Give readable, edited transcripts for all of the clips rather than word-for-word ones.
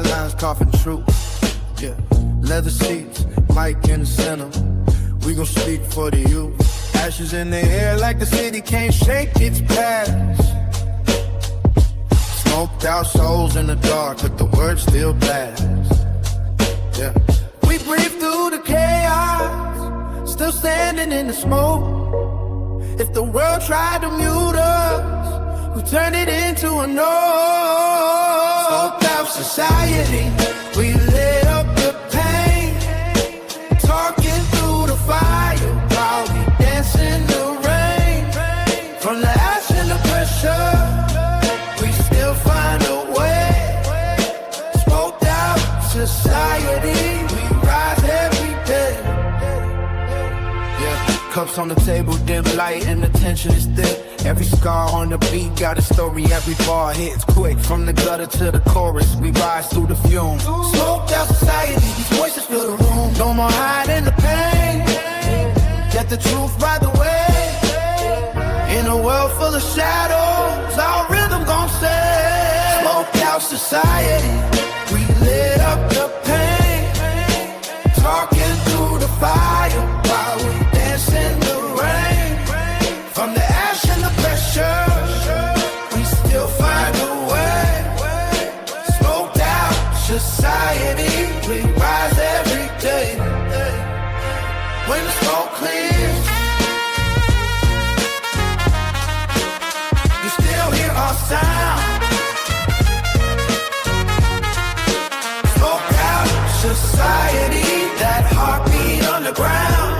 sidelines coughing truth. Yeah, leather seats, mic in the center. We gon' speak for the youth. Ashes in the air like the city can't shake its past. Smoked out souls in the dark, but the word still blast. Yeah, we breathe through the chaos, still standing in the smoke. If the world tried to mute us, we turned it into a noise. Smoked out society, we lit up the pain, talking through the fire while we dance in the rain. From the ash and the pressure, we still find a way. Smoked out society, we rise every day. Yeah, cups on the table, dim light, and the tension is thick. Every scar on the beat got a story, every bar hits quick. From the gutter to the chorus, we rise through the fumes. Smoked out society, these voices fill the room. No more hiding the pain, get the truth by the way. In a world full of shadows, our rhythm gon' say. Smoked out society, we lit up the pain, talking through the fire while we dance in the rain. From the ash and the pressure, we still find a way. Smoked out society, we rise every day. When the smoke clears, you still hear our sound. Smoked out society, that heartbeat underground.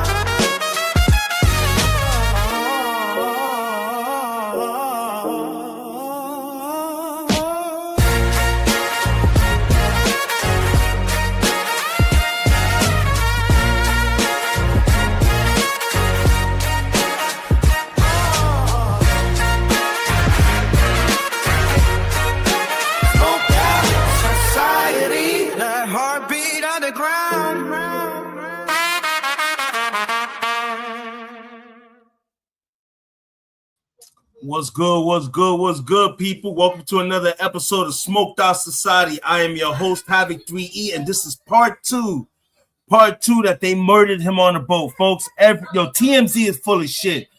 What's good, people? Welcome to another episode of Smoked Out Society. I am your host, Havoc 3E, and this is part two that they murdered him on the boat, folks. TMZ is full of shit.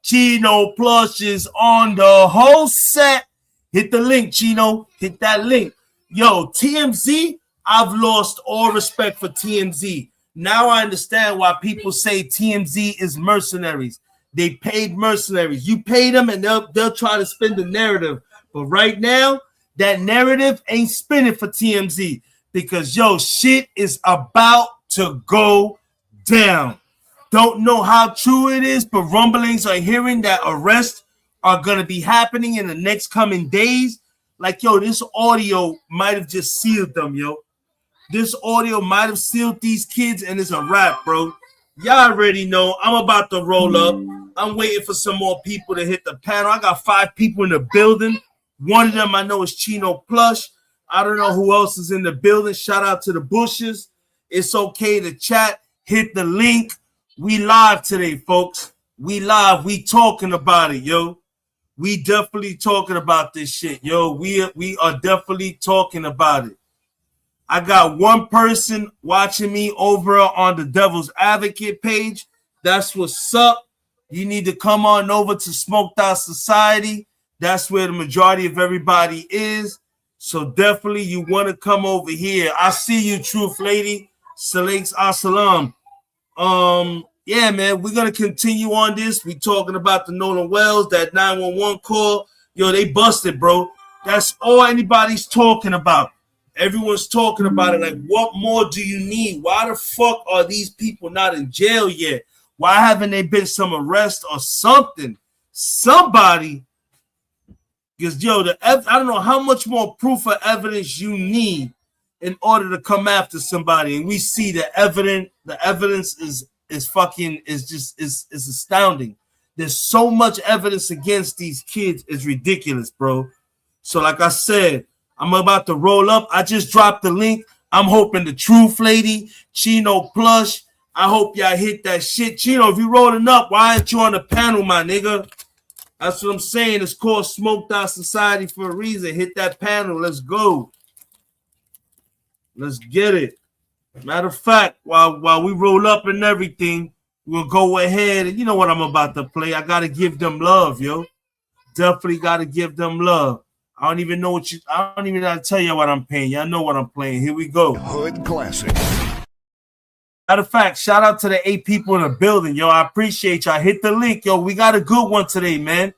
Chino Plush is on the whole set. Hit the link, Chino. Hit that link. Yo, TMZ, I've lost all respect for TMZ. Now I understand why people say TMZ is mercenaries. They paid mercenaries. You pay them and they'll try to spin the narrative. But right now, that narrative ain't spinning for TMZ because, yo, shit is about to go down. Don't know how true it is, but rumblings are hearing that arrests are going to be happening in the next coming days. Like, yo, this audio might have just sealed them, yo. This audio might have sealed these kids, and it's a wrap, bro. Y'all already know I'm about to roll up. I'm waiting for some more people to hit the panel. I got 5 people in the building. One of them I know is Chino Plush. I don't know who else is in the building. Shout out to the Bushes. It's okay to chat. Hit the link. We live today, folks. We live. We talking about it, yo. We definitely talking about this shit, yo. We are definitely talking about it. I got one person watching me over on the Devil's Advocate page. That's what's up. You need to come on over to Smoked Out Society. That's where the majority of everybody is. So definitely you want to come over here. I see you, Truth Lady. Salaks Assalam. Yeah, man, we're going to continue on this. We talking about the Nolan Wells, that 911 call. Yo, they busted, bro. That's all anybody's talking about. Everyone's talking about it. Like, what more do you need? Why the fuck are these people not in jail yet? Why haven't there been some arrest or something? Somebody, because, yo, I don't know how much more proof or evidence you need in order to come after somebody. And we see the evidence is astounding. There's so much evidence against these kids. It's ridiculous, bro. So like I said, I'm about to roll up. I just dropped the link. I'm hoping the Truth Lady, Chino Plush, I hope y'all hit that shit. Chino, if you rolling up, why aren't you on the panel, my nigga? That's what I'm saying. It's called Smoked Out Society for a reason. Hit that panel. Let's go. Let's get it. Matter of fact, while we roll up and everything, we'll go ahead and you know what I'm about to play. I gotta give them love, yo. Definitely gotta give them love. I don't even know I don't even know how to tell you what I'm paying. Y'all know what I'm playing. Here we go. Hood Classic. Matter of fact, shout out to the 8 people in the building, yo. I appreciate y'all. Hit the link, yo. We got a good one today, man.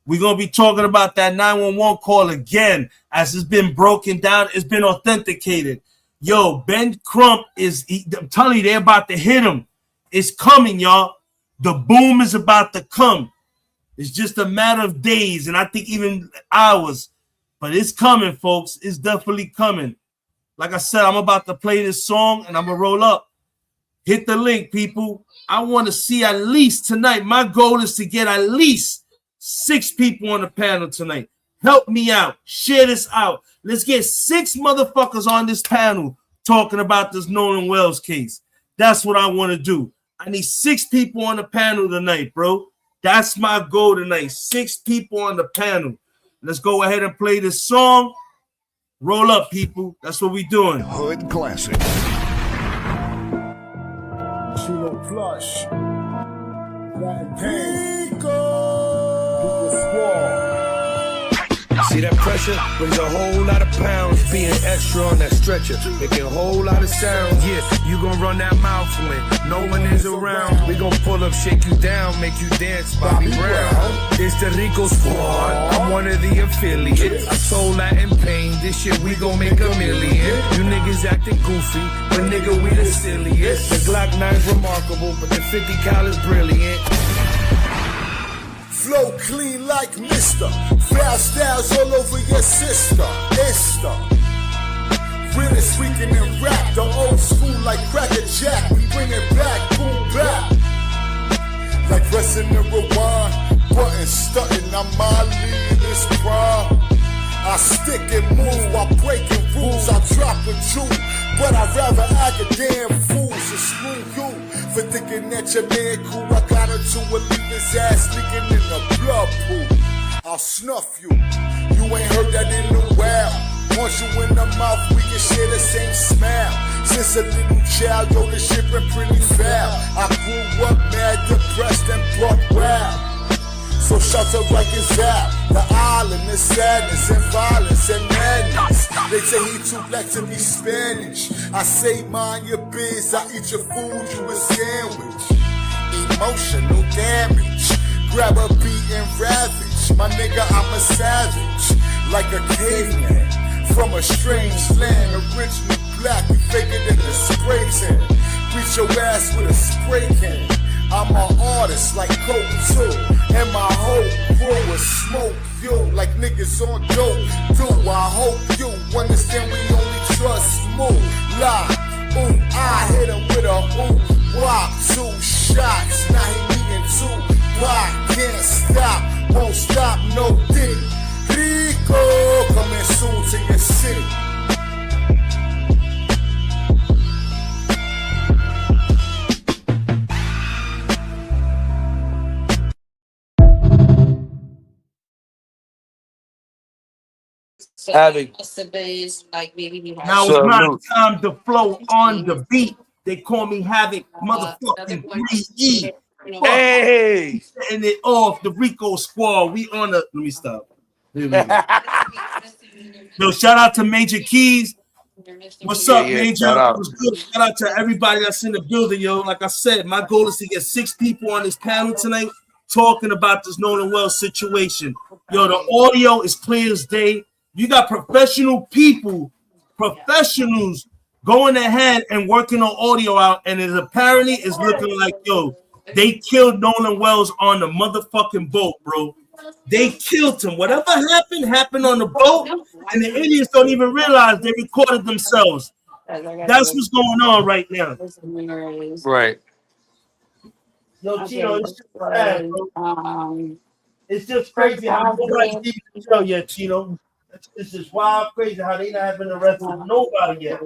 We're going to be talking about that 911 call again as it's been broken down. It's been authenticated. Yo, Ben Crump I'm telling you, they're about to hit him. It's coming, y'all. The boom is about to come. It's just a matter of days and I think even hours. But it's coming, folks. It's definitely coming. Like I said, I'm about to play this song and I'm going to roll up. Hit the link, people. I want to see at least tonight. My goal is to get at least 6 people on the panel tonight. Help me out. Share this out. Let's get 6 motherfuckers on this panel talking about this Nolan Wells case. That's what I want to do. I need 6 people on the panel tonight, bro. That's my goal tonight. 6 people on the panel. Let's go ahead and play this song. Roll up, people. That's what we doing. Hood Classic. Chino Plush. Black Pain. People Squall. See that pressure brings a whole lot of pounds. Being extra on that stretcher, making a whole lot of sounds. Yeah, you gon' run that mouth when no one is around. We gon' pull up, shake you down, make you dance, Bobby Brown. It's the Rico Squad, I'm one of the affiliates. I told Latin Pain, this year we gon' make $1 million. You niggas acting goofy, but nigga we the silliest. The Glock 9's remarkable, but the 50 cal is brilliant. Flow clean like Mister. Foul styles all over your sister. Esther. Realest weekend in rap. The old school like Cracker Jack. We bring it back. Boom back. Like pressing the rewind. Button stunting. I'm Molly in this crime. I stick and move while breaking rules. I drop a jewel. But I'd rather act a damn fool to screw you for thinking that your man cool. I got her to leave his ass leaking in the blood pool. I'll snuff you. You ain't heard that in a while. Once you in the mouth, we can share the same smile. Since a little child, yo, the shit been pretty foul. I grew up mad, depressed, and buck wild. So shout out like it's out. The island is sadness and violence and madness. They say he too black to be Spanish. I say mind your biz, I eat your food, you a sandwich. Emotional damage. Grab a beat and ravage. My nigga, I'm a savage. Like a caveman from a strange land. Original black, we faker than the spray tan. Beat your ass with a spray can. I'm an artist like Coke too. And my whole crew will smoke you like niggas on dope. Do I hope you understand we only trust move. Lie, ooh, I hit him with a ooh, wop. 2 shots, now he needing 2 pop. Can't stop, won't stop, no diddy. Rico, coming soon to your city. Having like maybe he Now has it's my Salute. time to flow on the beat. They call me Havoc, motherfucking 3E. Fuck, Hey, setting it off, the Rico Squad. We on the. Let me stop. Here we go. Yo, shout out to Major Keys. What's up, yeah, Major? shout out. What's good? Shout out to everybody that's in the building, yo. Like I said, my goal is to get 6 people on this panel tonight talking about this Nolan Wells situation. Yo, the audio is clear as day. You got professional people, professionals going ahead and working on audio out, and it apparently is looking like, yo, they killed Nolan Wells on the motherfucking boat, bro. They killed him. Whatever happened on the boat, and the idiots don't even realize they recorded themselves. That's what's going on right now. right. Yo, Chino, it's just sad, bro. It's just crazy how nobody's even in jail yet, Chino. It's just wild crazy how they not having arrested nobody yet.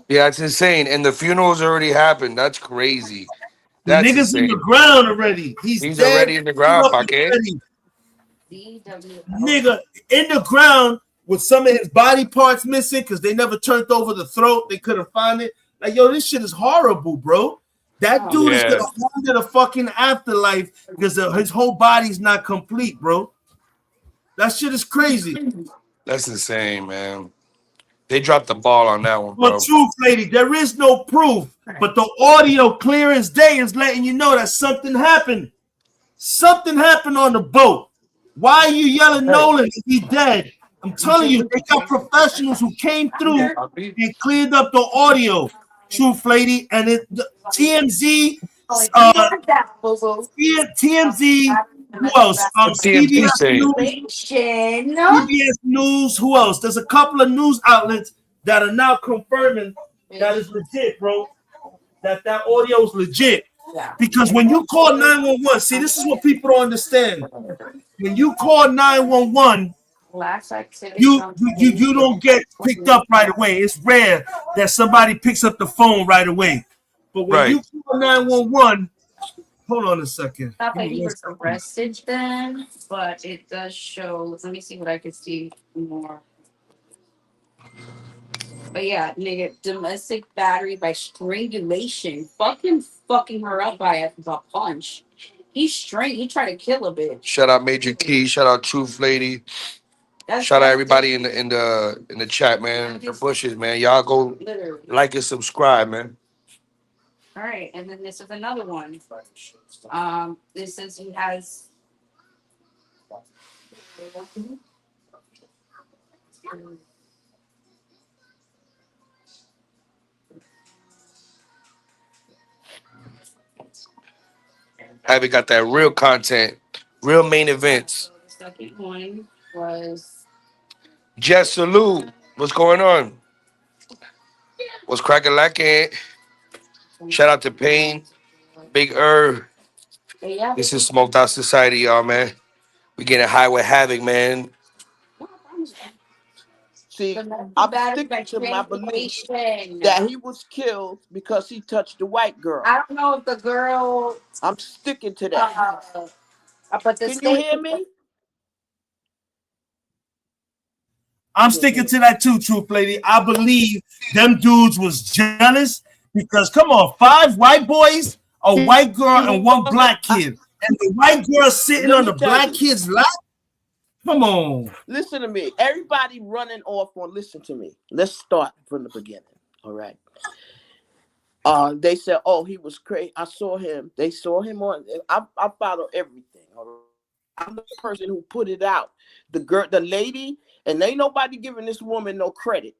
Yeah, it's insane. And the funeral's already happened. That's crazy. The That's nigga's in insane. the ground already. He's He's dead. already in the ground, Up and Paquet. ready. Nigga in the ground with some of his body parts missing because they never turned over the throat. They couldn't find it. Like, yo, this shit is horrible, bro. That dude is gonna haunt in the fucking afterlife because his whole body's not complete, bro. That shit is crazy. That's insane, man. They dropped the ball on that one, Well, bro. truth, lady, there is no proof, but the audio clear as day is letting you know that something happened. Something happened on the boat. Why are you yelling, Nolan? Is he dead? I'm telling you, they got professionals who came through and cleared up the audio. Truth, lady, and TMZ, TMZ. Who else? TMZ saying. CBS News. Who else? There's a couple of news outlets that are now confirming that is legit, bro. That audio is legit. Because when you call 911, see, this is what people don't understand. When you call 911, you don't get picked up right away. It's rare that somebody picks up the phone right away. But when you call 911, hold on a second. Not that he was arrested then, but it does show. Let me see what I can see more. But yeah, nigga, domestic battery by strangulation. Fucking her up by a punch. He tried to kill a bitch. Shout out Major Key. Shout out Truth Lady. Shout out everybody in the chat, man. The bushes, man. Y'all go like and subscribe, man. All right, and then this is another one. This says he has. Have got that real content, real main events. The second one was. Jess Salute. What's going on? What's cracking lacking? Shout out to Payne, Big This is Smoked Out Society, y'all, man. We getting high with Havoc, man. See, I'm sticking to my belief that he was killed because he touched the white girl. I don't know if the girl. I'm sticking to that. But Can you hear me? I'm sticking to that too, Truth Lady. I believe them dudes was jealous because, come on, 5 white boys, a white girl, and 1 black kid. And the white girl sitting on the black kid's lap? Come on. Listen to me. Everybody running off on listen to me. Let's start from the beginning. All right. They said, oh, he was crazy. I saw him. They saw him on. I follow everything. All right? I'm the person who put it out. The lady, and ain't nobody giving this woman no credit.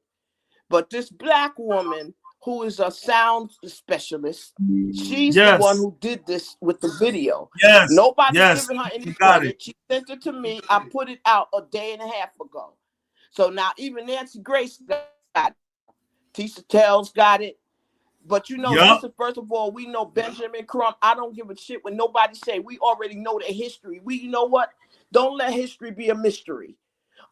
But this black woman who is a sound specialist, she's the one who did this with the video. Nobody's giving her any credit. She sent it to me. I put it out a day and a half ago. So now even Nancy Grace got it. Tisha Tells got it. But you know, listen, first of all, we know Benjamin Crump. I don't give a shit what nobody say. We already know the history. You know what? Don't let history be a mystery.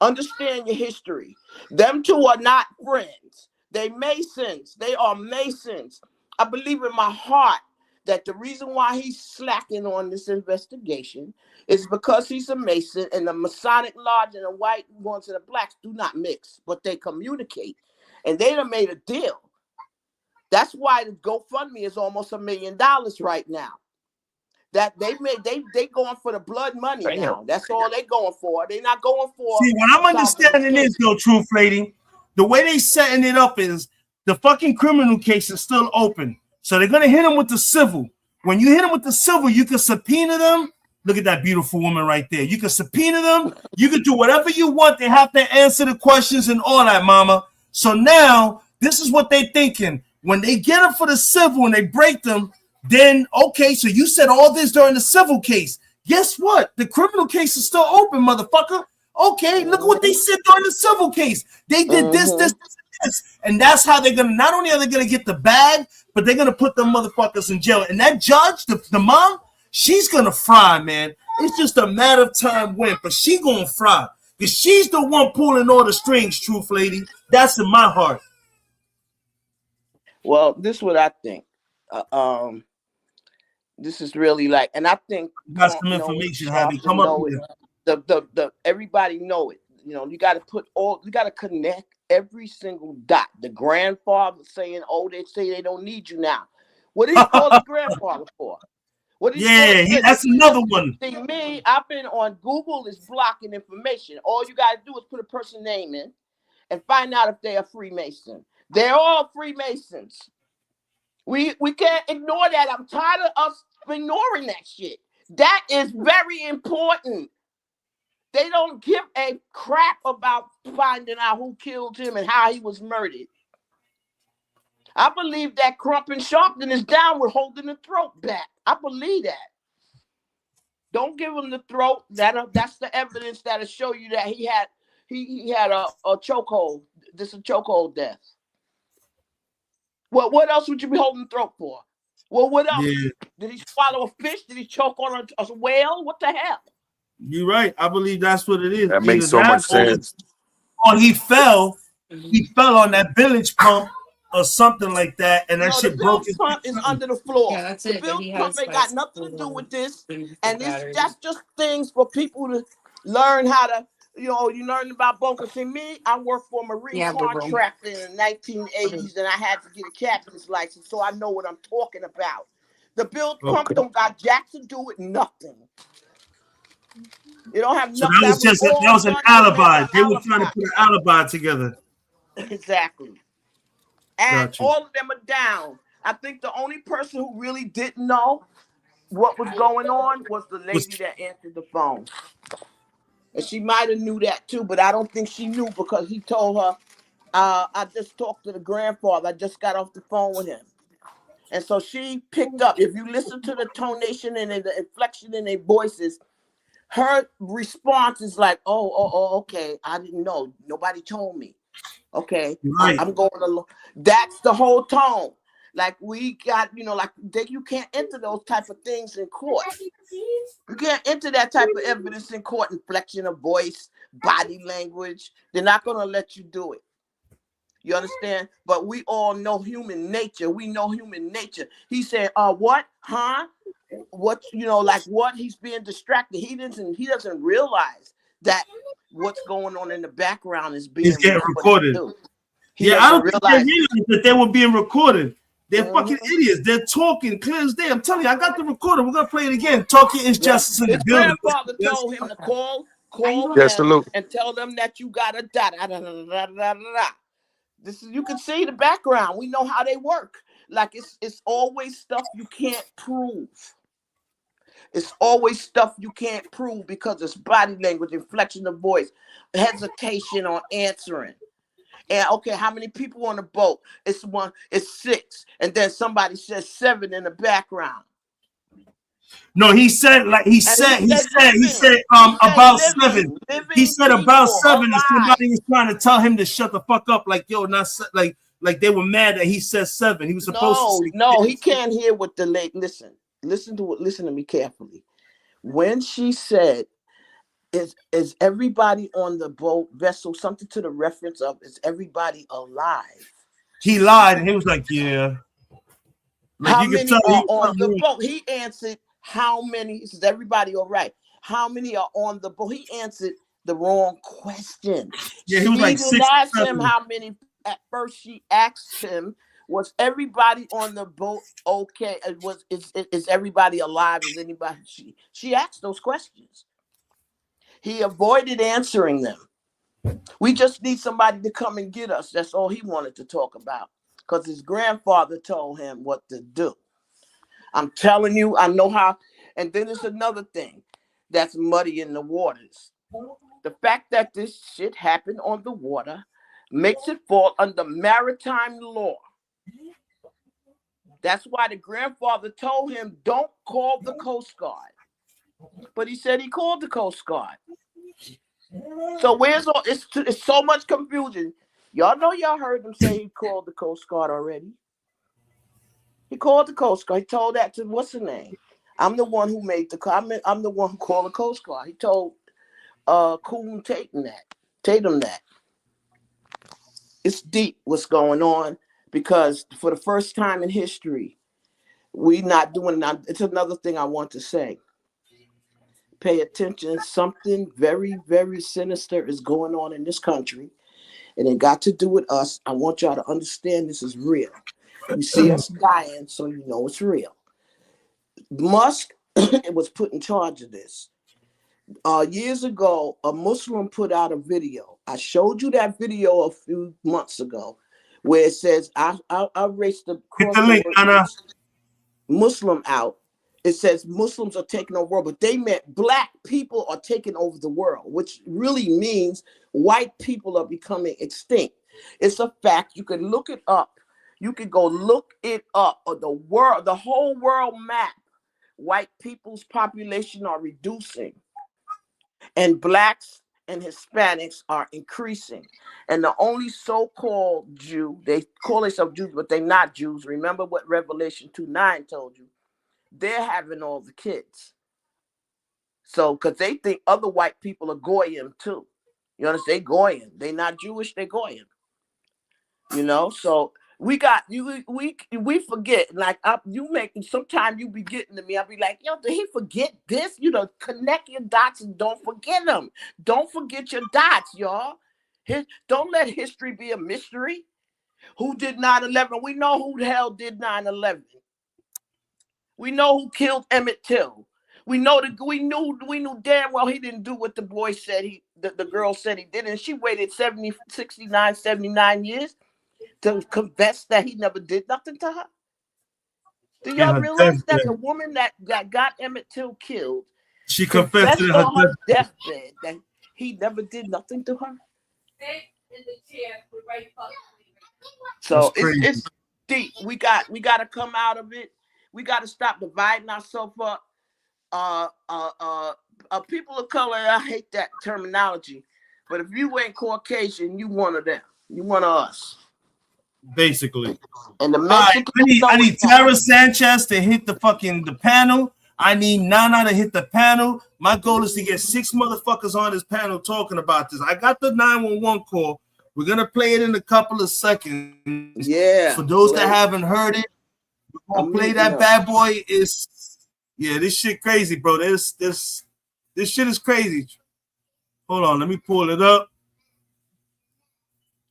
Understand your history. Them two are not friends. They Masons. They are Masons. I believe in my heart that the reason why he's slacking on this investigation is because he's a Mason, and the Masonic Lodge and the white ones and the blacks do not mix, but they communicate. And they done made a deal. That's why the GoFundMe is almost $1 million right now. That they going for the blood money now. That's all they going for. They not going for. See, what I'm understanding is, though, Truth Lady, the way they setting it up is the fucking criminal case is still open. So they're gonna hit them with the civil. When you hit them with the civil, you can subpoena them. Look at that beautiful woman right there. You can subpoena them. You can do whatever you want. They have to answer the questions and all that, mama. So now this is what they're thinking. When they get them for the civil and they break them, then okay, so you said all this during the civil case. Guess what? The criminal case is still open, motherfucker. Okay, look at what they said during the civil case. They did this. And that's how they're gonna, not only are they gonna get the bag, but they're gonna put them motherfuckers in jail. And that judge, the mom, she's gonna fry, man. It's just a matter of time when, but she gonna fry. Because she's the one pulling all the strings, Truth Lady. That's in my heart. Well, this is what I think. This is really like, and I think got some information, Javi. Come up with it. The everybody know it. you got to connect every single dot. The grandfather saying, "Oh, they say they don't need you now." What did he call the grandfather for? What did he call it? That's another one. See, me, I've been on Google is blocking information. All you got to do is put a person name in and find out if they are Freemason. They're all Freemasons. We can't ignore that. I'm tired of us ignoring that shit. That is very important. They don't give a crap about finding out who killed him and how he was murdered. I believe that Crump and Sharpton is down with holding the throat back. I believe that. Don't give him the throat. That's the evidence that'll show you that he had a chokehold. This is a chokehold death. Well, what else would you be holding the throat for? Well, what else? Yeah. Did he swallow a fish? Did he choke on a whale? What the hell? You're right. I believe that's what it is. That makes so much sense. Or he fell on that bilge pump or something like that, and that shit broke his pump is under the floor. Yeah, that's the it. bilge pump ain't got nothing to do with this. And that's just things for people to learn how to, you learn about bunkers. See, me, I worked for a Marine contractor in the 1980s, and I had to get a captain's license, so I know what I'm talking about. The bilge pump don't got jack to do with nothing. You don't have so nothing. That was an alibi. They were trying to put an alibi together. Exactly. And Gotcha. all of them are down. I think the only person who really didn't know what was going on was the lady that answered the phone. And she might have knew that too, but I don't think she knew because he told her, I just talked to the grandfather. I just got off the phone with him. And so she picked up. If you listen to the tonation and the inflection in their voices, her response is like, oh, okay. I didn't know. Nobody told me. Okay, right. I'm going along. That's the whole tone. Like we got, you can't enter those type of things in court. You can't enter that type of evidence in court. Inflection of voice, body language. They're not going to let you do it. You understand? But we all know human nature. We know human nature. He said, what? Huh? What? What? He's being distracted. He doesn't realize that what's going on in the background is being recorded. I don't think they realized that they were being recorded. They're fucking idiots. They're talking clear as day. I'm telling you, I got the recorder. We're gonna play it again. Talking is justice in the building. His grandfather told him to call them and tell them that you got a da da da da da da. This is, you can see the background. We know how they work. Like it's always stuff you can't prove. It's always stuff you can't prove because it's body language, inflection of voice, hesitation on answering. And okay, how many people on the boat? It's 6. And then somebody says 7 in the background. No, he said about 7. He said about 7 and somebody was trying to tell him to shut the fuck up, like they were mad that he said 7. He was supposed to say No, he can't hear what the lady listen to me carefully. When she said, is everybody on the boat vessel, something to the reference of, is everybody alive? He lied and he was like, yeah. Like, how many are on the boat? He answered, how many? He says, everybody all right. How many are on the boat? He answered the wrong question. Yeah, he was like 6. Asked him how many. At first, she asked him, was everybody on the boat okay? Is everybody alive? Is anybody? She asked those questions. He avoided answering them. We just need somebody to come and get us. That's all he wanted to talk about because his grandfather told him what to do. I'm telling you, I know how. And then there's another thing that's muddy in the waters. The fact that this shit happened on the water makes it fall under maritime law. That's why the grandfather told him, don't call the Coast Guard. But he said he called the Coast Guard. So where's all? It's so much confusion. Y'all know y'all heard him say he called the Coast Guard already. He called the Coast Guard. He told that to what's the name? I'm the one who made the call. I'm the one who called the Coast Guard. He told Coon Tatum that. It's deep what's going on because for the first time in history, we not doing. It's another thing I want to say. pay attention. Something very, very sinister is going on in this country, and it got to do with us. I want y'all to understand this is real. You see us dying, so you know it's real. Musk was put in charge of this. Years ago, a Muslim put out a video. I showed you that video a few months ago, where it says, I erased the Hit cross the the link, word Nana. Muslim out. It says Muslims are taking over the world, but they meant black people are taking over the world, which really means white people are becoming extinct. It's a fact. You can look it up. You can go look it up. Or the world, the whole world map. White people's population are reducing, and blacks and Hispanics are increasing. And the only so-called Jew, they call themselves Jews, but they're not Jews. Remember what Revelation 2:9 told you. They're having all the kids. So, because they think other white people are Goyim too. You understand? They Goyim. They're not Jewish, they're Goyim. You know, so we got you. We forget. Like you make. Sometimes you be getting to me. I'll be like, yo, did he forget this? You know, connect your dots and don't forget them. Don't forget your dots, y'all. Don't let history be a mystery. Who did 9/11? We know who the hell did 9/11. We know who killed Emmett Till. We knew damn well he didn't do what the boy said the girl said he did, and she waited 79 years to confess that he never did nothing to her. Do Yeah, y'all her realize that deathbed. the woman that got Emmett Till killed She confessed to confessed her on her death. deathbed that he never did nothing to her? So That's crazy. it's deep. We got to come out of it. We got to stop dividing ourselves up. People of color, I hate that terminology, but if you ain't Caucasian, you one of them. You one of us. Basically. And the All right, Mexicans I need know Tara Sanchez to hit the panel. I need Nana to hit the panel. My goal is to get 6 motherfuckers on this panel talking about this. I got the 911 call. We're gonna play it in a couple of seconds. Yeah. For those that haven't heard it, we're gonna play that bad boy. This shit crazy, bro. This shit is crazy. Hold on, let me pull it up.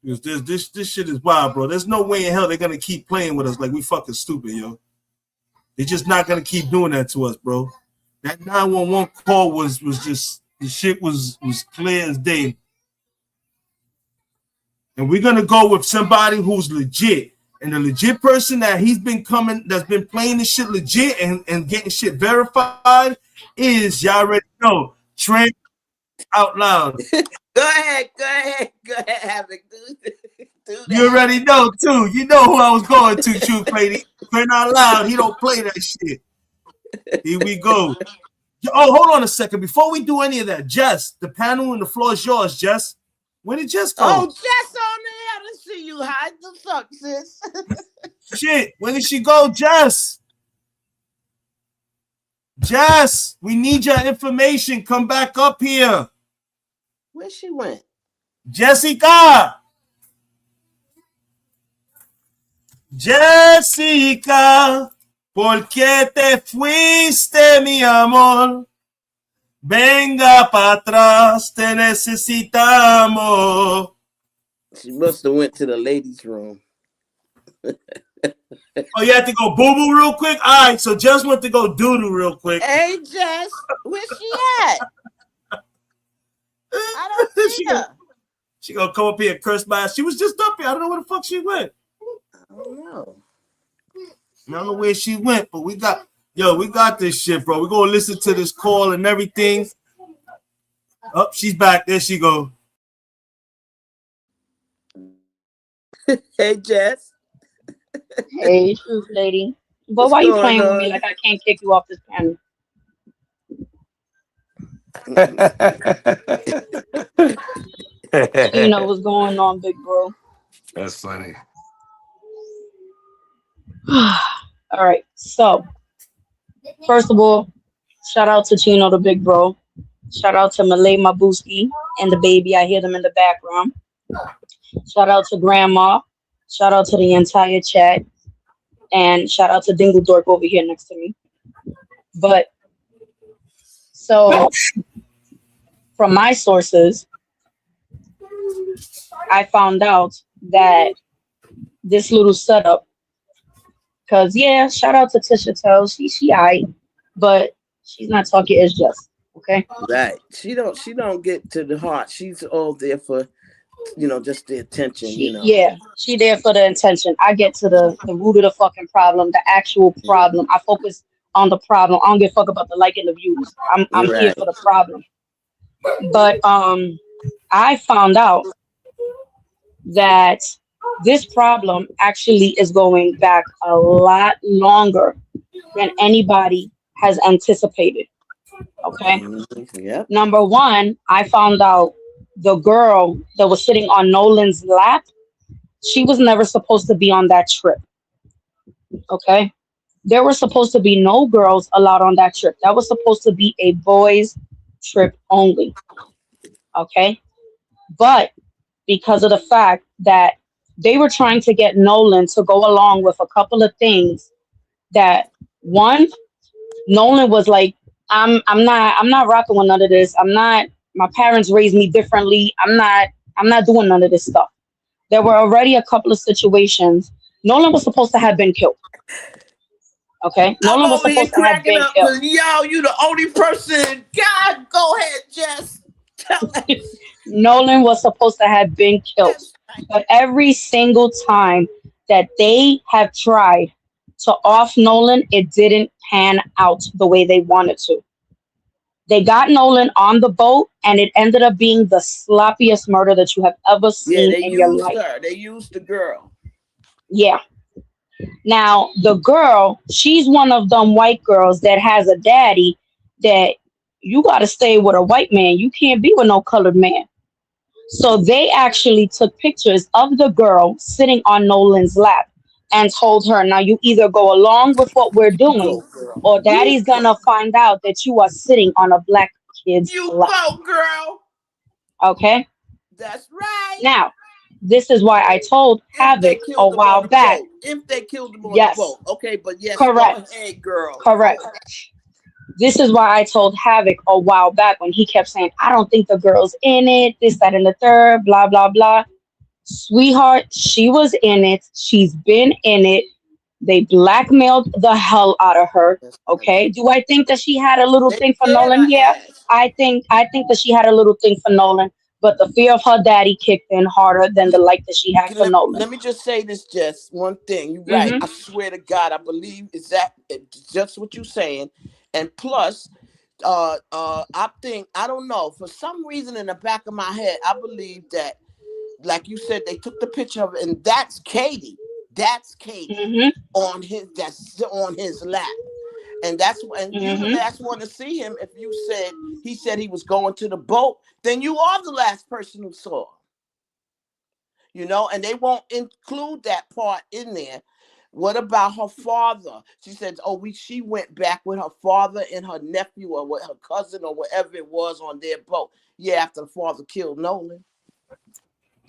This shit is wild, bro. There's no way in hell they're gonna keep playing with us like we fucking stupid, yo. They're just not gonna keep doing that to us, bro. That 911 call was just the shit was clear as day. And we're gonna go with somebody who's legit. And the legit person that that's been playing this shit legit and getting shit verified is, y'all already know, Trent Out Loud. Go ahead, Havoc. Do that. You already know too. You know who I was going to, Truth Lady. Trent Out Loud. He don't play that shit. Here we go. Oh, hold on a second. Before we do any of that, Jess, the panel and the floor is yours, Jess. Where did Jess go? Oh, Jess on there. I didn't see you hide the fuck, sis. Shit, where did she go, Jess? Jess, we need your information. Come back up here. Where she went? Jessica. Jessica, ¿por qué te fuiste, mi amor? Venga para atrás, te necesitamos. She must have went to the ladies' room. Oh, you have to go boo-boo real quick? All right, so Jess went to go doo-doo real quick. Hey, Jess, where's she at? I don't see her. She gonna come up here and curse my ass. She was just up here. I don't know where the fuck she went. I don't know. I don't know where she went, but we got this shit, bro. We're gonna listen to this call and everything. Oh, she's back. There she go. Hey, Jess. Hey, Truth Lady. But why you playing with me like I can't kick you off this panel? You know what's going on, big bro. That's funny. All right. So, first of all, shout out to Chino, the big bro. Shout out to Malay Mabuski and the baby. I hear them in the background. Shout out to Grandma. Shout out to the entire chat. And shout out to Dingle Dork over here next to me. But So from my sources, I found out that this little setup, because yeah, shout out to Tisha Tells, she aight, but she's not talking as just okay. Right. She don't get to the heart. She's all there for, just the attention, She there for the intention. I get to the root of the fucking problem, the actual problem. I focus on the problem. I don't give a fuck about the like and the views. I'm here Right. for the problem. But I found out that this problem actually is going back a lot longer than anybody has anticipated. Okay. Yep. Number one, I found out the girl that was sitting on Nolan's lap, she was never supposed to be on that trip. Okay. There were supposed to be no girls allowed on that trip. That was supposed to be a boys' trip only. Okay. But because of the fact that they were trying to get Nolan to go along with a couple of things that one, Nolan was like, I'm not rocking with none of this. My parents raised me differently. I'm not doing none of this stuff. There were already a couple of situations. Nolan was supposed to have been killed. Okay? Nolan was supposed to have been killed. Yo, you the only person. God, go ahead, Jess. Tell us. Nolan was supposed to have been killed. But every single time that they have tried to off Nolan, it didn't pan out the way they wanted to. They got Nolan on the boat, and it ended up being the sloppiest murder that you have ever seen in your life. They used the girl. Yeah. Now, the girl, she's one of them white girls that has a daddy that you got to stay with a white man. You can't be with no colored man. So they actually took pictures of the girl sitting on Nolan's lap and told her, now you either go along with what we're doing or daddy's going to find out that you are sitting on a black kid's lap. You go, girl. Okay? That's right. Now, this is why I told Havoc a while back. If they killed him on the boat. Okay, but yes, correct. Go ahead, girl. Correct. This is why I told Havoc a while back when he kept saying, I don't think the girl's in it, this, that, and the third, blah, blah, blah. Sweetheart, she was in it. She's been in it. They blackmailed the hell out of her. Okay. Do I think that she had a little thing for Nolan? Yeah. I think that she had a little thing for Nolan, but the fear of her daddy kicked in harder than the like that she had for Nolan. Let me just say this, Jess. One thing. You're right. I swear to God, I believe it's just what you're saying. And plus, I think, I don't know, for some reason in the back of my head, I believe that, like you said, they took the picture of it, and that's Katie. That's Katie on his lap. And you last one to see him. If he said he was going to the boat, then you are the last person who saw him. And they won't include that part in there. What about her father? She said, she went back with her father and her nephew or with her cousin or whatever it was on their boat. Yeah, after the father killed Nolan.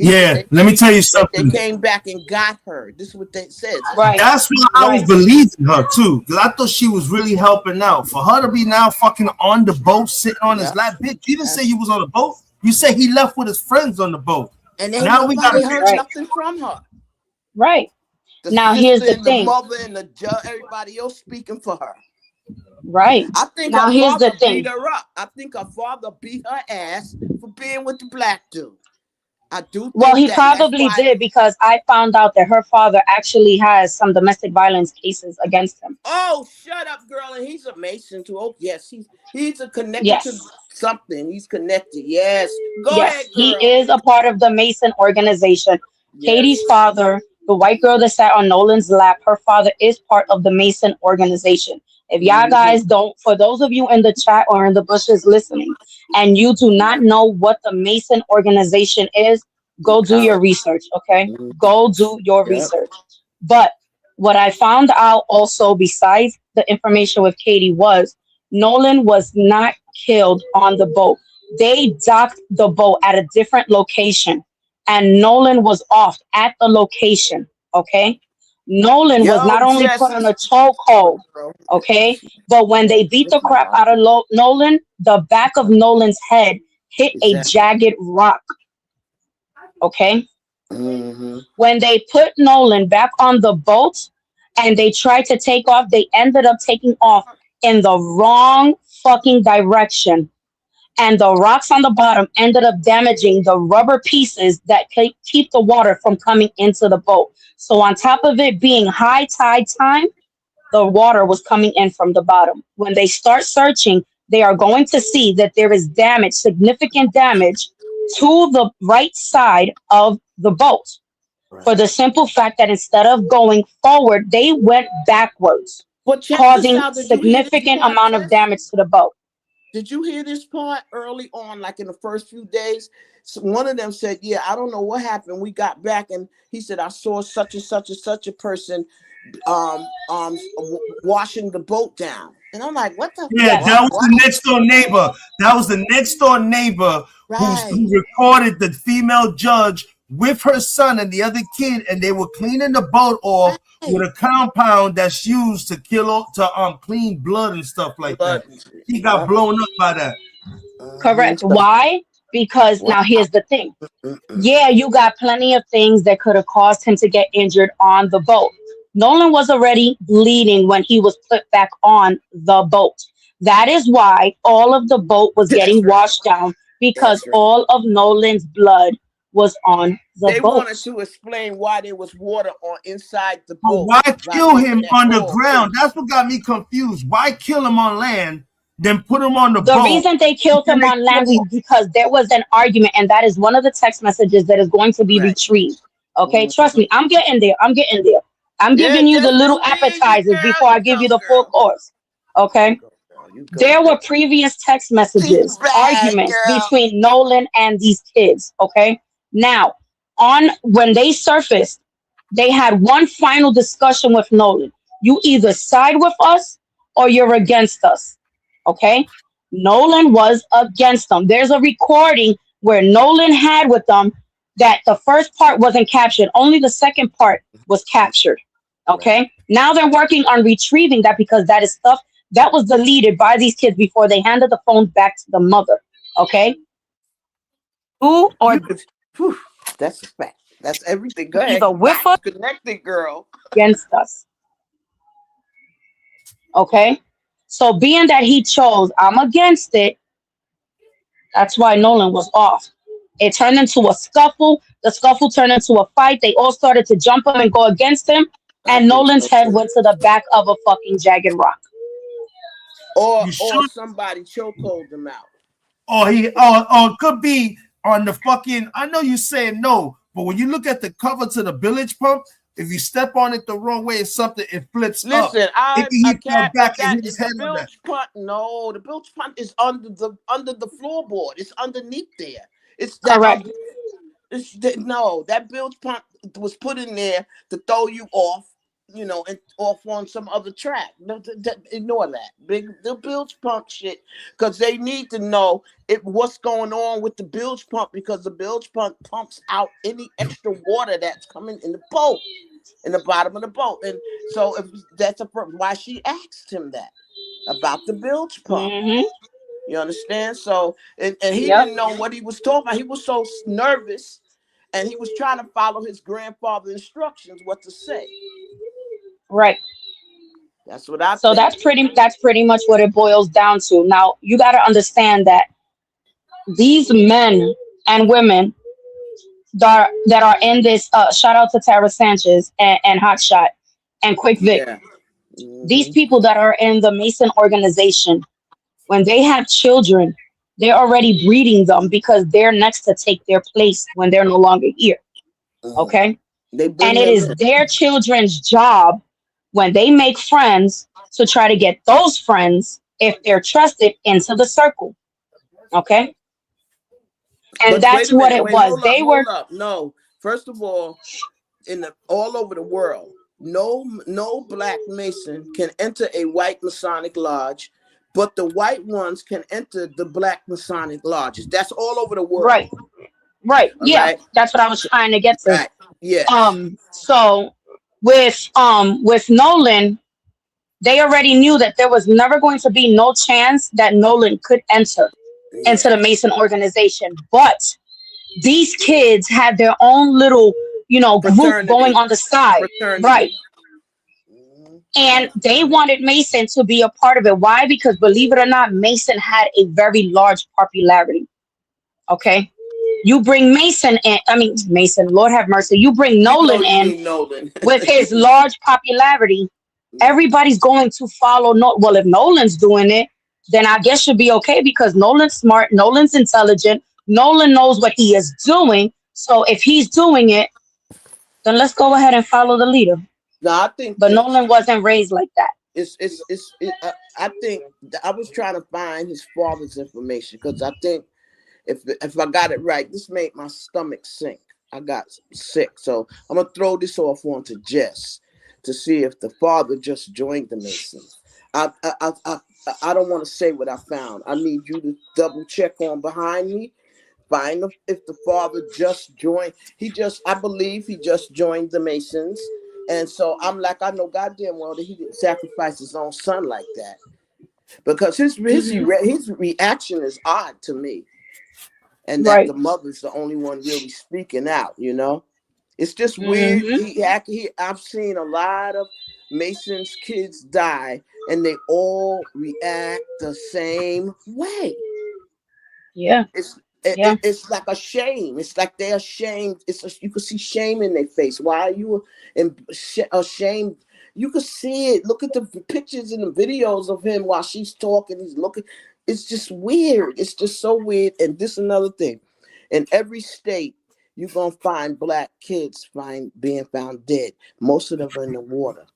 Let me tell you something. They came back and got her. This is what they said. Right. That's why I was believing her too, because I thought she was really helping out. For her to be now fucking on the boat, sitting on his lap, bitch. You didn't say he was on the boat. You said he left with his friends on the boat. And now we got heard nothing from her. Right. Now here's the thing. The mother and the judge, everybody else speaking for her. Right. I think now her father beat her up. I think her father beat her ass for being with the black dude. I do. Well, he probably did, because I found out that her father actually has some domestic violence cases against him. Oh, shut up, girl! And he's a Mason too. Oh, yes, he's connected to something. He's connected. Yes. Go ahead, girl. He is a part of the Mason organization. Yes. Katie's father, the white girl that sat on Nolan's lap, her father is part of the Mason organization. If y'all guys don't, for those of you in the chat or in the bushes listening, and you do not know what the Mason organization is, go do your research, okay? Go do your research. But what I found out also, besides the information with Katie, was Nolan was not killed on the boat. They docked the boat at a different location, and Nolan was off at the location, okay? Nolan was Yo, not only put on Jesse. a chokehold, okay, but when they beat the crap out of Nolan, the back of Nolan's head hit a Exactly. jagged rock, okay? Mm-hmm. When they put Nolan back on the boat and they tried to take off, they ended up taking off in the wrong fucking direction. And the rocks on the bottom ended up damaging the rubber pieces that keep the water from coming into the boat. So on top of it being high tide time, the water was coming in from the bottom. When they start searching, they are going to see that there is damage, significant damage to the right side of the boat. For the simple fact that instead of going forward, they went backwards, But check this causing out. Did you hear this significant part, amount of Jess? damage to the boat. Did you hear this part early on, like in the first few days? So one of them said, "Yeah, I don't know what happened. We got back, and he said I saw such and such and such a person, washing the boat down." And I'm like, "What the Yeah, Yes. that was what?" the next door neighbor. That was the next door neighbor Right, who recorded the female judge with her son and the other kid, and they were cleaning the boat off with right. a compound that's used to clean blood and stuff like Blood. that. He got blown up by that. Correct. So, Why? Because wow. now here's the thing. Mm-mm. Yeah, you got plenty of things that could have caused him to get injured on the boat. Nolan was already bleeding when he was put back on the boat. That is why all of the boat was That's getting right. washed down because That's right. all of Nolan's blood was on the They boat. wanted to explain why there was water on inside the But boat why by kill making him that call underground? too. That's what got me confused. Why kill him on land, then put him on the The boat? reason they killed And him they on kill land is him. because there was an argument, and that is one of the text messages that is going to be Right. retrieved. Okay, Mhm. trust me, I'm getting there. I'm getting there. I'm Yeah, giving you the just little you did, you appetizers girl. before I You give you go, the full girl. course. You Okay, go, girl. You go, there girl. were previous text She's messages, bad, arguments girl. between Nolan and these kids. Okay, now on when they surfaced, they had one final discussion with Nolan. You either side with us or you're against us. Okay, Nolan was against them. There's a recording where Nolan had with them that the first part wasn't captured, only the second part was captured. Right. Okay, now they're working on retrieving that because that is stuff that was deleted by these kids before they handed the phone back to the mother. Okay, who or Whew, that's a fact. That's everything. Go ahead. either with us Facts connected, girl. or against us. Okay, so being that he chose, I'm against it. That's why Nolan was off. It turned into a scuffle. The scuffle turned into a fight. They all started to jump him and go against him. I And think Nolan's so head too. went to the back of a fucking jagged rock. You Or sure? somebody chokehold them out. Or it could be on the fucking. I know you saying no, but when you look at the cover to the village pump, if you step on it the wrong way, it's something it flips up. Listen, Maybe he fell back and hit his head the on that. bilge pump. No, the bilge pump is under the floorboard. It's underneath there. It's that Correct. no, that bilge pump was put in there to throw you off, and off on some other track. No, ignore that. The bilge pump shit, because they need to know what's going on with the bilge pump, because the bilge pump pumps out any extra water that's coming in the boat, in the bottom of the boat. And so if that's why she asked him that about the bilge pump. Mm-hmm. You understand? So and he Yep. didn't know what he was talking about. He was so nervous, and he was trying to follow his grandfather's instructions what to say. Right. That's what I So think. that's pretty much what it boils down to. Now you got to understand that these men and women that are in this shout out to Tara Sanchez and Hotshot and Quick Vic. Yeah. These Mm-hmm. people that are in the Mason organization, when they have children, they're already breeding them because they're next to take their place when they're no longer here. Okay. They bring And it them is in. their children's job when they make friends to try to get those friends, if they're trusted, into the circle. Okay. And But wait that's a what minute. it Wait, was. They were hold up. No. First of all, all over the world, no black Mason can enter a white Masonic lodge, but the white ones can enter the black Masonic lodges. That's all over the world. right. All Yeah. right. That's what I was trying to get to. Right. Yes. So with Nolan, they already knew that there was never going to be no chance that Nolan could enter into Yeah. the Mason organization. But these kids had their own little, group going Fraternity. on the side, right? Fraternity. Mhm. And they wanted Mason to be a part of it. Why? Because believe it or not, Mason had a very large popularity. Okay. You bring Mason in, I mean, Mason, Lord have mercy. You bring We know Nolan you in mean Nolan. with his large popularity. Yeah. Everybody's going to follow. No, well, if Nolan's doing it, then I guess should be okay because Nolan's smart, Nolan's intelligent, Nolan knows what he is doing. So if he's doing it, then let's go ahead and follow the leader. No, I think But Nolan wasn't raised like that. I think I was trying to find his father's information because I think if I got it right, this made my stomach sink. I got sick, so I'm gonna throw this off onto Jess to see if the father just joined the Masons. I don't want to say what I found. I need you to double check on behind me. Find if the father just joined. I believe he just joined the Masons. And so I'm like, I know goddamn well that he didn't sacrifice his own son like that. Because his reaction is odd to me. And that Right. the mother's the only one really speaking out, It's just weird. Mm-hmm. I've seen a lot of Masons kids die and they all react the same way. Yeah. Yeah. It's like a shame. It's like they're ashamed. You can see shame in their face. Why are you ashamed? You can see it. Look at the pictures and the videos of him while she's talking. He's looking. It's just weird. It's just so weird. And this another thing. In every state, you're gonna find black kids being found dead. Most of them are in the water.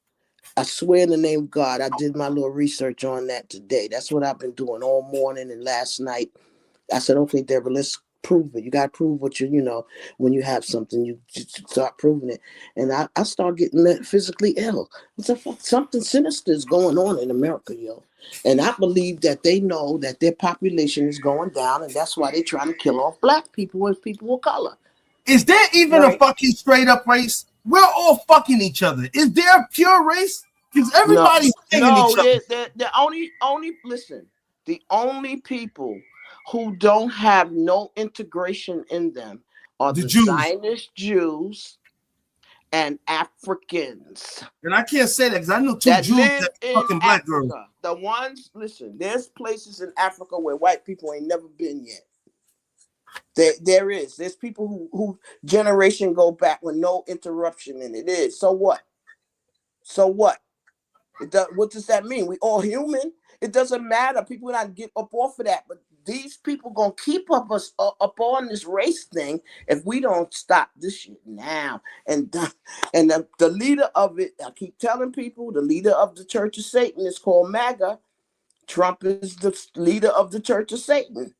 I swear in the name of God, I did my little research on that today. That's what I've been doing all morning and last night. I said, okay, Deborah, let's prove it. You got to prove what when you have something, you just start proving it. And I start getting physically ill. Something sinister is going on in America, yo. And I believe that they know that their population is going down, and that's why they're trying to kill off black people and people of color. Is there even a Right. fucking straight up race? We're all fucking each other. Is there a pure race? Because everybody's banging each other. The only listen, the only people who don't have no integration in them are The the Jews. Zionist Jews and Africans And I can't say that because I know two that Jews live that in fucking black girls. Africa. The ones, listen, there's places in Africa where white people ain't never been yet. There's people who generation go back with no interruption in it. Is so what? So what? What does that mean? We all human. It doesn't matter. People not get up off of that, but these people gonna keep up on this race thing if we don't stop this shit now. And the leader of it, I keep telling people, the leader of the Church of Satan is called MAGA. Trump is the leader of the Church of Satan.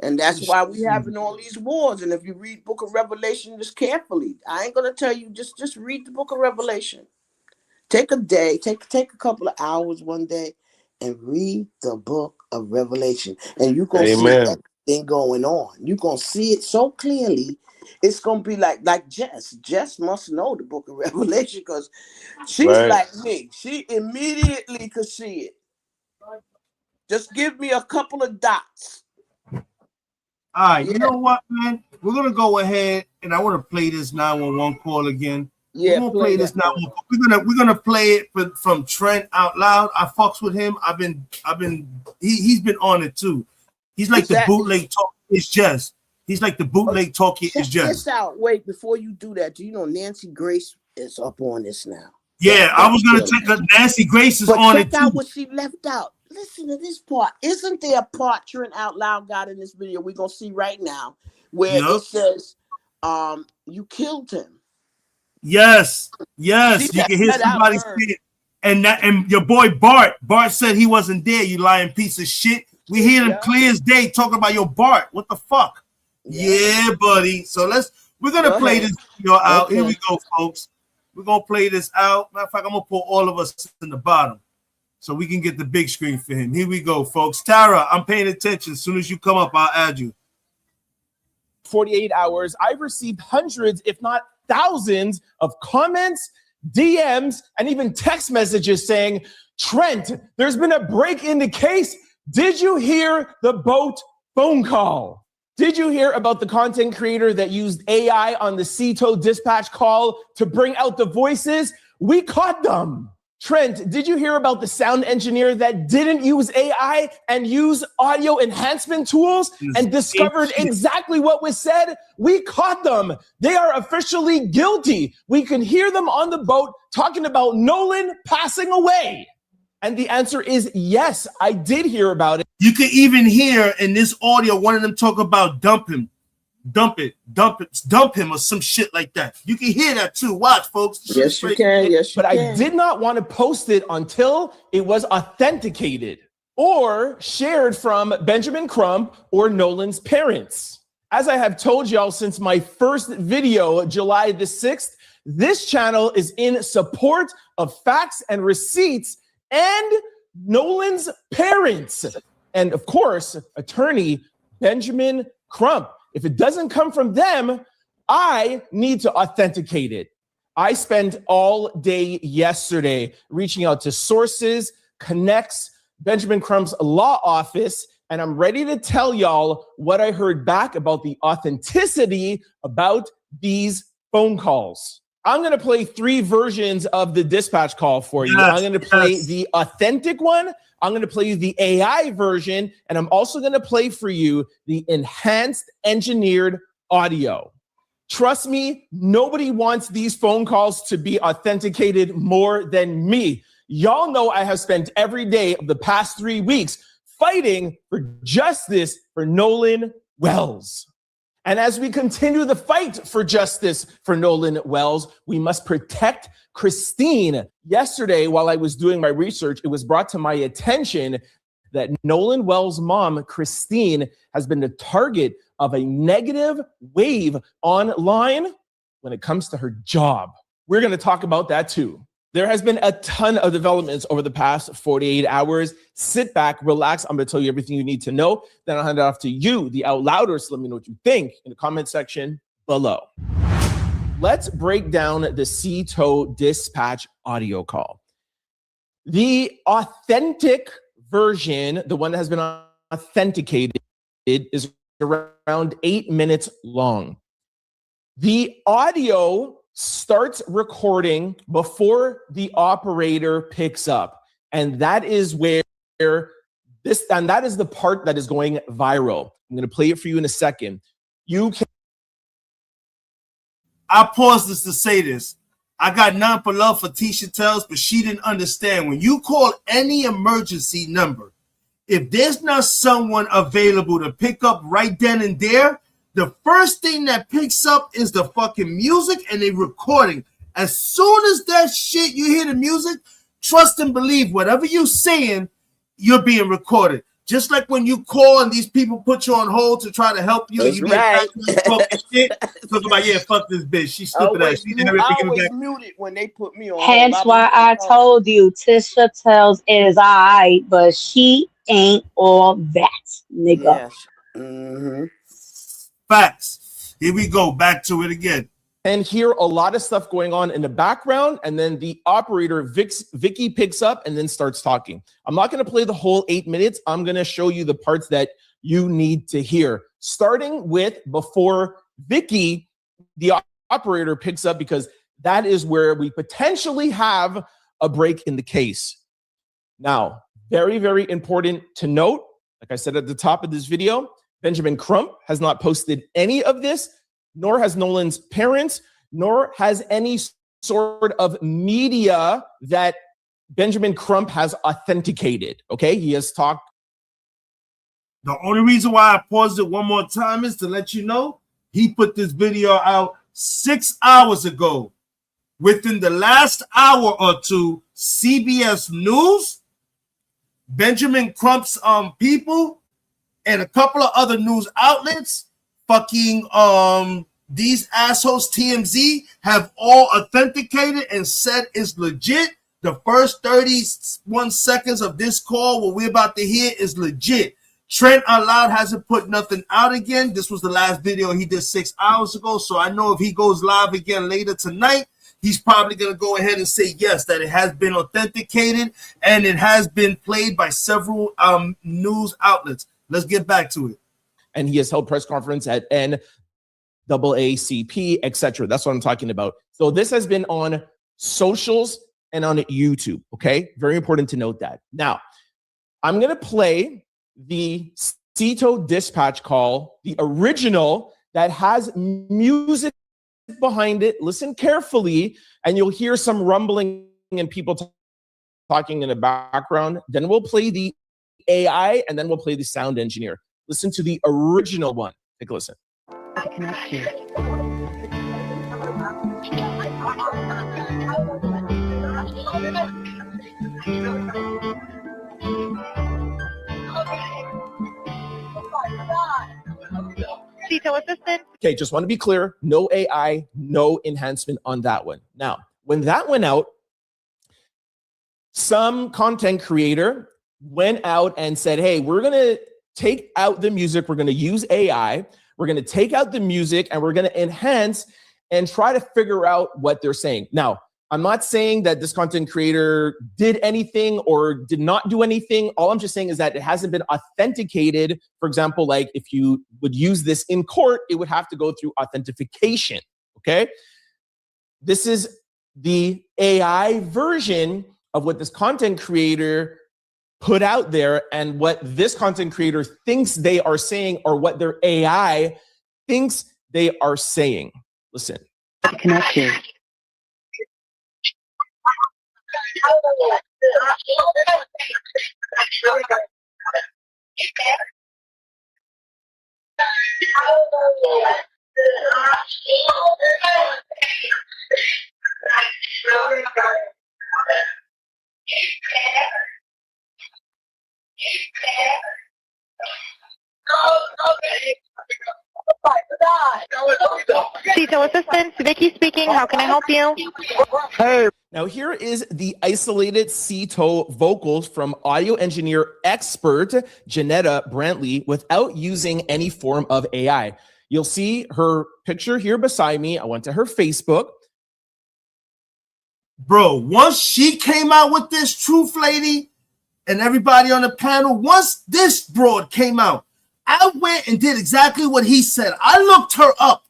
And that's why we having all these wars. And if you read Book of Revelation just carefully, I ain't gonna tell you just read the Book of Revelation. Take a day, take a couple of hours one day and read the Book of Revelation. And you're gonna see everything going on. You're gonna see it so clearly. It's gonna be like Jess. Jess must know the Book of Revelation because she's like me. She immediately could see it. Just give me a couple of dots. All right, you know what, man? We're gonna go ahead and I want to play this 911 call again. Yeah, we're gonna play this now. We're gonna play it from Trent out loud. I fucks with him. He's been on it too. He's like the bootleg talk is Jess. He's like the bootleg talkie is Jess. Check this out. Wait, before you do that, do you know Nancy Grace is up on this now? Yeah, I was gonna take Nancy Grace is on it too. Check out what she left out. Listen to this part. Isn't there a part Trent out loud got in this video we're gonna see right now where it says you killed him? Yes, you can hear somebody say it. And your boy Bart said he wasn't there, you lying piece of shit. We hear him clear as day talking about your Bart. What the fuck? Yeah, buddy. So we're gonna play this video out. Here we go, folks. We're gonna play this out. Matter of fact, I'm gonna put all of us in the bottom so we can get the big screen for him. Here we go, folks. Tara, I'm paying attention. As soon as you come up, I'll add you. 48 hours, I've received hundreds, if not thousands of comments, DMs, and even text messages saying, Trent, there's been a break in the case. Did you hear the boat phone call? Did you hear about the content creator that used AI on the pt-2 dispatch call to bring out the voices? We caught them. Trent, did you hear about the sound engineer that didn't use AI and use audio enhancement tools and discovered exactly what was said? We caught them. They are officially guilty. We can hear them on the boat talking about Nolan passing away. And the answer is yes, I did hear about it. You can even hear in this audio one of them talk about dump him, dump him, or some shit like that. You can hear that too. Watch, folks. Yes, you can. Yes, you but can. I did not want to post it until it was authenticated or shared from Benjamin Crump or Nolan's parents. As I have told y'all since my first video, July the 6th, this channel is in support of facts and receipts and Nolan's parents. And of course, attorney Benjamin Crump. If it doesn't come from them, I need to authenticate it. I spent all day yesterday reaching out to sources, connects, Benjamin Crump's law office, and I'm ready to tell y'all what I heard back about the authenticity about these phone calls. I'm going to play 3 versions of the dispatch call for you. I'm going to play the authentic one. I'm going to play you the AI version, and I'm also going to play for you the enhanced engineered audio. Trust me, nobody wants these phone calls to be authenticated more than me. Y'all know I have spent every day of the past 3 weeks fighting for justice for Nolan Wells. And as we continue the fight for justice for Nolan Wells, we must protect Christine. Yesterday, while I was doing my research, it was brought to my attention that Nolan Wells' mom, Christine, has been the target of a negative wave online when it comes to her job. We're going to talk about that too. There has been a ton of developments over the past 48 hours. Sit back, relax. I'm going to tell you everything you need to know. Then I'll hand it off to you, the out louders. Let me know what you think in the comment section below. Let's break down the pt-2 dispatch audio call. The authentic version, the one that has been authenticated, is around 8 minutes long. The audio starts recording before the operator picks up. And that is where that is the part that is going viral. I'm going to play it for you in a second. I paused this to say this. I got none for love for Tisha Tells, but she didn't understand. When you call any emergency number, if there's not someone available to pick up right then and there, the first thing that picks up is the fucking music and the recording. As soon as that shit, you hear the music, trust and believe whatever you're saying, you're being recorded. Just like when you call and these people put you on hold to try to help you. That's you right. talking shit. Talking about, yeah, fuck this bitch. She's stupid ass. She didn't I everything always back. muted when they put me on. Hence why I told you Tisha Tells is alright, but she ain't all that, nigga. Yes. Mm-hmm. Facts. Here we go. Back to it again. And hear a lot of stuff going on in the background, and then the operator, Vicky, picks up and then starts talking. I'm not going to play the whole 8 minutes. I'm going to show you the parts that you need to hear, starting with before Vicky, the operator, picks up, because that is where we potentially have a break in the case. Now, very, very important to note, like I said at the top of this video, Benjamin Crump has not posted any of this, nor has Nolan's parents, nor has any sort of media that Benjamin Crump has authenticated. Okay, he has talked. The only reason why I paused it one more time is to let you know he put this video out 6 hours ago. Within the last hour or two, CBS News, Benjamin Crump's people, and a couple of other news outlets, fucking these assholes, TMZ, have all authenticated and said it's legit. The first 31 seconds of this call, what we're about to hear, is legit. Trent Allowed hasn't put nothing out again. This was the last video he did 6 hours ago. So I know if he goes live again later tonight, he's probably going to go ahead and say yes, that it has been authenticated and it has been played by several news outlets. Let's get back to it. And he has held press conference at NAACP, etc. That's what I'm talking about. So this has been on socials and on YouTube, okay? Very important to note that. Now, I'm going to play the CETO dispatch call, the original that has music behind it. Listen carefully, and you'll hear some rumbling and people talking in the background. Then we'll play the AI, and then we'll play the sound engineer. Listen to the original one. Take a listen. CETO assistant. Okay, just want to be clear. No AI, no enhancement on that one. Now, when that went out, some content creator went out and said, hey, we're going to take out the music. We're going to use AI. We're going to take out the music and we're going to enhance and try to figure out what they're saying. Now, I'm not saying that this content creator did anything or did not do anything. All I'm just saying is that it hasn't been authenticated. For example, like if you would use this in court, it would have to go through authentication, okay? This is the AI version of what this content creator put out there and what this content creator thinks they are saying or what their AI thinks they are saying. Listen. Connected. CETO assistant, Vicky speaking. How can I help you? Hey. Now here is the isolated CETO vocals from audio engineer expert Janetta Brantley without using any form of AI. You'll see her picture here beside me. I went to her Facebook. Bro, once she came out with this Truth Lady and everybody on the panel, once this broad came out, I went and did exactly what he said. I looked her up.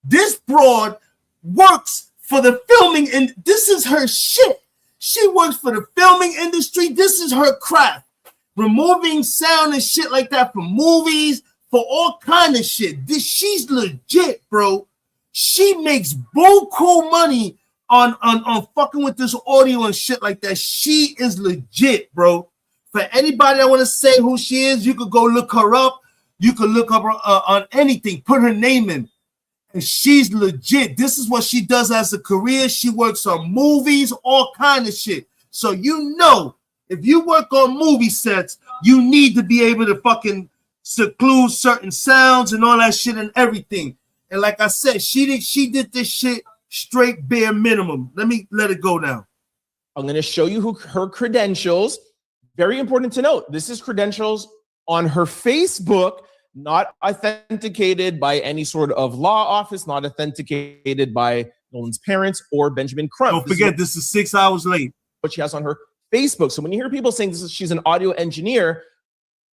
This broad works for the filming, and this is her shit. She works for the filming industry. This is her craft. Removing sound and shit like that for movies, for all kind of shit. She's legit, bro. She makes buku money on fucking with this audio and shit like that. She is legit, bro. For anybody that want to say who she is, you could go look her up. You could look up her, on anything. Put her name in. And she's legit. This is what she does as a career. She works on movies, all kind of shit. So you know, if you work on movie sets, you need to be able to fucking seclude certain sounds and all that shit and everything. And like I said, she did this shit straight bare minimum. Let it go now. I'm going to show you her credentials. Very important to note. This is credentials on her Facebook, not authenticated by any sort of law office, not authenticated by Nolan's parents or Benjamin Crump. Don't forget, this is 6 hours late. What she has on her Facebook. So when you hear people saying she's an audio engineer,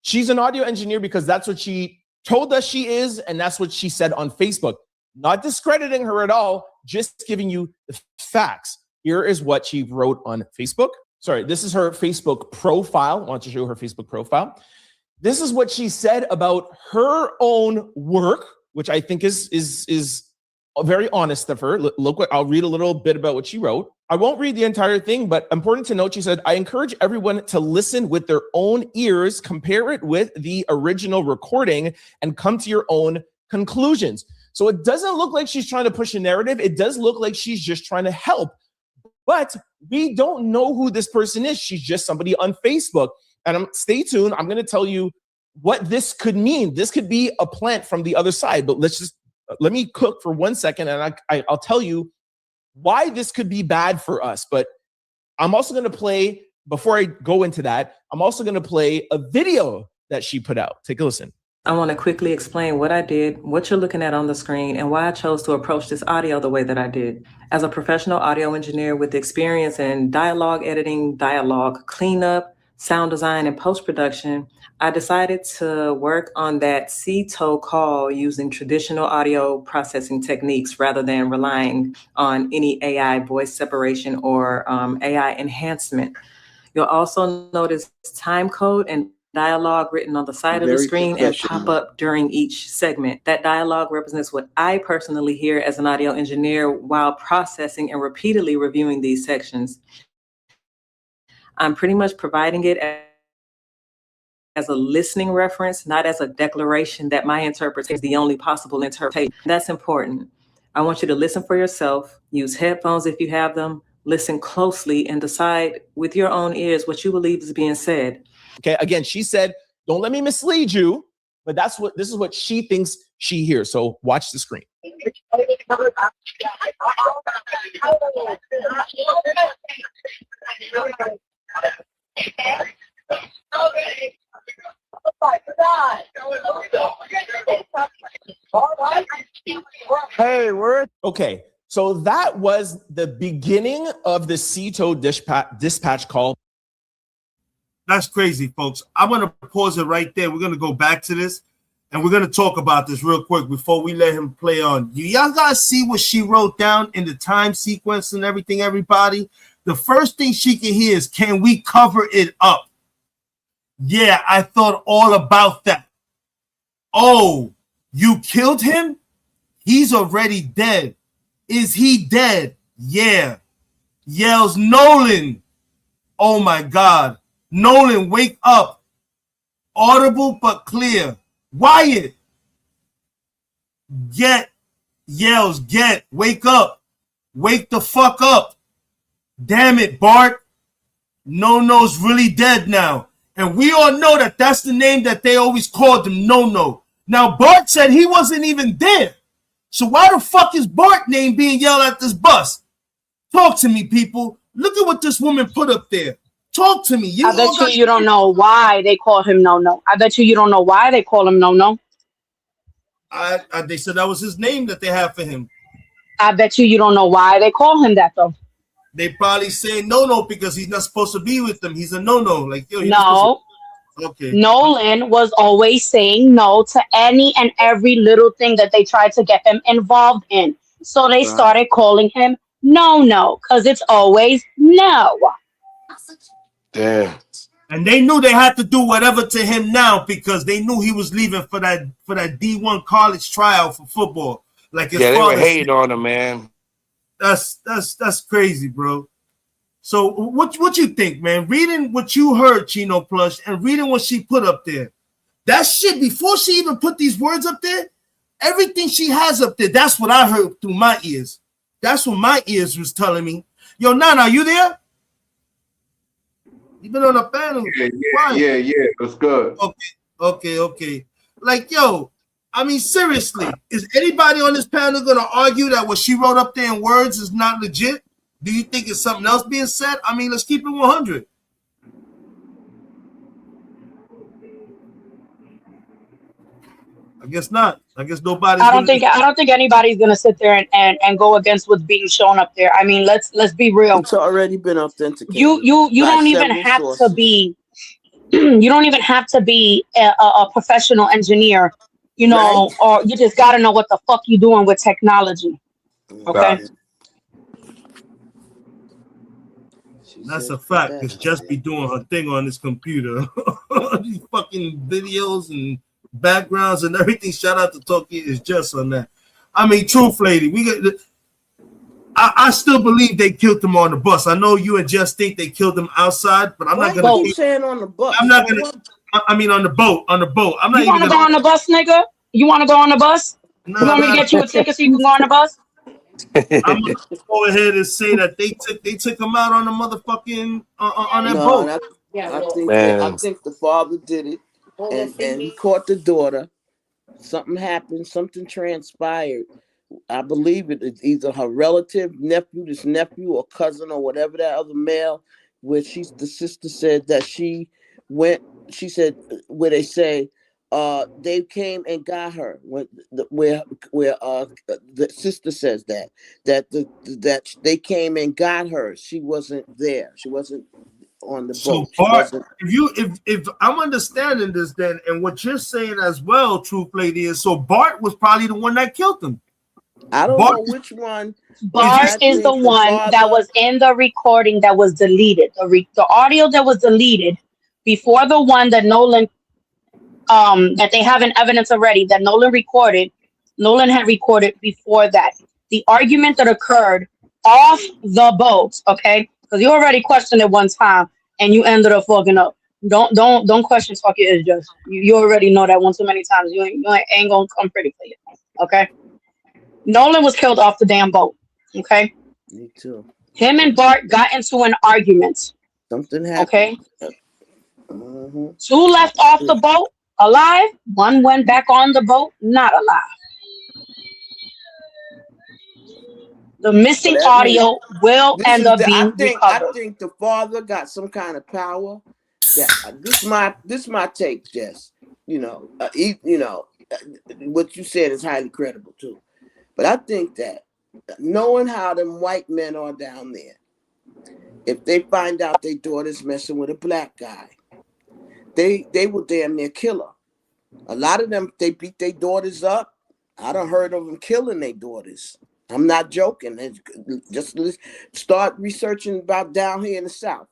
she's an audio engineer because that's what she told us she is, and that's what she said on Facebook. Not discrediting her at all, just giving you the facts. Here is what she wrote on Facebook. Sorry, this is her Facebook profile. I want to show you her Facebook profile. This is what she said about her own work, which I think is very honest of her. Look what I'll read a little bit about what she wrote. I won't read the entire thing, but important to note, she said, I encourage everyone to listen with their own ears, compare it with the original recording, and come to your own conclusions. So it doesn't look like she's trying to push a narrative. It does look like she's just trying to help. But we don't know who this person is. She's just somebody on Facebook. And stay tuned. I'm going to tell you what this could mean. This could be a plant from the other side. But let me cook for 1 second, and I'll tell you why this could be bad for us. But I'm also going to play, before I go into that, I'm also going to play a video that she put out. Take a listen. I want to quickly explain what I did, what you're looking at on the screen, and why I chose to approach this audio the way that I did. As a professional audio engineer with experience in dialogue editing, dialogue cleanup, sound design, and post-production, I decided to work on that pt-2 call using traditional audio processing techniques rather than relying on any AI voice separation or AI enhancement. You'll also notice time code and dialogue written on the side of the screen and pop up during each segment. That dialogue represents what I personally hear as an audio engineer while processing and repeatedly reviewing these sections. I'm pretty much providing it as a listening reference, not as a declaration that my interpretation is the only possible interpretation. That's important. I want you to listen for yourself, use headphones if you have them, listen closely, and decide with your own ears what you believe is being said. Okay, again, she said, don't let me mislead you, but this is what she thinks she hears. So watch the screen. Hey, word. Okay, so that was the beginning of the pt-2 dispatch call. That's crazy, folks. I'm going to pause it right there. We're going to go back to this, and we're going to talk about this real quick before we let him play on. Y'all got to see what she wrote down in the time sequence and everything, everybody. The first thing she can hear is, can we cover it up? Yeah, I thought all about that. Oh, you killed him? He's already dead. Is he dead? Yeah. Yells Nolan. Oh, my God. Nolan, wake up. Audible but clear. Wyatt. Get. Yells, get. Wake up. Wake the fuck up. Damn it, Bart. No-No's really dead now. And we all know that that's the name that they always called him, No-No. Now, Bart said he wasn't even there. So why the fuck is Bart name being yelled at this bus? Talk to me, people. Look at what this woman put up there. Talk to me. I bet you don't know why they call him No-No. I bet you don't know why they call him No-No. They said that was his name that they have for him. I bet you don't know why they call him that, though. They probably say No-No because he's not supposed to be with them. He's a no-no. Like, yo, no. Okay. Nolan was always saying no to any and every little thing that they tried to get him involved in. So they started calling him No-No because it's always no. Damn. And they knew they had to do whatever to him now because they knew he was leaving for that D1 college tryout for football. Like his they were father hating said. on him, man. That's crazy, bro. So what you think, man? Reading what you heard, Chino Plush, and reading what she put up there, that shit before she even put these words up there, everything she has up there, that's what I heard through my ears. That's what my ears was telling me. Yo, Nana, are you there? You been on the panel? Yeah. That's good. Okay. Like, yo, I mean, seriously, is anybody on this panel gonna argue that what she wrote up there in words is not legit? Do you think it's something else being said? I mean, let's keep it 100. I guess not. I guess nobody's. I don't think anybody's gonna sit there and go against what's being shown up there. I mean, let's be real. It's already been authenticated. You don't even have to be. You don't even have to be a professional engineer, you know, or you just got to know what the fuck you doing with technology. Okay. That's a fact. It's just be doing her thing on this computer. These fucking videos and backgrounds and everything. Shout out to Toki is just on that. I mean, truth, lady. I still believe they killed him on the bus. I know you and just think they killed him outside, but I'm not gonna keep saying on the bus. I'm not gonna. I mean, on the boat. On the boat. I'm not. You want to go on the bus, nigga? You want to go on the bus? No, you want me to get you a ticket so you can go on the bus? I'm gonna go ahead and say that they took him out on the motherfucking on that boat. I think the father did it, and he caught the daughter. Something happened. Something transpired. I believe it's either her relative, nephew, or cousin, or whatever that other male. Where the sister said that she when she said where they say they came and got her when where the sister says that they came and got her. She wasn't there. She wasn't on the So boat. She Bart, wasn't. if I'm understanding this, then and what you're saying as well, Truth Lady, is so Bart was probably the one that killed him. I don't Bart know which one, but Bart I is the think the one that father. was in the recording that was deleted. The audio that was deleted before the one that Nolan that they have in evidence already that Nolan had recorded before that. The argument that occurred off the boat, okay? Because you already questioned it one time and you ended up fucking up. Don't question fuck it is just you already know that one too many times. You ain't gonna come pretty for you. Okay. Nolan was killed off the damn boat. Okay. Me too. Him and Bart got into an argument. Something happened. Okay. Mhm. Two left off the boat alive. One went back on the boat not alive. The So missing that means audio will this end is up the. being I recovered. think the father got some kind of power. That this my take, Jess. What you said is highly credible too. But I think that knowing how them white men are down there, if they find out their daughter's messing with a black guy, they will damn near kill her. A lot of them, they beat their daughters up. I done heard of them killing their daughters. I'm not joking. Just start researching about down here in the South,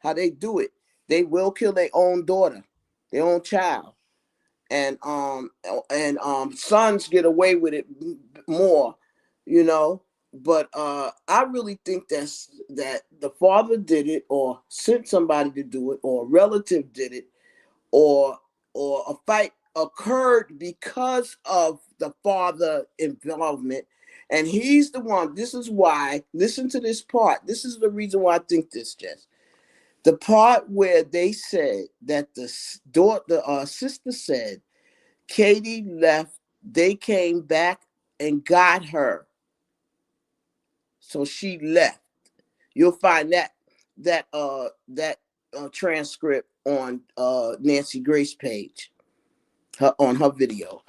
how they do it. They will kill their own daughter, their own child. And sons get away with it more, you know. But I really think that the father did it, or sent somebody to do it, or a relative did it, or a fight occurred because of the father involvement, and he's the one. This is why. Listen to this part. This is the reason why I think this, Jess. The part where they said that the sister said Katie left, they came back and got her, so she left. You'll find that transcript on Nancy Grace page, on her video.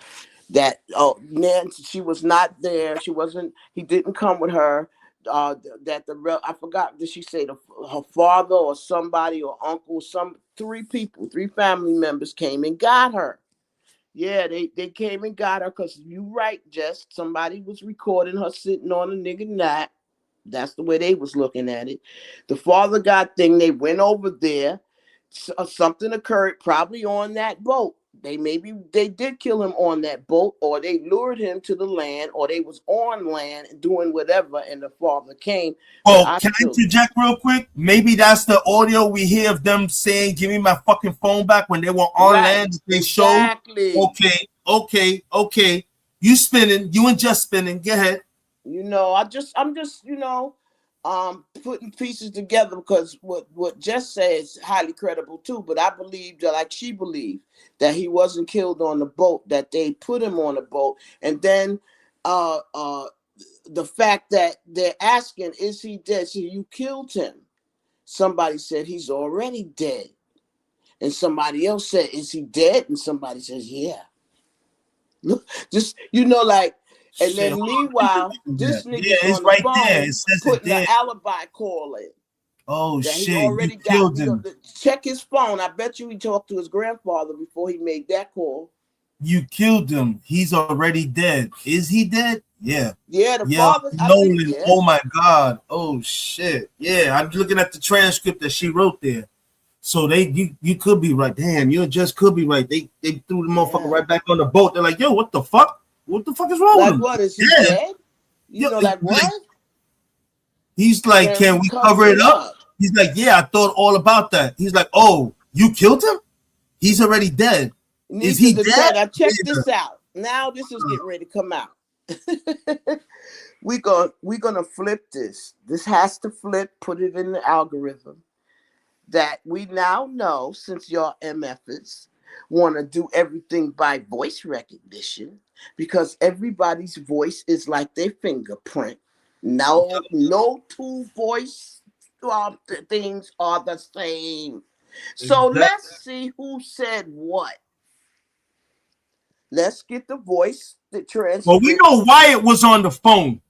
That Nancy, she was not there. She wasn't. He didn't come with her. That I forgot. Did she say her father or somebody or uncle? Three family members came and got her. Yeah, they came and got her because you right, Jess. Somebody was recording her sitting on a nigga nap. That's the way they was looking at it. The father got thing. They went over there. Something occurred probably on that boat. They did kill him on that boat, or they lured him to the land, or they was on land doing whatever, and the father came. Oh, can I interject real quick? Maybe that's the audio we hear of them saying, "Give me my fucking phone back" when they were on land. They showed. Okay. You spinning? You and just spinning? Go ahead. I'm just putting pieces together, because what Jess said is highly credible too. But I believe that, like she believed, that he wasn't killed on the boat, that they put him on the boat, and then the fact that they're asking, is he dead? So you killed him. Somebody said he's already dead, and somebody else said, is he dead? And somebody says, yeah. Look, just like. And then meanwhile, this nigga's it's on the right phone there. It says it putting the there. alibi call in. Oh That he shit! You already got. killed him. Check his phone. I bet you he talked to his grandfather before he made that call. You killed him. He's already dead. Is he dead? Yeah. Yeah, the Yeah. father. I think. Nolan. Yeah. Oh my God. Oh shit. Yeah. I'm looking at the transcript that she wrote there. So you could be right. Damn, you just could be right. They threw the motherfucker right back on the boat. They're like, yo, what the fuck? What the fuck is wrong with Like him? what? Is he dead? Like what? He's like, can we cover it up? He's like, yeah, I thought all about that. He's like, oh, you killed him? He's already dead. Is he dead? Now check this out. Now this is getting ready to come out. We're gonna flip this. This has to flip. Put it in the algorithm. That we now know, since y'all MFers want to do everything by voice recognition, because everybody's voice is like their fingerprint. No two voice things are the same. So Exactly. let's see who said what. Let's get the voice, the transcript. Well, we know Wyatt was on the phone.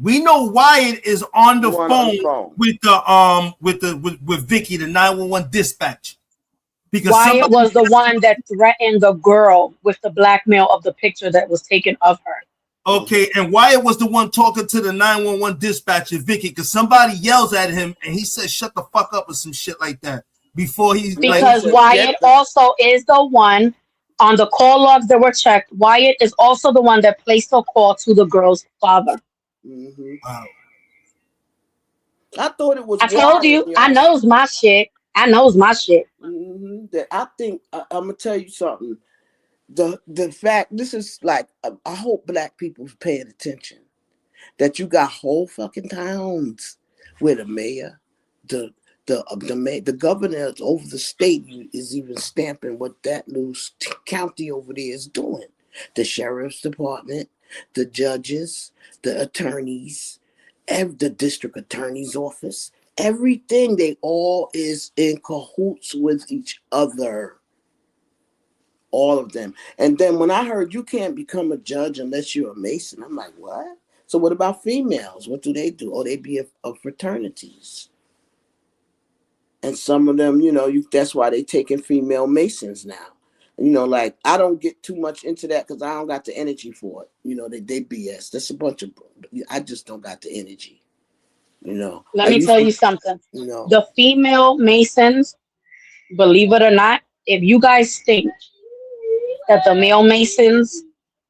We know Wyatt is on the phone with Vicky, the 911 dispatch. Because Wyatt was the one that threatened the girl with the blackmail of the picture that was taken of her. Okay, and Wyatt was the one talking to the 911 dispatcher, Vicky, because somebody yells at him and he says, "Shut the fuck up," or some shit like that. Before he's because Wyatt also is the one on the call logs that were checked. Wyatt is also the one that placed a call to the girl's father. Mm-hmm. Wow. I thought it was. I told you, I knows my shit. I knows my shit. Mm-hmm. That I think I'm gonna tell you something. The fact this is like I hope black people's paying attention. That you got whole fucking towns where the mayor, the governor over the state is even stamping what that little county over there is doing. The sheriff's department, the judges, the attorneys, the district attorney's office, everything, they all is in cahoots with each other. All of them. And then when I heard you can't become a judge unless you're a Mason, I'm like, what? So what about females? What do? Oh, they be of fraternities. And some of them, that's why they taking female Masons now. Like I don't get too much into that because I don't got the energy for it. They BS. That's a bunch of. I just don't got the energy. Let me tell you something. The female Masons, believe it or not, if you guys think that the male Masons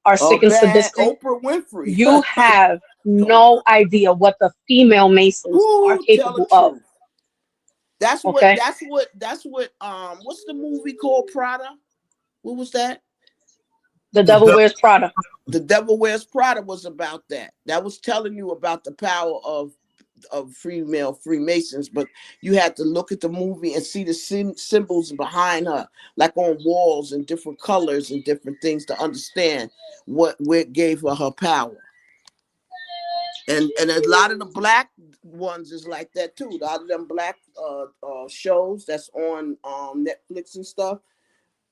are sick and sadistic, Oprah Winfrey. You have no idea what the female Masons are capable of. That's okay? That's what what's the movie called Prada? What was that? The Devil Wears Prada. The Devil Wears Prada was about that. That was telling you about the power of female Freemasons, but you had to look at the movie and see the symbols behind her, like on walls and different colors and different things to understand what gave her power. And a lot of the black ones is like that too. A lot of them black shows that's on Netflix and stuff.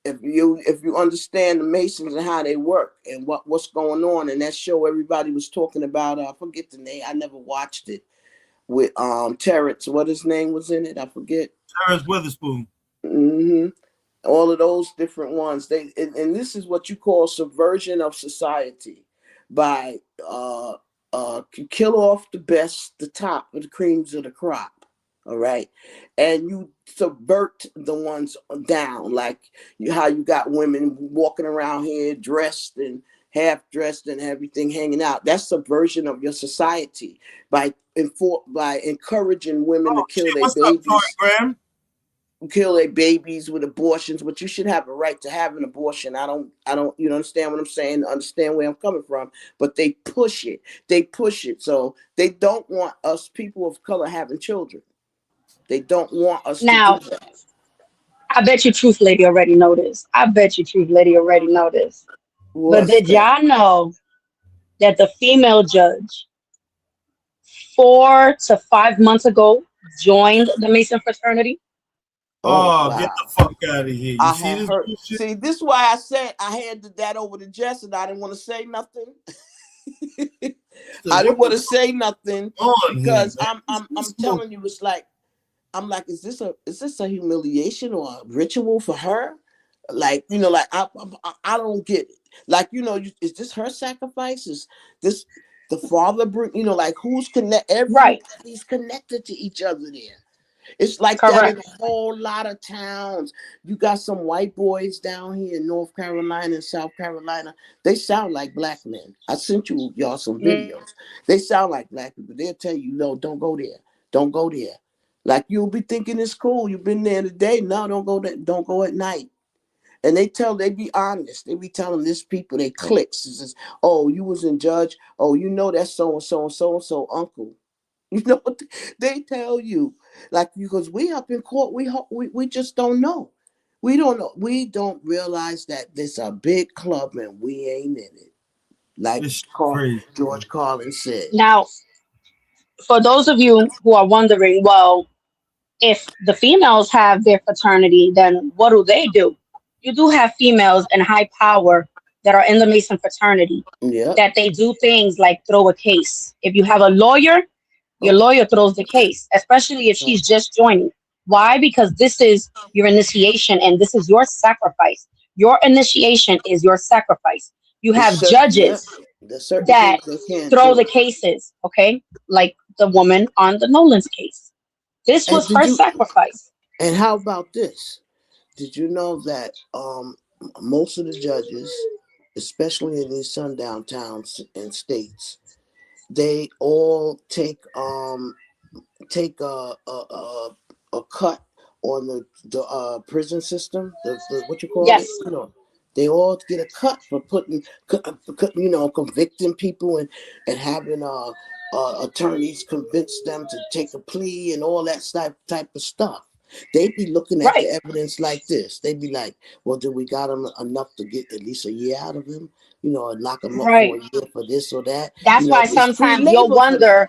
If you understand the Masons and how they work and what's going on, and that show everybody was talking about, I forget the name. I never watched it. With Terrence, what his name was in it? I forget. Terrence Witherspoon. Mm-hmm. All of those different ones. And this is what you call subversion of society by kill off the best, the top of the creams of the crop. All right, and you subvert the ones down, like how you got women walking around here dressed and half dressed and everything hanging out. That's subversion of your society by encouraging women to kill their babies. Kill their babies with abortions, but you should have a right to have an abortion. I don't, you understand what I'm saying? Understand where I'm coming from, but they push it. So they don't want us people of color having children. They don't want us to do that. I bet you Truth Lady already know this. But did y'all know that the female judge 4 to 5 months ago joined the Mason fraternity? Oh, wow. Get the fuck out of here. You see this bullshit? See, this is why I said I handed that over to Jess and I didn't want to say nothing. I didn't want to say nothing because I'm telling you, it's like, I'm like, is this a humiliation or a ritual for her? Like, like I don't get it. Like, is this her sacrifice? Is this the father bring? Like who's connected? Everybody's connected to each other there. It's like that in a whole lot of towns. You got some white boys down here in North Carolina and South Carolina. They sound like black men. I sent y'all some videos. They sound like black people. They'll tell you, no, don't go there. Don't go there. Like you'll be thinking it's cool. You've been there today. No, don't go there. Don't go at night. And they be honest. They be telling this people, they cliques. It says, oh, you was in judge. Oh, that's so-and-so and so-and-so uncle. You know what they tell you? Like, because we up in court, we just don't know. We don't know. We don't realize that there's a big club and we ain't in it. Like George Carlin said. Now, for those of you who are wondering, well, if the females have their fraternity, then what do? You do have females in high power that are in the Mason fraternity Yeah. that they do things like throw a case. If you have a lawyer, your lawyer throws the case, especially if she's just joining. Why? Because this is your initiation and this is your sacrifice. Your initiation is your sacrifice. You have judges There's certain that things they can't throw do. the cases, okay? Like the woman on the Nolan's case. This was her sacrifice. And how about this? Did you know that most of the judges, especially in these sundown towns and states, they all take a cut on the prison system, the what you call it? You know, they all get a cut for convicting people and having attorneys convince them to take a plea and all that type of stuff. They'd be looking at the evidence like this. They'd be like, well, do we got him enough to get at least a year out of him? You know, and lock him up for a year for this or that. That's why sometimes you'll wonder,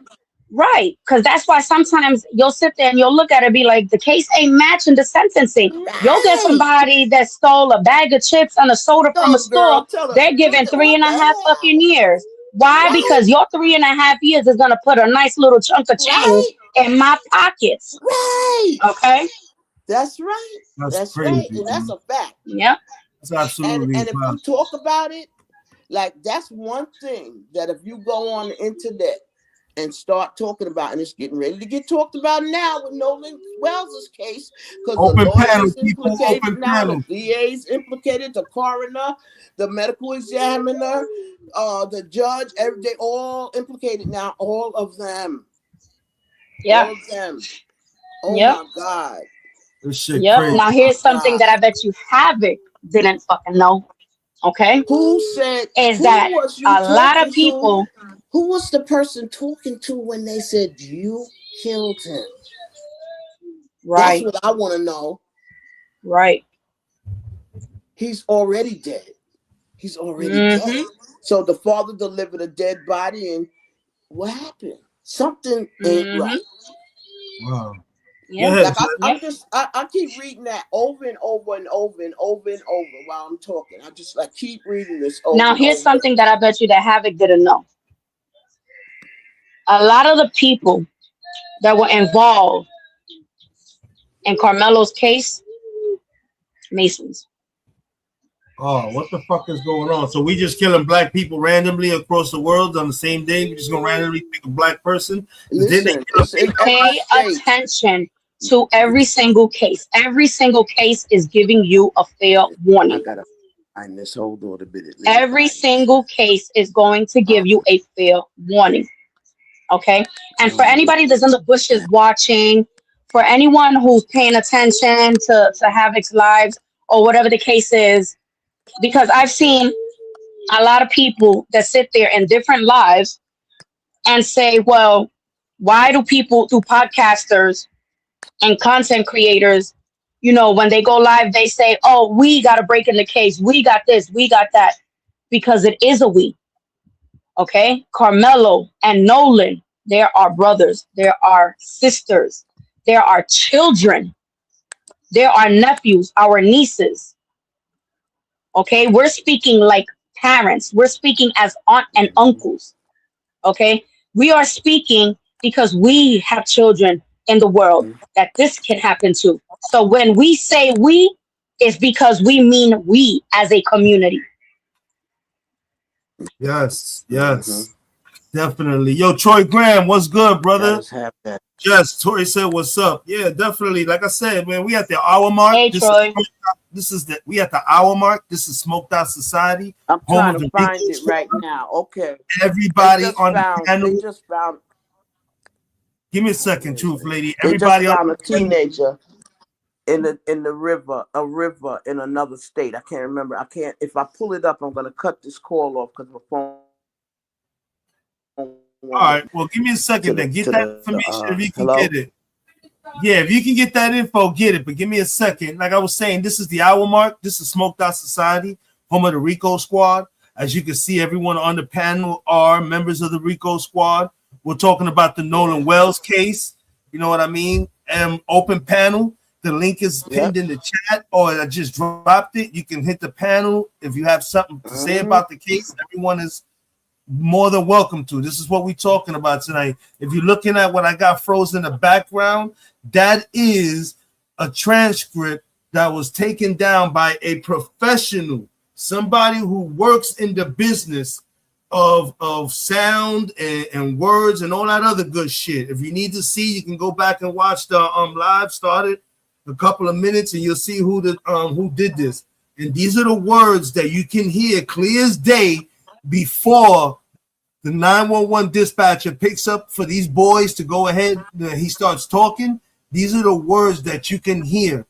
because that's why sometimes you'll sit there and you'll look at it and be like, the case ain't matching the sentencing. You'll get somebody that stole a bag of chips and a soda from a store. They're given 3.5 fucking years. Why? Because your 3.5 years is going to put a nice little chunk of change in my pockets. Okay? That's right. That's crazy, right. And that's a fact. Yep. That's absolutely and if you talk about it, like that's one thing that if you go on the internet and start talking about, and it's getting ready to get talked about now with Nolan Wells' case, because the lawyer's implicated now, the DA's implicated, the coroner, the medical examiner, the judge, they all implicated now, all of them. Yeah. All of them. Oh my God. This shit yep. crazy. Now here's something that I bet you Havoc didn't fucking know. Okay. Who said? Is that a lot of people? Who was the person talking to when they said you killed him? Right. That's what I want to know. Right. He's already dead. He's already dead. So the father delivered a dead body, and what happened? Something ain't right. Wow. Yeah. Like I keep reading that over and over and over and over and over while I'm talking. I just like keep reading this over. Now here's something that I bet you that Havoc didn't know. A lot of the people that were involved in Carmelo's case, Masons. Oh, what the fuck is going on? So we just killing black people randomly across the world on the same day? We just gonna randomly pick a black person? Listen, pay attention to every single case. Every single case is giving you a fair warning. I gotta find this. Hold on a minute. Every single case is going to give you a fair warning. Okay? And for anybody that's in the bushes watching, for anyone who's paying attention to Havoc's lives or whatever the case is, because I've seen a lot of people that sit there in different lives and say, well, why do podcasters and content creators, when they go live, they say, oh, we got to break in the case. We got this, we got that, because it is a we. Okay. Carmelo and Nolan, there are brothers, there are sisters, there are children, there are nephews, our nieces. Okay. We're speaking like parents. We're speaking as aunt and uncles. Okay. We are speaking because we have children in the world that this can happen to. So when we say we, it's because we mean we as a community. Yes, definitely. Yo, Troy Graham, what's good, brother? Yes, Tori said, "What's up?" Yeah, definitely. Like I said, man, we at the hour mark. Hey, Troy. We at the hour mark. This is Smoked Out Society. I'm trying to find it right now. Okay. Everybody on the panel. They just found. Give me a second, Truth Lady. They Everybody just found on a teenager in the river, a river in another state. I can't remember. I can't. If I pull it up, I'm gonna cut this call off because my phone. All right. Well, give me a second then. Get that information if you can get it. Yeah, if you can get that info, get it. But give me a second. Like I was saying, this is the hour mark. This is Smoked Out Society, home of the Rico Squad. As you can see, everyone on the panel are members of the Rico Squad. We're talking about the Nolan Wells case. You know what I mean? open panel. The link is pinned in the chat, or I just dropped it. You can hit the panel if you have something to say about the case. Everyone is more than welcome to. This is what we're talking about tonight. If you're looking at what I got frozen in the background, that is a transcript that was taken down by a professional, somebody who works in the business of sound and words and all that other good shit. If you need to see, you can go back and watch the live started a couple of minutes, and you'll see who did this. And these are the words that you can hear clear as day before the 911 dispatcher picks up for these boys to go ahead. He starts talking. These are the words that you can hear.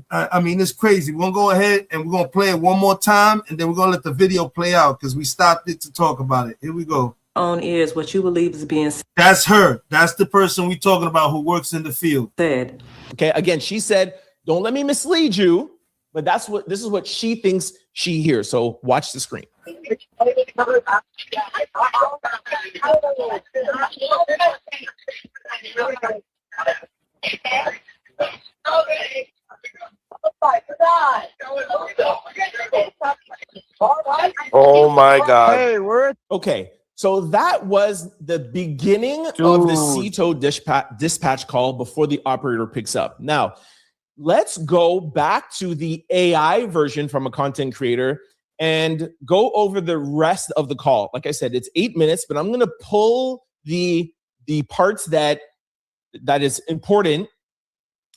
I mean, it's crazy. We're going to go ahead and we're going to play it one more time, and then we're going to let the video play out because we stopped it to talk about it. Here we go. On ears what you believe is being That's her. That's the person we're talking about who works in the field. said. Okay, again, she said, don't let me mislead you, but this is what she thinks she hears. So watch the screen. Oh my God. Okay, so that was the beginning of the CTO dispatch call before the operator picks up. Now, let's go back to the AI version from a content creator and go over the rest of the call. Like I said, it's 8 minutes, but I'm going to pull the parts that is important.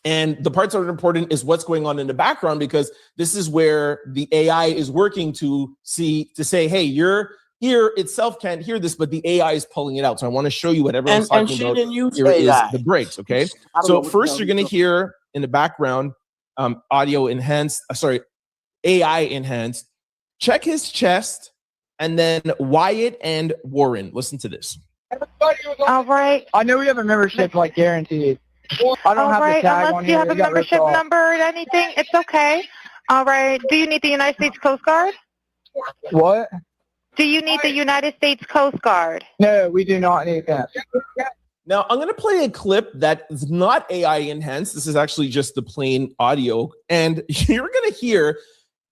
And the parts that are important is what's going on in the background, because this is where the AI is working to say, hey, your ear itself can't hear this, but the AI is pulling it out. So I want to show you what everyone's talking about. Here is the breaks, okay? So first you're going to hear in the background audio enhanced, AI enhanced. Check his chest, and then Wyatt and Warren. Listen to this. All right. I know we have a membership, like, guaranteed. I don't have the tag on Unless you here. have a membership number or anything, it's okay. All right. Do you need the United States Coast Guard? What? Do you need the United States Coast Guard? No, we do not need that. Now, I'm going to play a clip that is not AI enhanced. This is actually just the plain audio. And you're going to hear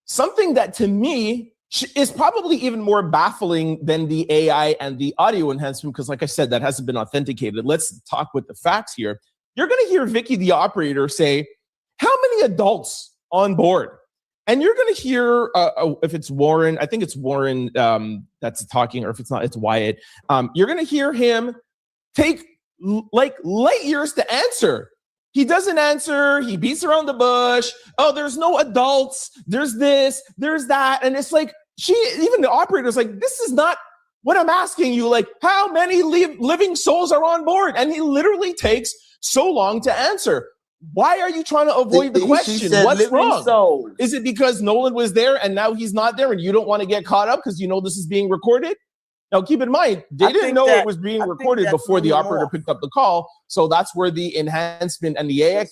something that, to me, is probably even more baffling than the AI and the audio enhancement, because, like I said, that hasn't been authenticated. Let's talk with the facts here. You're going to hear Vicky, the operator, say, how many adults on board? And you're going to hear, if it's Warren, I think it's Warren that's talking, or if it's not, it's Wyatt. You're going to hear him take like light years to answer. He doesn't answer. He beats around the bush. Oh, there's no adults. There's this, there's that. And it's like, even the operator's like, this is not what I'm asking you. Like, how many living souls are on board? And he literally takes so long to answer. Why are you trying to avoid the question? What's wrong? Souls. Is it because Nolan was there and now he's not there and you don't want to get caught up because you know this is being recorded? Now, keep in mind, they didn't know it was being recorded before the operator picked up the call. So that's where the enhancement and the AI.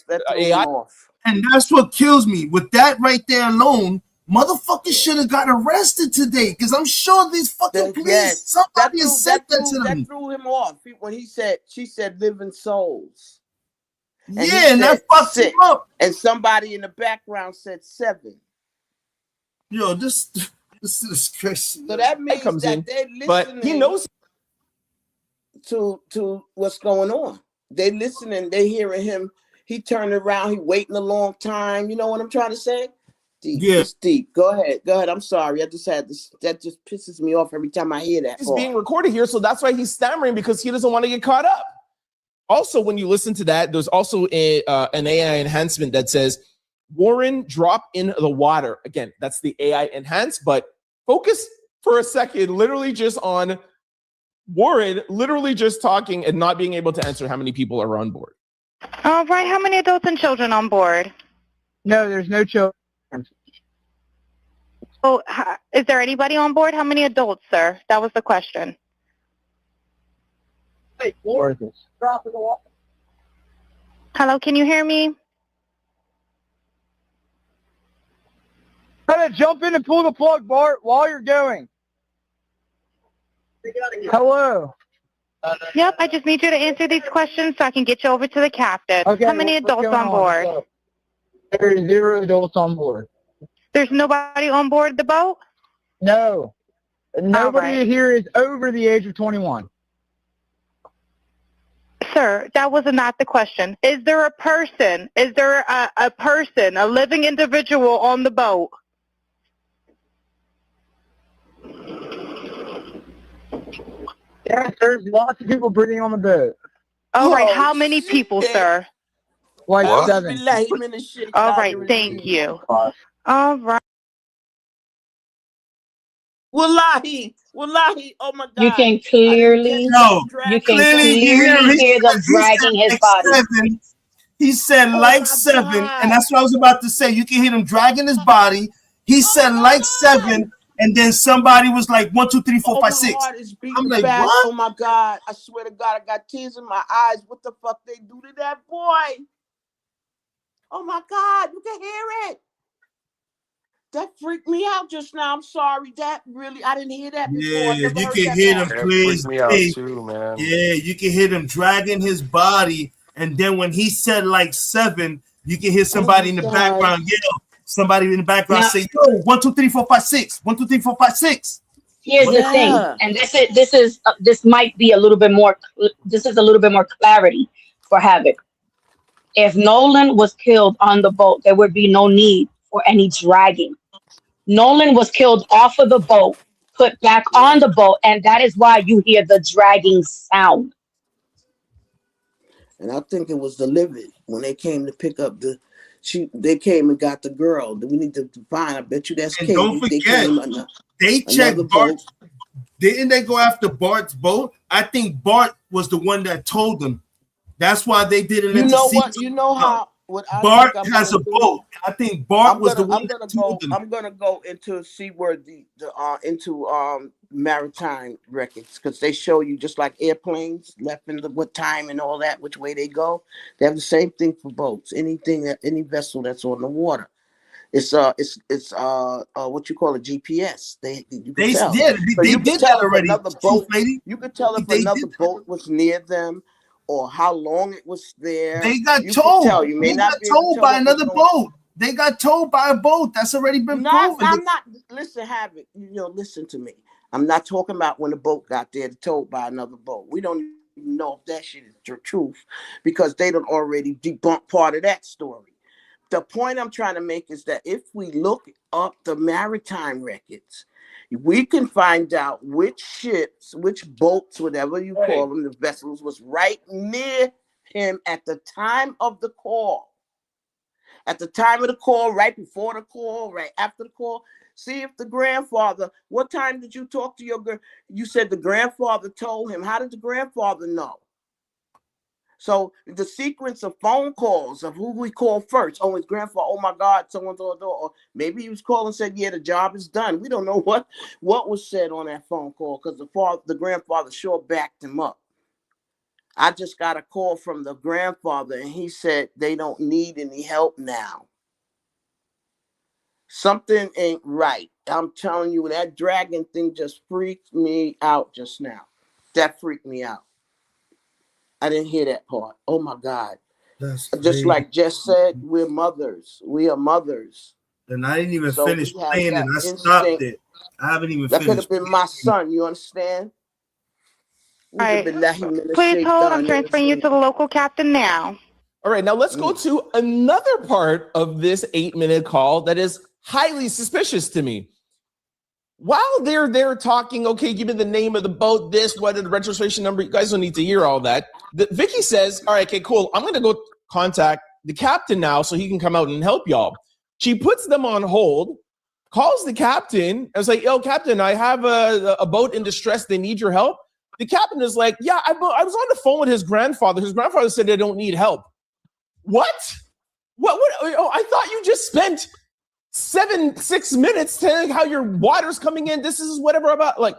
And that's what kills me. With that right there alone, motherfuckers should have got arrested today, because I'm sure these fucking police, somebody has said that to them. That threw him off when she said living souls. And and that fucked him up. And somebody in the background said 7. Yo, this is crazy. So that means that they're listening, but he knows to what's going on. They listening, they hearing him. He turned around, he waiting a long time. You know what I'm trying to say? Deep. Yeah. It's deep. Go ahead. I'm sorry. I just had this. That just pisses me off every time I hear that. He's being recorded here, so that's why he's stammering, because he doesn't want to get caught up. Also, when you listen to that, there's also an AI enhancement that says, Warren, drop in the water. Again, that's the AI enhanced, but focus for a second, literally just on Warren, literally just talking and not being able to answer how many people are on board. All right. How many adults and children on board? No, there's no children. Oh, is there anybody on board? How many adults, sir? That was the question. Hello, can you hear me? Try to jump in and pull the plug, Bart, while you're going. Hello. Yep, I just need you to answer these questions so I can get you over to the captain. Okay, How many what's adults going on board? So, there are 0 adults on board. There's nobody on board the boat? No. Nobody right. here is over the age of 21. Sir, that was not the question. Is there a person? Is there a person, a living individual on the boat? Yeah, there's lots of people breathing on the boat. All right, Oh, how many shit. people, sir? Like What? 7. All right, thank you. All right. Wallahi, oh my God. You can I clearly, didn't No, you can clearly you hear him. clearly hear them He said dragging his like body. 7. He said Oh like my 7, God. and that's what I was about to say. You can hear him dragging his body. He said my like God. 7, and then somebody was like 1, 2, 3, 4, Oh, 5, my 6. heart is beating I'm like, fast. what? Oh my God. I swear to God, I got tears in my eyes. What the fuck they do to that boy? Oh my God, you can hear it. That freaked me out just now. I'm sorry. That really, I didn't hear that before. I Yeah, never you heard can that hear part. them That clear freaked as me out day. too, man. Yeah, you can hear them dragging his body, and then when he said like 7, you can hear somebody in the background yell. Somebody in the background Now, say, "Yo, 1, 2, 3, 4, 5, 6. 1, 2, 3, 4, 5, 6." here's the thing, and this might be a little bit more. This is a little bit more clarity for Havoc. If Nolan was killed on the boat, there would be no need for any dragging. Nolan was killed off of the boat, put back on the boat, and that is why you hear the dragging sound. And I think it was the Livid when they came to pick up they came and got the girl. We need to find. I bet you that's And Katie. don't forget, they checked Bart. Didn't they go after Bart's boat? I think Bart was the one that told them. That's why they didn't. You know what? You know how what I Bart think I'm has a gonna do? boat. I think Bart was the one that told them. I'm gonna go into see where into maritime records because they show you just like airplanes left in what time and all that, which way they go. They have the same thing for boats. Any vessel that's on the water. It's what you call a GPS. You can tell. Yeah, So they you can did tell that if already. another boat. You can tell if another boat was near them or how long it was there. They got you told. Can tell. You may They not got be able to told tell by what another was going. boat. They got told by a boat. That's already been proven. I'm not. Listen, Havoc. Listen to me. I'm not talking about when the boat got there told by another boat. We don't even know if that shit is the truth because they don't already debunk part of that story. The point I'm trying to make is that if we look up the maritime records, we can find out which ships, which boats, whatever you call them, the vessels, was right near him at the time of the call. At the time of the call, right before the call, right after the call. See if the grandfather, what time did you talk to your you said the grandfather told him. How did the grandfather know? So the sequence of phone calls of who we call first. Oh, his grandfather. Oh my God, someone's on the door. Or maybe he was calling and said, "Yeah, the job is done." We don't know what was said on that phone call because the grandfather sure backed him up. I just got a call from the grandfather and he said they don't need any help now. Something ain't right. I'm telling you, that dragon thing just freaked me out just now. That freaked me out. I didn't hear that part. Oh my God. That's just crazy. like Jess said, we're mothers. We are mothers. And I didn't even finish playing and I instinct. stopped it. I haven't even that finished. That could have been my son, you understand? All right. Please hold. I'm transferring you to the local captain now. All right, now let's go to another part of this 8-minute call that is highly suspicious to me. While they're there talking, okay, give me the name of the boat, this, what, the registration number. You guys don't need to hear all that. Vicky says, all right, okay, cool. I'm going to go contact the captain now so he can come out and help y'all. She puts them on hold, calls the captain. I was like, yo, captain, I have a boat in distress. They need your help. The captain is like, yeah, I was on the phone with his grandfather. His grandfather said they don't need help. What? Oh, I thought you just spent 6 minutes telling how your water's coming in. This is whatever about, like,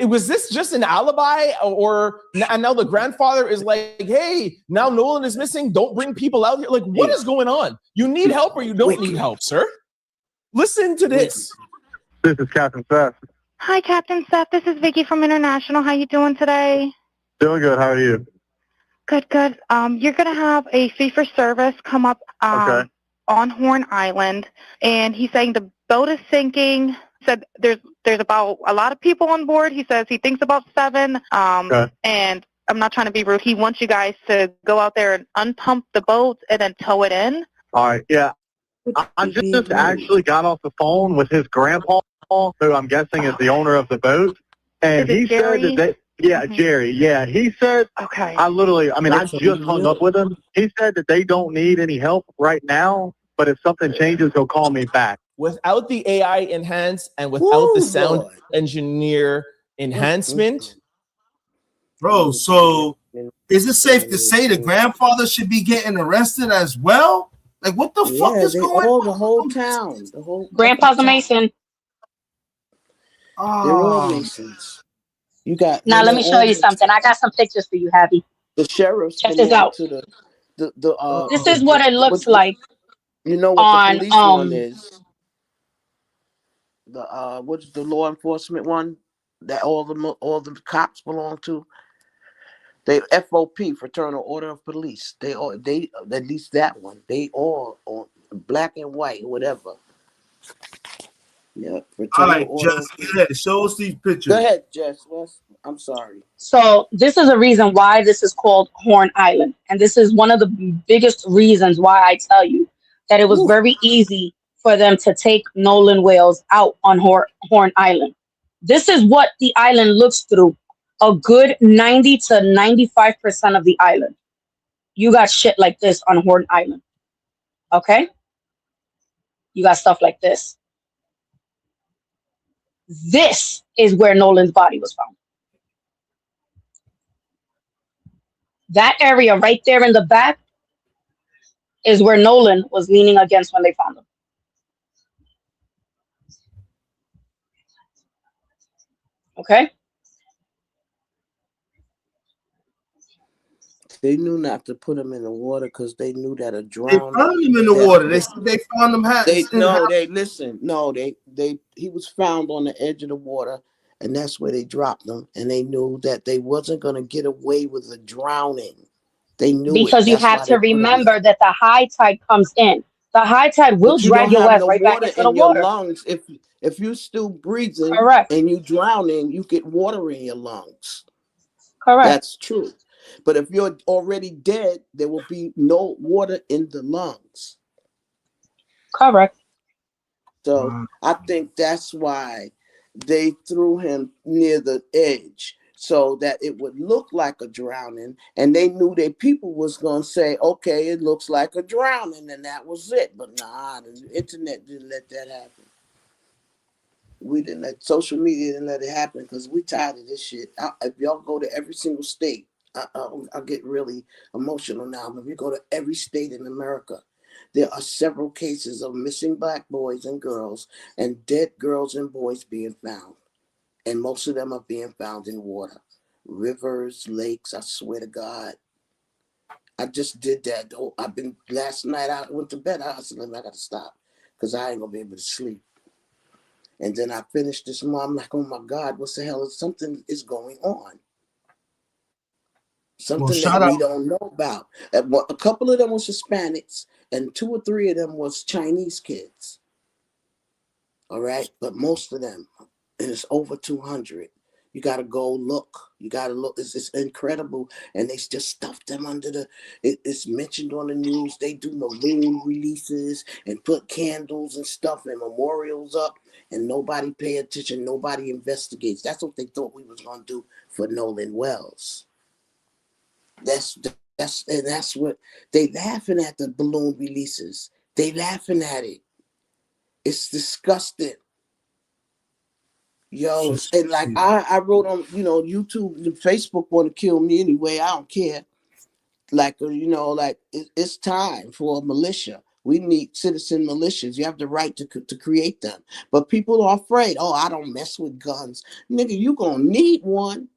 was this just an alibi? And now the grandfather is like, hey, now Nolan is missing. Don't bring people out here. Like, what is going on? You need help or you don't need help, sir? Listen to this. This is Captain Seth. Hi, Captain Seth. This is Vicky from International. How you doing today? Doing good. How are you? Good, good. You're gonna have a fee for service come up Okay. on Horn Island, and he's saying the boat is sinking. Said there's about a lot of people on board. He says he thinks about 7. Okay. And I'm not trying to be rude. He wants you guys to go out there and unpump the boat and then tow it in. All right. Yeah. I just actually got off the phone with his grandpa, who I'm guessing is the owner of the boat, and he said that they. Yeah, Jerry. Yeah, he said. Okay. I just hung up with him. He said that they don't need any help right now, but if something changes, he'll call me back. Without the AI enhance and without the sound engineer enhancement. Bro, so is it safe to say the grandfather should be getting arrested as well? Like, what the fuck is going on? The whole town. The whole Grandpa's a Mason. They're all Masons. You got now. Let me show you something. I got some pictures for you, Happy. The sheriffs. Check this out. To this is what it looks like. You know what on, the police one is? The what's the law enforcement one that all the cops belong to? They FOP, Fraternal Order of Police. They at least that one. They all on black and white, whatever. Yeah. All right, Jess, go ahead. Show us these pictures. Go ahead, Jess. I'm sorry. So this is a reason why this is called Horn Island. And this is one of the biggest reasons why I tell you that it was very easy for them to take Nolan whales out on Horn Island. This is what the island looks through. A good 90 to 95% of the island. You got shit like this on Horn Island. Okay? You got stuff like this. This is where Nolan's body was found. That area right there in the back is where Nolan was leaning against when they found him. Okay? They knew not to put him in the water because they knew that a drowning. They found him in the water. They found him. He was found on the edge of the water, and that's where they dropped him. And they knew that they wasn't gonna get away with a drowning. They knew because you have to remember that the high tide comes in. The high tide will drag your ass right back into the water. Your lungs, if you're still breathing, correct, and you drowning, you get water in your lungs. Correct. That's true. But if you're already dead, there will be no water in the lungs. Correct. So I think that's why they threw him near the edge so that it would look like a drowning. And they knew that people was going to say, okay, it looks like a drowning. And that was it. But nah, the internet didn't let that happen. We didn't let social media didn't let it happen because we tired of this shit. If y'all go to every single state, I'll get really emotional now. But if you go to every state in America, there are several cases of missing black boys and girls and dead girls and boys being found. And most of them are being found in water. Rivers, lakes, I swear to God. I just did that. Last night I went to bed. I said, I got to stop because I ain't going to be able to sleep. And then I finished this morning. I'm like, oh my God, what the hell? Something is going on. Something that we don't know about. A couple of them was Hispanics, and 2 or 3 of them was Chinese kids. All right, but most of them, and it's over 200. You got to go look. You got to look. It's incredible, and they just stuffed them under the. It's mentioned on the news. They do balloon releases and put candles and stuff and memorials up, and nobody pay attention. Nobody investigates. That's what they thought we was gonna do for Nolan Wells. That's what they laughing at, the balloon releases. They laughing at it. It's disgusting. Yo, and like I wrote on, YouTube and Facebook want to kill me anyway. I don't care. Like, it's time for a militia. We need citizen militias. You have the right to create them. But people are afraid. Oh, I don't mess with guns. Nigga, you gonna need one.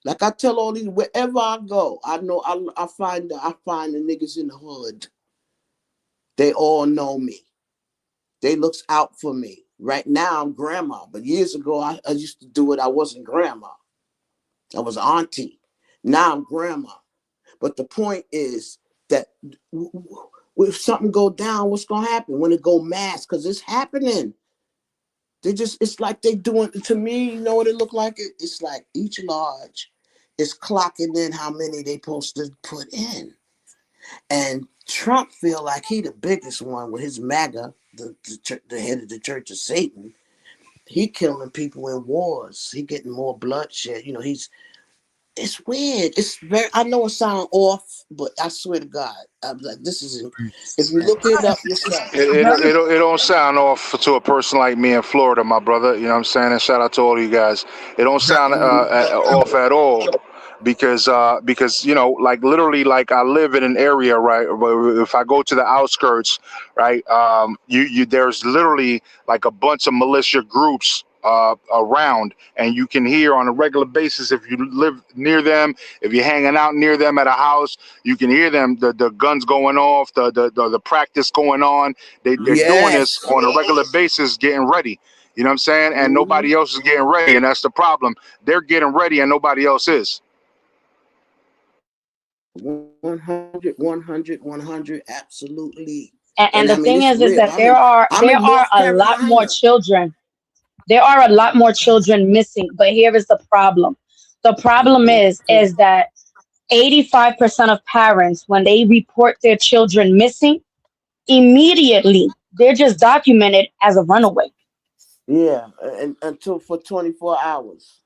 Like I tell all these, wherever I go, I know I find the niggas in the hood. They all know me. They looks out for me. Right now I'm grandma, but years ago I used to do it. I wasn't grandma. I was auntie. Now I'm grandma. But the point is that if something go down, what's gonna happen when it go mass? Because it's happening. It's like they doing, to me, you know what it look like? It's like each lodge is clocking in how many they supposed to put in. And Trump feel like he the biggest one with his MAGA, the head of the Church of Satan. He killing people in wars. He getting more bloodshed. You know, it's weird. It's very, I know it sounds off, but I swear to God, I'm like, this isn't, if you look it up yourself. It don't sound off to a person like me in Florida, my brother. You know what I'm saying? And shout out to all of you guys. It don't sound off at all. Because you know, like literally, like I live in an area, right? If I go to the outskirts, right, there's literally like a bunch of militia groups around, and you can hear on a regular basis if you live near them, if you're hanging out near them at a house, you can hear them, the guns going off, the practice going on. They're doing this on a regular basis, getting ready. You know what I'm saying? And nobody else is getting ready, and that's the problem. They're getting ready, and nobody else is. 100, absolutely. And the thing is that there are a lot more children. There are a lot more children missing, but here is the problem. The problem is that 85% of parents, when they report their children missing, immediately they're just documented as a runaway. Yeah, and until for 24 hours.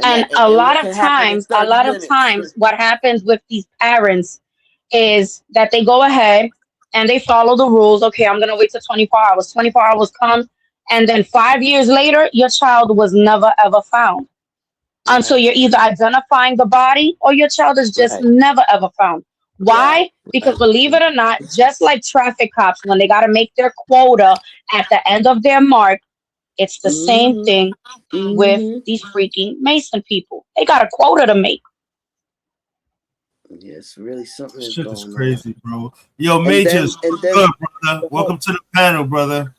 And a lot of times, what happens with these parents is that they go ahead and they follow the rules. Okay, I'm going to wait till 24 hours. 24 hours comes, and then 5 years later, your child was never, ever found. Until you're either identifying the body or your child is just never, ever found. Why? Because believe it or not, just like traffic cops, when they got to make their quota at the end of their mark, it's the same thing with these freaking Mason people. They got a quota to make. Yes, really something is shit going is crazy, on. bro. Yo, Majors, good, brother. Welcome to the panel, brother.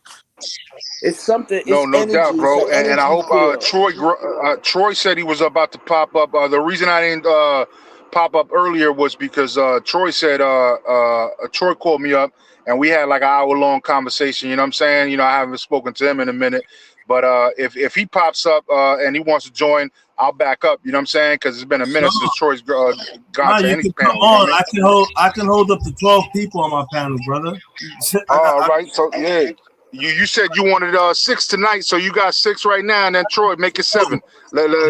It's something. No doubt, bro. And I hope Troy said he was about to pop up. The reason I didn't pop up earlier was because Troy said Troy called me up and we had like an hour-long conversation. You know what I'm saying? You know, I haven't spoken to him in a minute, but if he pops up and he wants to join, I'll back up. You know what I'm saying? Because it's been a minute since Troy's gone to any panel. Come on, you know I can hold up to 12 people on my panel, brother. All right, so yeah. You said you wanted 6 tonight, so you got 6 right now, and then Troy, make it 7.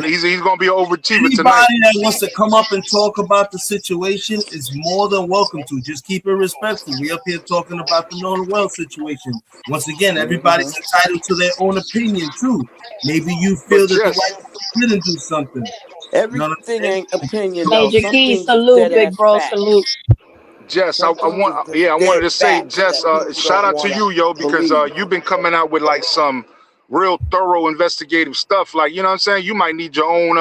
He's gonna be an overachiever tonight. Anybody that wants to come up and talk about the situation is more than welcome to. Just keep it respectful. We up here talking about the Nolan Wells situation. Once again, everybody's entitled to their own opinion too. Maybe you feel that the white didn't do something. Everything ain't opinion. Major Key, salute, big bro, salute. Jess, I wanted to say, Jess, shout out to you, yo, because you've been coming out with like some real thorough investigative stuff. Like, you know what I'm saying? You might need your own,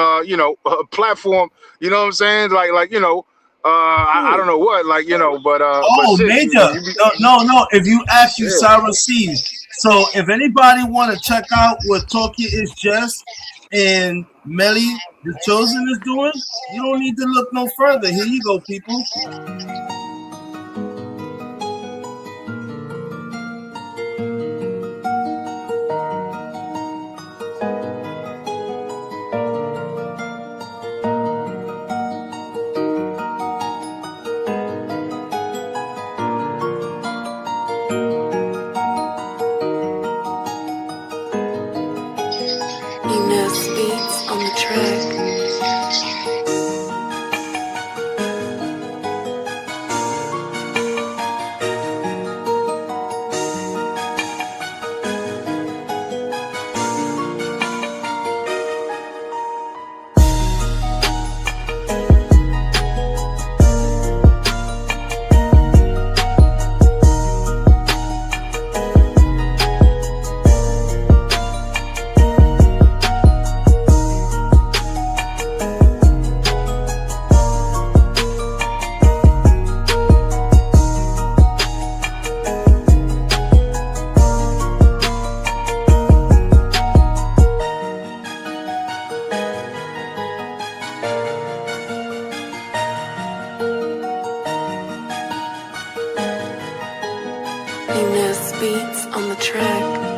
platform. You know what I'm saying? Like, you know, I don't know what, like, you know, but shit, Major, no. If you ask you, Sarah C. So if anybody want to check out what Tokyo is Jess and Melly the Chosen is doing, you don't need to look no further. Here you go, people. On the track. beats on the track.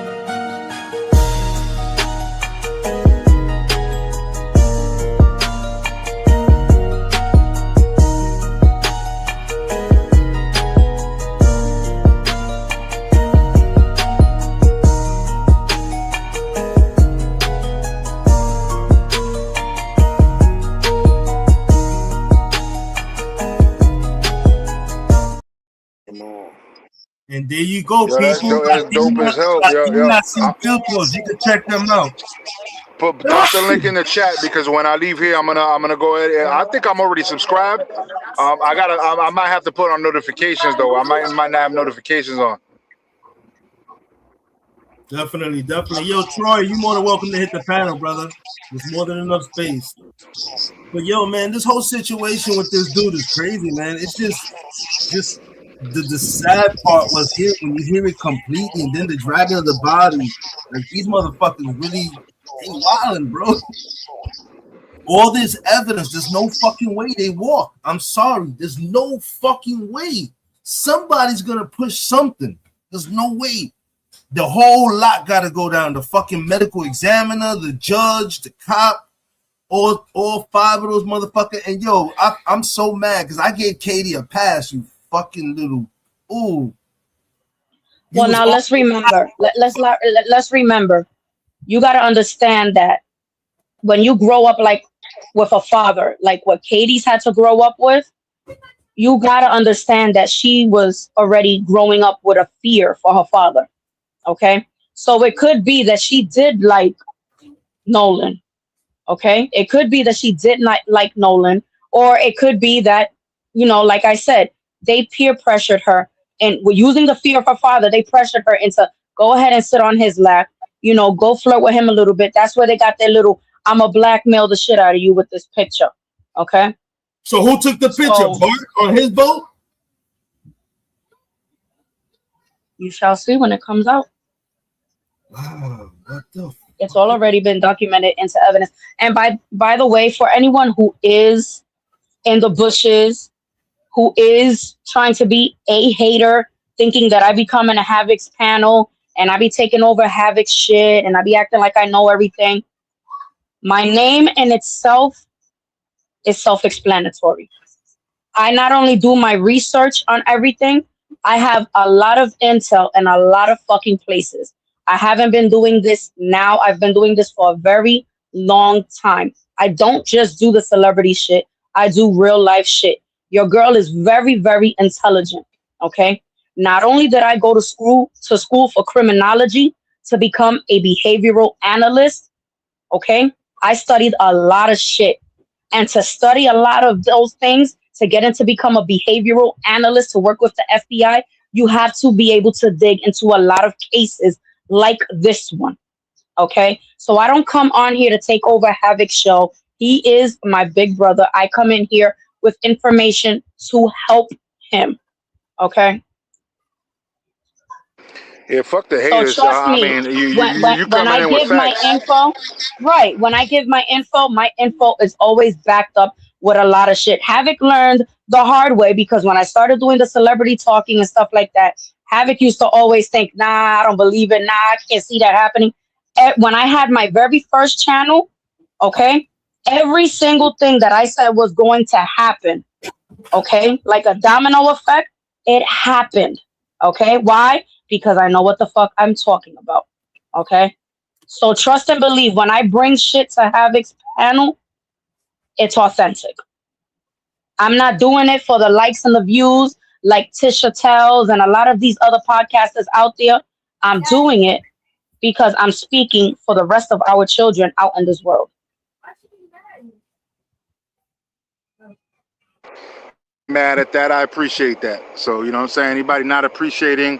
And there you go, Yo, people. that's dope as hell. Sin filtros. You can check them out. Drop the link in the chat because when I leave here, I'm gonna go ahead. I think I'm already subscribed. I might have to put on notifications though. I might not have notifications on. Definitely. Yo, Troy, you're more than welcome to hit the panel, brother. There's more than enough space. But yo, man, this whole situation with this dude is crazy, man. It's just the sad part was here when you hear it completely, and then the dragging of the body. Like these motherfuckers really ain't wilding, bro. All this evidence, there's no fucking way they walk. I'm sorry, there's no fucking way. Somebody's gonna push something. There's no way. The whole lot gotta go down. The fucking medical examiner, the judge, the cop, all five of those motherfuckers. And yo, I'm so mad because I gave Katie a pass, you fucking little ooh. Well, now let's remember. Let's remember. You got to understand that when you grow up like with a father, like what Katie's had to grow up with, you got to understand that she was already growing up with a fear for her father. Okay, so it could be that she did like Nolan. Okay, it could be that she did not like Nolan, or it could be that, you know, like I said, they peer pressured her, and using the fear of her father, they pressured her into go ahead and sit on his lap, you know, go flirt with him a little bit. That's where they got their little I'm a blackmail the shit out of you with this picture. Okay. So who took the picture? Bart on his boat? You shall see when it comes out. Wow, what the It's all already been documented into evidence. And by the way, for anyone who is in the bushes, who is trying to be a hater, thinking that I be coming to Havoc's panel and I be taking over Havoc's shit and I be acting like I know everything. My name in itself is self-explanatory. I not only do my research on everything, I have a lot of intel in a lot of fucking places. I haven't been doing this now. I've been doing this for a very long time. I don't just do the celebrity shit. I do real life shit. Your girl is very, very intelligent. Okay. Not only did I go to school for criminology to become a behavioral analyst. Okay. I studied a lot of shit, and to study a lot of those things, to get into become a behavioral analyst, to work with the FBI, you have to be able to dig into a lot of cases like this one. Okay. So I don't come on here to take over Havoc's show. He is my big brother. I come in here with information to help him. Okay. Yeah, fuck the haters. So trust me, I mean, you when coming I in with give my facts. info, right? When I give my info is always backed up with a lot of shit. Havoc learned the hard way because when I started doing the celebrity talking and stuff like that, Havoc used to always think, nah, I don't believe it. Nah, I can't see that happening. When I had my very first channel, okay, every single thing that I said was going to happen, okay, like a domino effect, it happened. Okay, why? Because I know what the fuck I'm talking about. Okay, so trust and believe when I bring shit to Havoc's panel, it's authentic. I'm not doing it for the likes and the views like Tisha Tells and a lot of these other podcasters out there. I'm doing it because I'm speaking for the rest of our children out in this world. Mad at that. I appreciate that. So, you know what I'm saying? Anybody not appreciating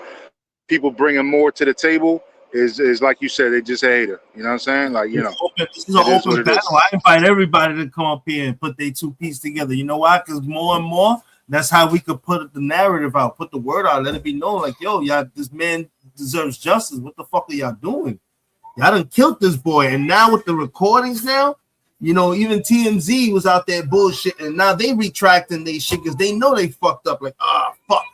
people bringing more to the table is like you said, they just a hater. You know what I'm saying? Like, you know, this is an open panel. I invite everybody to come up here and put their two pieces together. You know why? Because more and more, that's how we could put the narrative out, put the word out, let it be known. Like, yo, y'all, this man deserves justice. What the fuck are y'all doing? Y'all done killed this boy. And now with the recordings now, you know, even TMZ was out there bullshit, and now they retracting they shit because they know they fucked up. Like, fuck.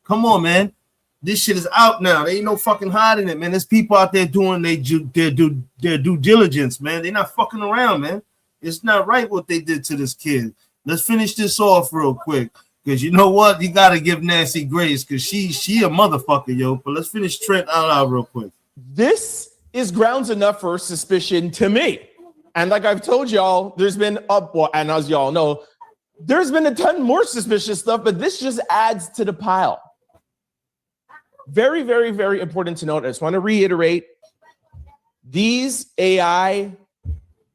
Come on, man. This shit is out now. There ain't no fucking hiding it, man. There's people out there doing their due diligence, man. They're not fucking around, man. It's not right what they did to this kid. Let's finish this off real quick. Because you know what? You got to give Nancy grace because she a motherfucker, yo. But let's finish Trent out real quick. This is grounds enough for suspicion to me. And like I've told y'all, there's been and as y'all know, there's been a ton more suspicious stuff, but this just adds to the pile. Very, very, very important to note. I just want to reiterate, these AI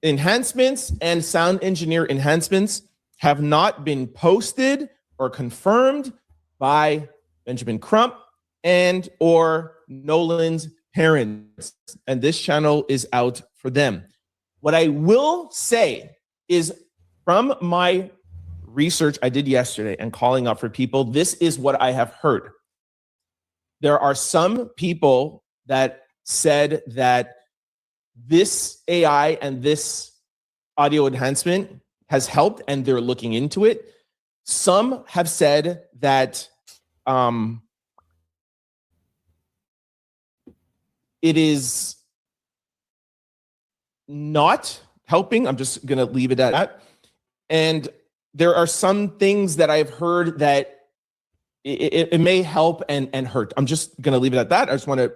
enhancements and sound engineer enhancements have not been posted or confirmed by Benjamin Crump and or Nolan's parents. And this channel is out for them. What I will say is, from my research I did yesterday and calling up for people, this is what I have heard. There are some people that said that this AI and this audio enhancement has helped and they're looking into it. Some have said that it is not helping. I'm just going to leave it at that. And there are some things that I've heard that it may help and hurt. I'm just going to leave it at that. I just want to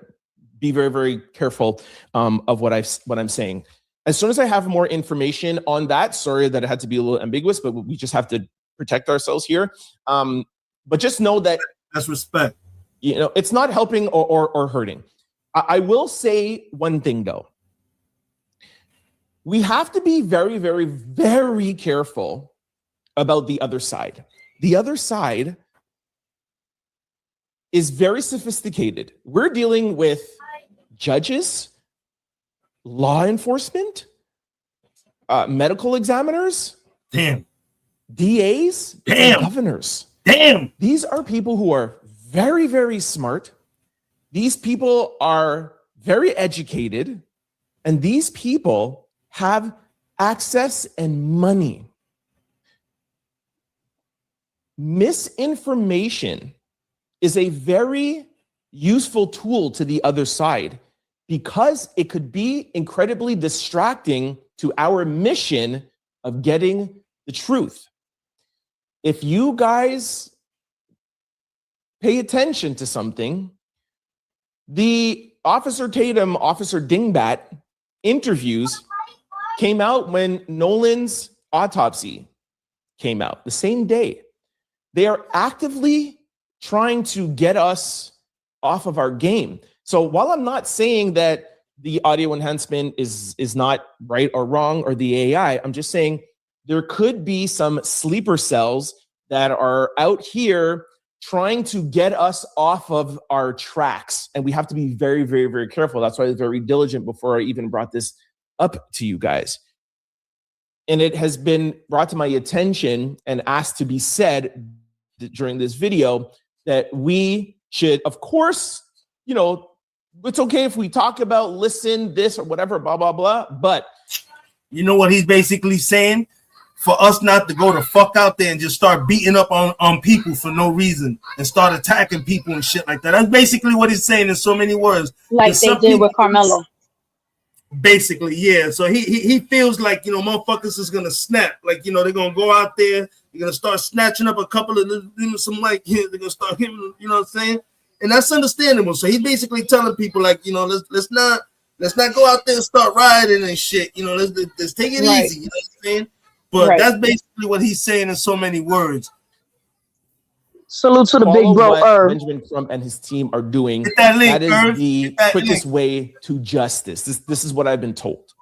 be very, very careful of what I'm saying. As soon as I have more information on that, sorry that it had to be a little ambiguous, but we just have to protect ourselves here. But just know that that's respect. You know, it's not helping or hurting. I will say one thing though. We have to be very, very, very careful about the other side. The other side is very sophisticated. We're dealing with judges, law enforcement, medical examiners, DAs, and governors. These are people who are very, very smart. These people are very educated, and these people have access and money. Misinformation is a very useful tool to the other side because it could be incredibly distracting to our mission of getting the truth. If you guys pay attention to something, the Officer Tatum, Officer Dingbat interviews came out when Nolan's autopsy came out, the same day. They are actively trying to get us off of our game. So while I'm not saying that the audio enhancement is not right or wrong, or the AI, I'm just saying there could be some sleeper cells that are out here trying to get us off of our tracks. And we have to be very, very, very careful. That's why I was very diligent before I even brought this up to you guys. And it has been brought to my attention and asked to be said during this video that we should, of course, you know, it's okay if we talk about, listen, this or whatever, blah, blah, blah. But you know what he's basically saying? For us not to go the fuck out there and just start beating up on people for no reason and start attacking people and shit like that. That's basically what he's saying in so many words. Like they did with Carmelo. Basically, yeah. So he feels like, you know, motherfuckers is gonna snap. Like, you know, they're gonna go out there, they're gonna start snatching up a couple of, you know, some like hit, they're gonna start hitting, you know what I'm saying? And that's understandable. So he's basically telling people, like, you know, let's not go out there and start rioting and shit. You know, let's take it easy. You know what I'm saying? But that's basically what he's saying in so many words. Salute to the big bro, Irv. Benjamin Crump and his team are doing. That link, that is Irv. the quickest way to justice. This is what I've been told.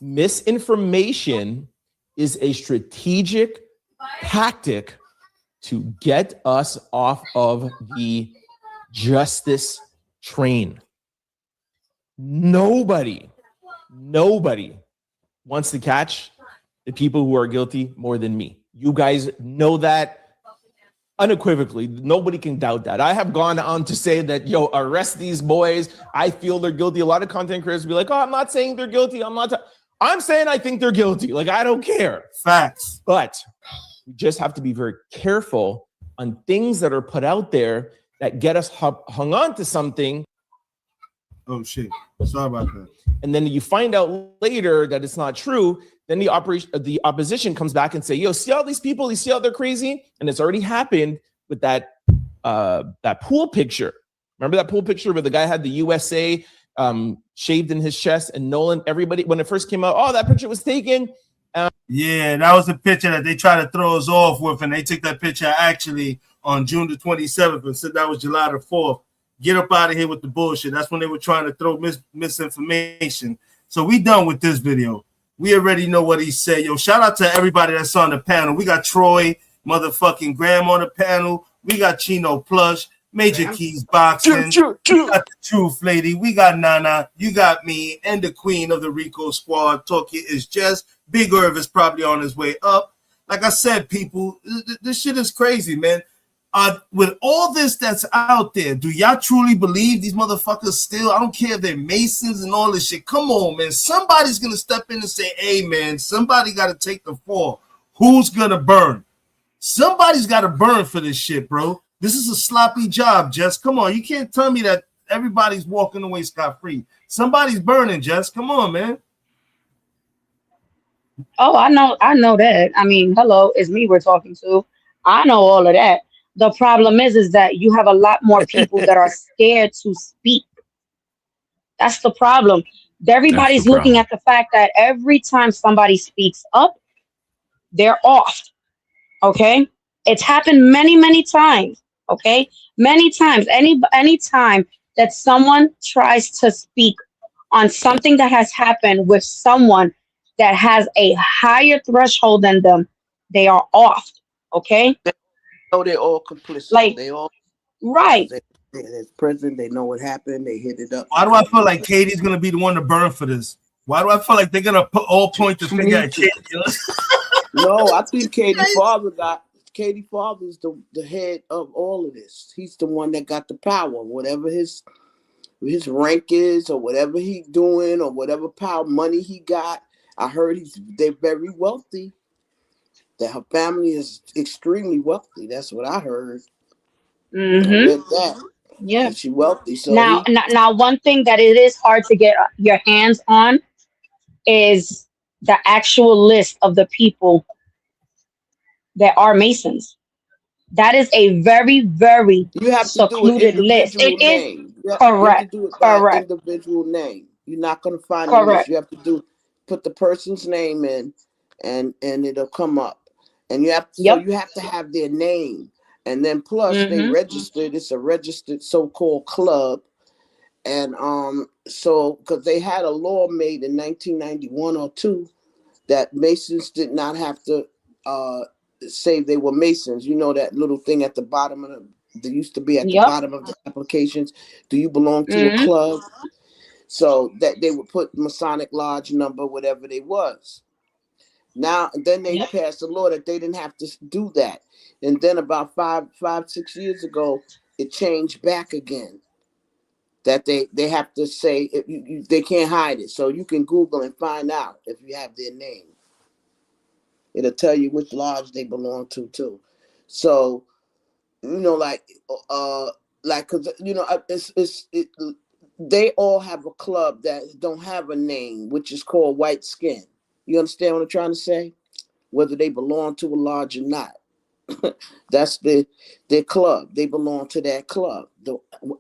Misinformation is a strategic tactic to get us off of the justice train. Nobody wants to catch the people who are guilty more than me. You guys know that unequivocally. Nobody can doubt that. I have gone on to say that, yo, arrest these boys. I feel they're guilty. A lot of content creators be like, oh, I'm not saying they're guilty. I'm saying I think they're guilty. Like, I don't care. Facts. But we just have to be very careful on things that are put out there that get us hung on to something. Oh shit! Sorry about that. And then you find out later that it's not true. Then the opposition comes back and say, "Yo, see all these people? You see how they're crazy?" And it's already happened with that pool picture. Remember that pool picture where the guy had the USA shaved in his chest, and Nolan, everybody, when it first came out, oh, that picture was taken. Yeah, that was the picture that they tried to throw us off with, and they took that picture actually on June the 27th and said that was July the 4th. Get up out of here with the bullshit. That's when they were trying to throw misinformation. So we done with this video. We already know what he said. Yo, shout out to everybody that's on the panel. We got Troy, motherfucking Graham on the panel. We got Chino Plush, Major Keys Boxing. We got the Truth Lady. We got Nana. You got me, and the queen of the Rico Squad. Tokyo is just. Big Irv is probably on his way up. Like I said, people, this shit is crazy, man. With all this that's out there, do y'all truly believe these motherfuckers still? I don't care if they're Masons and all this shit. Come on, man. Somebody's going to step in and say, hey, man, somebody got to take the fall. Who's going to burn? Somebody's got to burn for this shit, bro. This is a sloppy job, Jess. Come on. You can't tell me that everybody's walking away scot-free. Somebody's burning, Jess. Come on, man. Oh, I know that. I mean, hello, it's me we're talking to. I know all of that. The problem is that you have a lot more people that are scared to speak. That's the problem. Everybody's looking at the fact that every time somebody speaks up, they're off. Okay? It's happened many, many times. Okay? Many times. Any time that someone tries to speak on something that has happened with someone that has a higher threshold than them, they are off. Okay? They're all complicit. Like, they all right. They're prison. They know what happened. They hit it up. Why do I feel like Katie's gonna be the one to burn for this? Why do I feel like they're gonna point the finger at Katie? No, I think Katie Father is the head of all of this. He's the one that got the power. Whatever his rank is, or whatever he's doing, or whatever power money he got. I heard they're very wealthy. That her family is extremely wealthy. That's what I heard. Mm-hmm. I read that. Yeah. She's wealthy. So now, one thing that it is hard to get your hands on is the actual list of the people that are Masons. That is a very, very secluded list. It is correct. You have to do it by individual name. You're not going to find a list. You have to put the person's name in, and it'll come up. And you have to, so you have to have their name, and then plus they registered. It's a registered so-called club, and so because they had a law made in 1991 or 2 that Masons did not have to say they were Masons. You know that little thing at the bottom of there used to be at the bottom of the applications. Do you belong to a club? So that they would put Masonic Lodge number, whatever they was. Now, then they passed a law that they didn't have to do that. And then about 6 years ago, it changed back again. That they have to say, they can't hide it. So you can Google and find out if you have their name. It'll tell you which lodge they belong to, too. So, you know, cause, you know, they all have a club that don't have a name, which is called White Skin. You understand what I'm trying to say? Whether they belong to a lodge or not. That's their club. They belong to that club.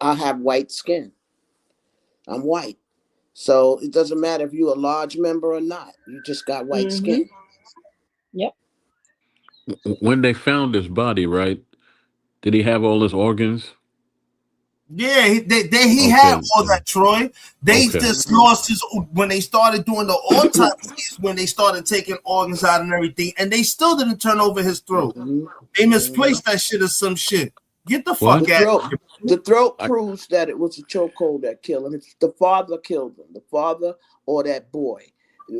I have white skin. I'm white. So it doesn't matter if you're a lodge member or not. You just got white skin. Yep. When they found his body, right? Did he have all his organs? Yeah, he had all that, Troy. They just lost his when they started doing the autopsies, when they started taking organs out and everything, and they still didn't turn over his throat. They misplaced that shit or some shit. Get the fuck out. The throat proves that it was a chokehold that killed him. The father killed him. The father or that boy.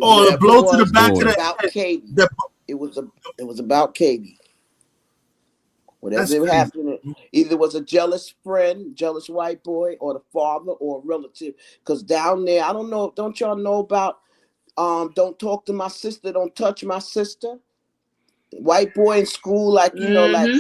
Oh, the blow to the back of the about Katie. It was about Katie. Whatever happened, either was a jealous friend, jealous white boy, or the father, or a relative. Because down there, I don't know. Don't y'all know about? Don't talk to my sister. Don't touch my sister. White boy in school, like you know, like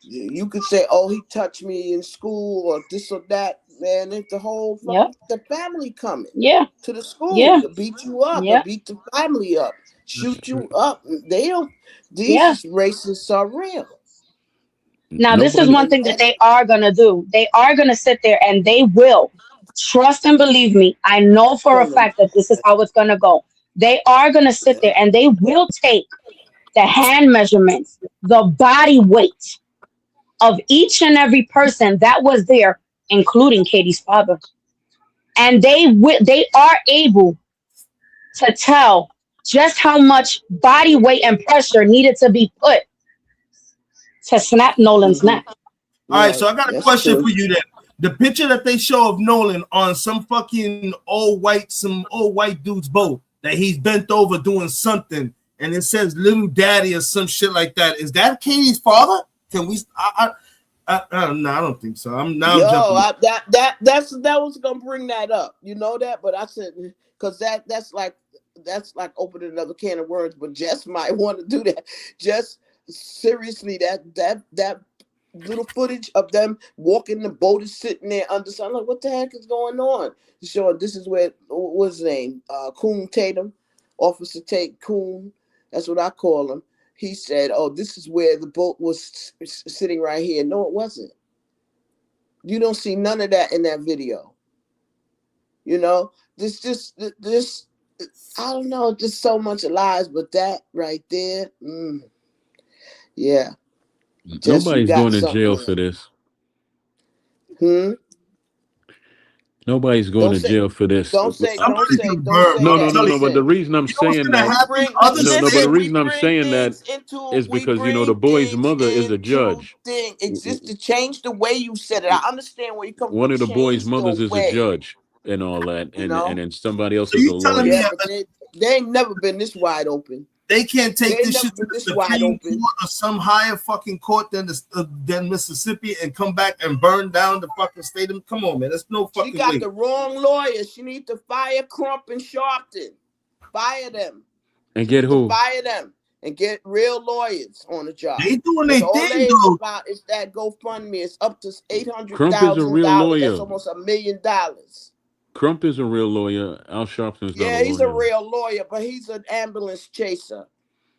You could say, "Oh, he touched me in school," or this or that. Man, it's the whole Yep. fucking the family coming Yeah. to the school Yeah. to beat you up, to Yeah. beat the family up, shoot you up. They don't. Yeah. These racists are real. Now, this is Nobody. one thing that they are going to do. They are going to sit there and they will. Trust and believe me. I know for a fact that this is how it's going to go. They are going to sit there and they will take the hand measurements, the body weight of each and every person that was there, including Katie's father. And they are able to tell just how much body weight and pressure needed to be put to snap Nolan's neck. All right, so I got a That's question true. for you then. The picture that they show of Nolan on some fucking old white dude's boat that he's bent over doing something, and it says "Little Daddy" or some shit like that. Is that Katie's father? Can we? I don't think so. I'm jumping. That was gonna bring that up. You know that, but I said because that's like opening another can of worms. But Jess might want to do that. Just seriously, that little footage of them walking, the boat is sitting there under sun. Like, what the heck is going on? Showing this is where what's his name? Coon Tatum, Officer Tate Coon. That's what I call him. He said, "Oh, this is where the boat was sitting right here." No, it wasn't. You don't see none of that in that video. You know, this. I don't know, just so much lies, but that right there, yeah. Just you Nobody's got going to jail something for this. there. Nobody's going Don't to say, jail for this. don't say I'm- No, that. But the Listen, reason I'm saying that, but the reason I'm saying that is because the boy's mother is a judge. thing exists to change the way you said it. I understand where you come One from, of the boy's change mothers the is a way, judge and all that, you and know. then somebody else So is a you telling me lawyer. Yeah, but they ain't never been this wide open. they can't take They this never shit to been the this wide Supreme open. Court or some higher fucking court than Mississippi and come back and burn down the fucking state? Come on, man. That's no fucking She got way. the wrong lawyer. She needs to fire Crump and Sharpton. Fire them. And She get needs to who? fire them and get real lawyers on the job. They doing That's their all thing, they is though. about is that GoFundMe. It's up to Crump is a real $800,000. That's lawyer. almost $1 million. Crump is a real lawyer. Al Sharpton's not a Yeah, he's a lawyer. real lawyer, but he's an ambulance chaser.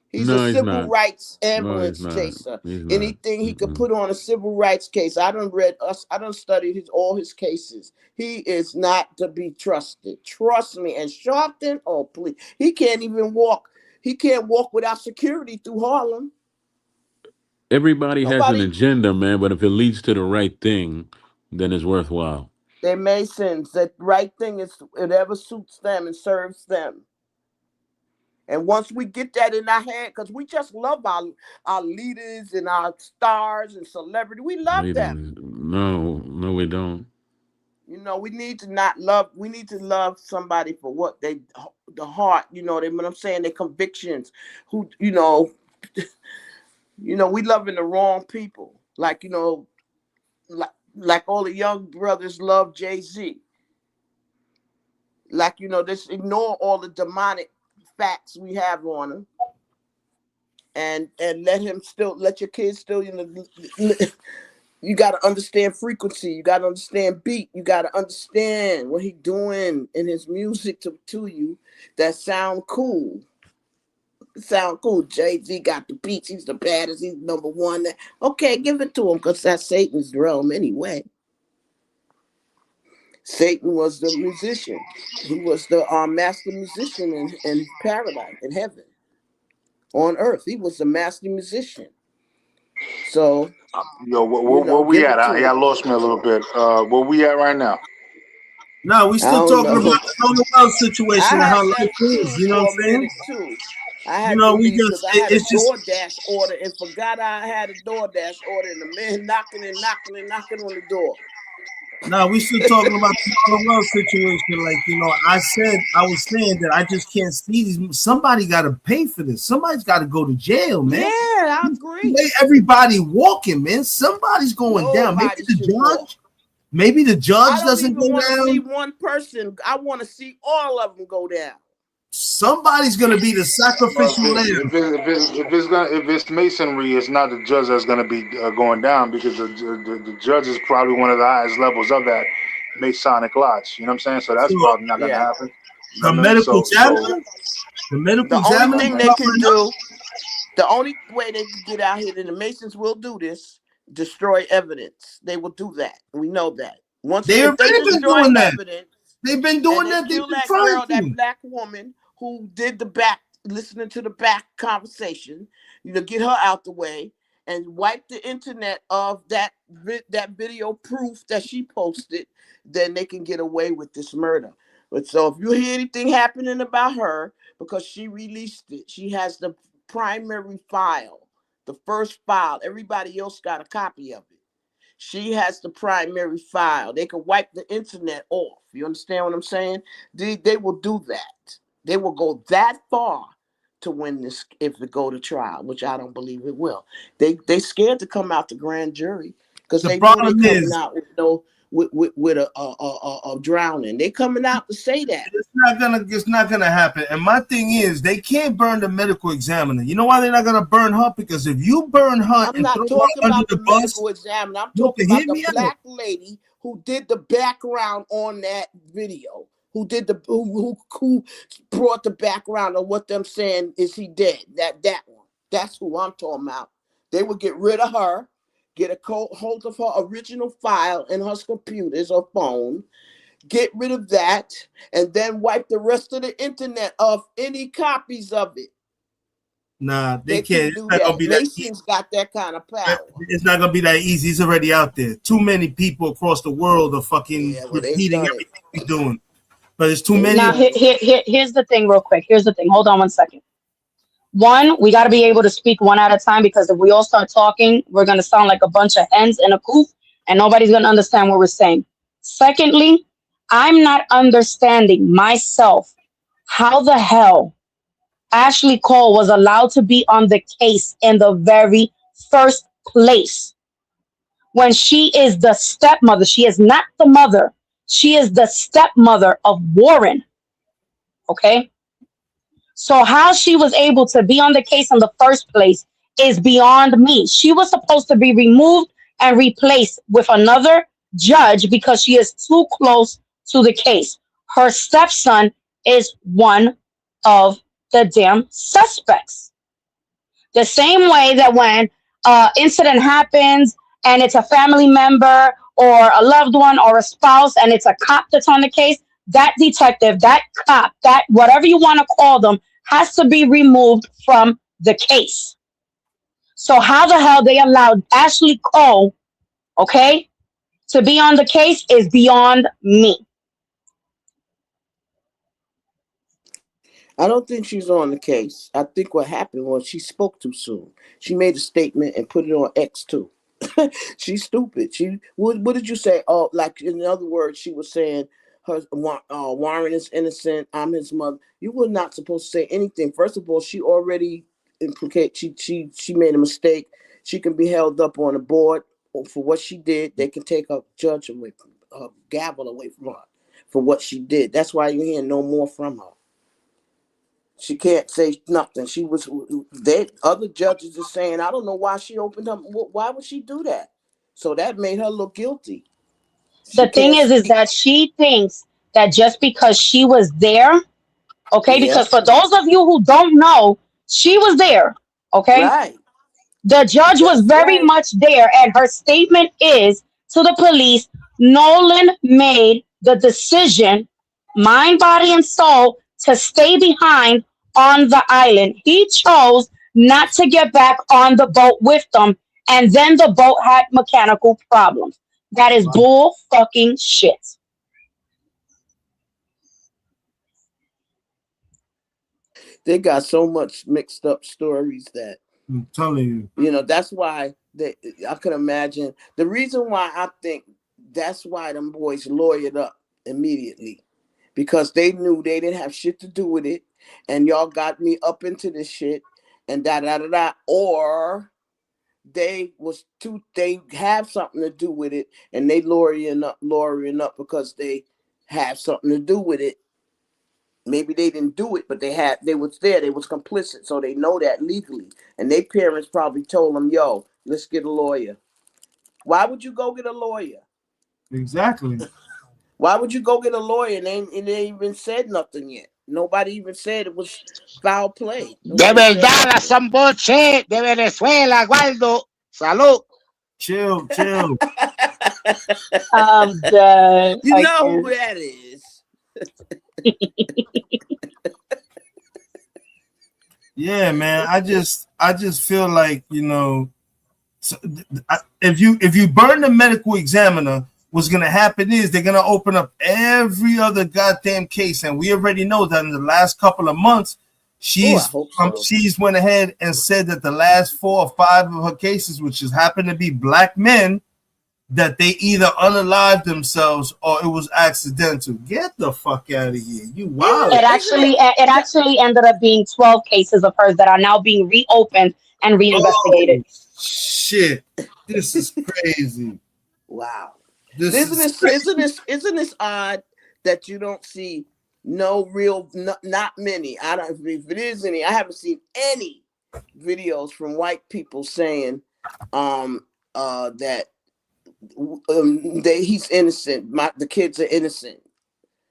He's No, a he's civil not. rights No, he's ambulance not. chaser. He's not. Anything he could put on a civil rights case. I done studied all his cases. He is not to be trusted. Trust me. And Sharpton, oh please, he can't even walk. He can't walk without security through Harlem. Everybody has an Nobody. agenda, man, but if it leads to the right thing, then it's worthwhile. They're Masons. The right thing is whatever suits them and serves them. And once we get that in our head, because we just love our leaders and our stars and celebrities, we love them. No, we don't. You know, we need to love somebody for what the heart, what I'm saying, their convictions, who, we loving the wrong people. Like, like all the young brothers love Jay-Z. Like, just ignore all the demonic facts we have on him. And let your kids still, you got to understand frequency. You got to understand beat. You got to understand what he doing in his music to you that sound cool. Jay-Z got the beats. He's the baddest. He's number one. Okay, give it to him because that's Satan's realm anyway. Satan was the musician. He was the master musician in paradise, in heaven, on earth. He was the master musician. So, yo, where we at? I lost me a little bit. Where we at right now? No, we still talking about the Nolan Wells situation and how life is. You know what I'm saying? Too. I had to leave because I had a DoorDash order and forgot I had a DoorDash order, and the man knocking on the door. No, we still talking about the Nolan Wells situation. Like, I was saying that I just can't see these. Somebody got to pay for this. Somebody's got to go to jail, man. Yeah, I agree. Everybody walking, man. Somebody's going down. Maybe the judge. Maybe the judge doesn't go down. I don't even want to see one person. I want to see all of them go down. somebody's gonna be the sacrificial lamb. If it's masonry, it's not the judge that's going to be going down, because the judge is probably one of the highest levels of that Masonic lodge. You know what I'm saying? So that's So, probably not going to happen. You the know what I mean? medical examiner, the medical The only examiner. thing they can do, the only way they can get out here, and the Masons will do this, destroy evidence. They will do that. We know that. If they been destroy doing that. evidence, They've been doing and that. they They've kill been that trying girl, to. that black woman who did the back, listening to the back conversation, get her out the way and wipe the internet of that video proof that she posted, then they can get away with this murder. But so if you hear anything happening about her, because she released it, she has the primary file, the first file. Everybody else got a copy of it. She has the primary file. They can wipe the internet off. You understand what I'm saying? They will do that. They will go that far to win this if it go to trial, which I don't believe it will. They scared to come out the grand jury because they know they coming out with a drowning. They coming out to say that. It's not gonna happen. And my thing is, they can't burn the medical examiner. You know why they're not gonna burn her? Because if you burn her I'm and not throw talking her under about the the bus, medical examiner. I'm look, talking hear about me the out. black lady who did the background on that video. Who did the who brought the background of what them saying is he dead? That one. That's who I'm talking about. They would get rid of her, get a hold of her original file in her computers or phone, get rid of that, and then wipe the rest of the internet off any copies of it. Nah, they Can can't. do It's not gonna that. be that easy. Mason's got that kind of power. It's not gonna be that easy. It's already out there. Too many people across the world are fucking repeating everything we're doing. But it's too many. Now, here's the thing, real quick. Here's the thing. Hold on one second. One, we got to be able to speak one at a time, because if we all start talking, we're going to sound like a bunch of hens in a coop and nobody's going to understand what we're saying. Secondly, I'm not understanding myself how the hell Ashley Cole was allowed to be on the case in the very first place when she is the stepmother. She is not the mother. She is the stepmother of Warren. Okay? So how she was able to be on the case in the first place is beyond me. She was supposed to be removed and replaced with another judge because she is too close to the case. Her stepson is one of the damn suspects. The same way that when incident happens and it's a family member or a loved one or a spouse and it's a cop that's on the case, that detective, that cop, that whatever you want to call them, has to be removed from the case. So how the hell they allowed Ashley Cole, okay, to be on the case is beyond me. I don't think she's on the case. I think what happened was she spoke too soon. She made a statement and put it on X too. She's stupid. What did you say? Oh, like in other words, she was saying Warren is innocent. I'm his mother. You were not supposed to say anything. First of all, she already implicated. She made a mistake. She can be held up on a board for what she did. They can take her judge away, her gavel away from her for what she did. That's why you're hearing no more from her. She can't say nothing. Other judges are saying, I don't know why she opened up. Why would she do that? So that made her look guilty. The thing is that she thinks that just because she was there, okay, because for those of you who don't know, she was there, okay? Right. The judge was very much there, and her statement is to the police, Nolan made the decision, mind, body, and soul, to stay behind on the island. He chose not to get back on the boat with them, and then the boat had mechanical problems. That is bull fucking shit. They got so much mixed up stories that I'm telling you. That's why I can imagine. The reason why I think that's why them boys lawyered up immediately, because they knew they didn't have shit to do with it, and y'all got me up into this shit, and or they have something to do with it, and they lawyering up because they have something to do with it. Maybe they didn't do it, but they was there. They was complicit, so they know that legally. And their parents probably told them, "Yo, let's get a lawyer." Why would you go get a lawyer? Exactly. Why would you go get a lawyer and they even said nothing yet? Nobody even said it was foul play. De verdad, las samboche de Venezuela, Waldo. Salud. Chill. I'm dead. You I know who can't. that is. Yeah, man. I just feel like, if you burn the medical examiner, what's gonna happen is they're gonna open up every other goddamn case, and we already know that in the last couple of months, she's went ahead and said that the last 4 or 5 of her cases, which has happened to be black men, that they either unalived themselves or it was accidental. Get the fuck out of here, you wild. It actually ended up being 12 cases of hers that are now being reopened and reinvestigated. Oh, shit, this is crazy. Wow. Isn't this odd that you don't see not many? I don't, if it is any, I haven't seen any videos from white people saying that he's innocent. The kids are innocent.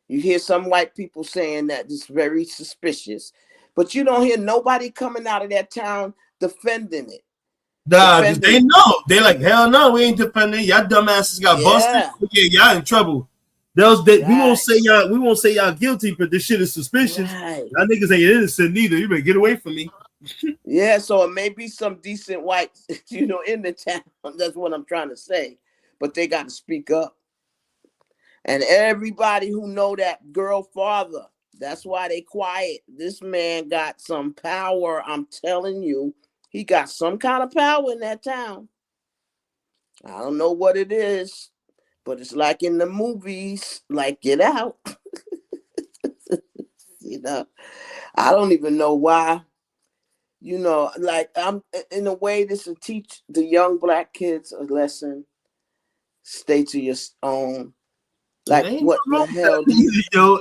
You hear some white people saying that it's very suspicious, but you don't hear nobody coming out of that town defending it. Nah, they know. They like, hell no, we ain't defending. Y'all dumbasses got busted. Yeah, y'all in trouble. We won't say y'all guilty, but this shit is suspicious. Right. Y'all niggas ain't innocent neither. You better get away from me. Yeah, so it may be some decent whites, in the town. That's what I'm trying to say. But they got to speak up. And everybody who know that girl father, that's why they quiet. This man got some power. I'm telling you, he got some kind of power in that town. I don't know what it is, but it's like in the movies, like Get Out. I don't even know why. Like I'm in a way, this will teach the young black kids a lesson. Stay to your own. Like what the hell?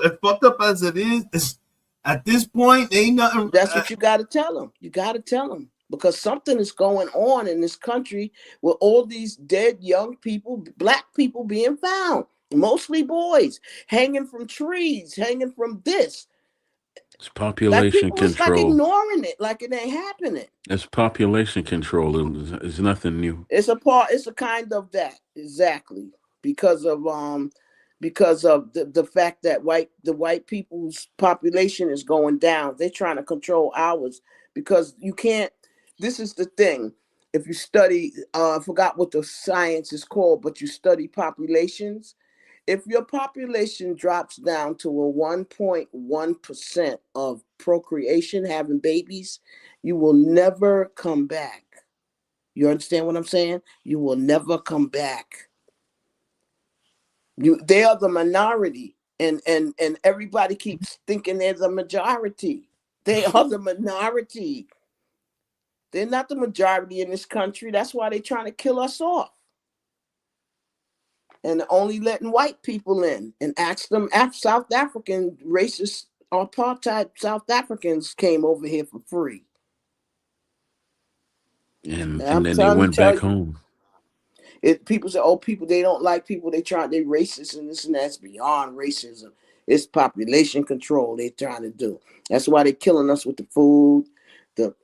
As fucked up as it is, at this point, ain't nothing. That's what you got to tell them. You got to tell them because something is going on in this country with all these dead young people, black people being found, mostly boys, hanging from trees, hanging from this. It's population control. It's like ignoring it, like it ain't happening. It's population control. It's nothing new. It's a kind of that, exactly, because of the fact that the white people's population is going down. They're trying to control ours because you can't. This is the thing. If you study, I forgot what the science is called, but you study populations. If your population drops down to a 1.1% of procreation, having babies, you will never come back. You understand what I'm saying? You will never come back. They are the minority, and everybody keeps thinking they're the majority. They are the minority. They're not the majority in this country. That's why they're trying to kill us off. And only letting white people in and ask them South African racist apartheid South Africans came over here for free. And then they went back home. People say, people, they don't like people, they racist and this and that's beyond racism. It's population control they're trying to do. That's why they're killing us with the food, the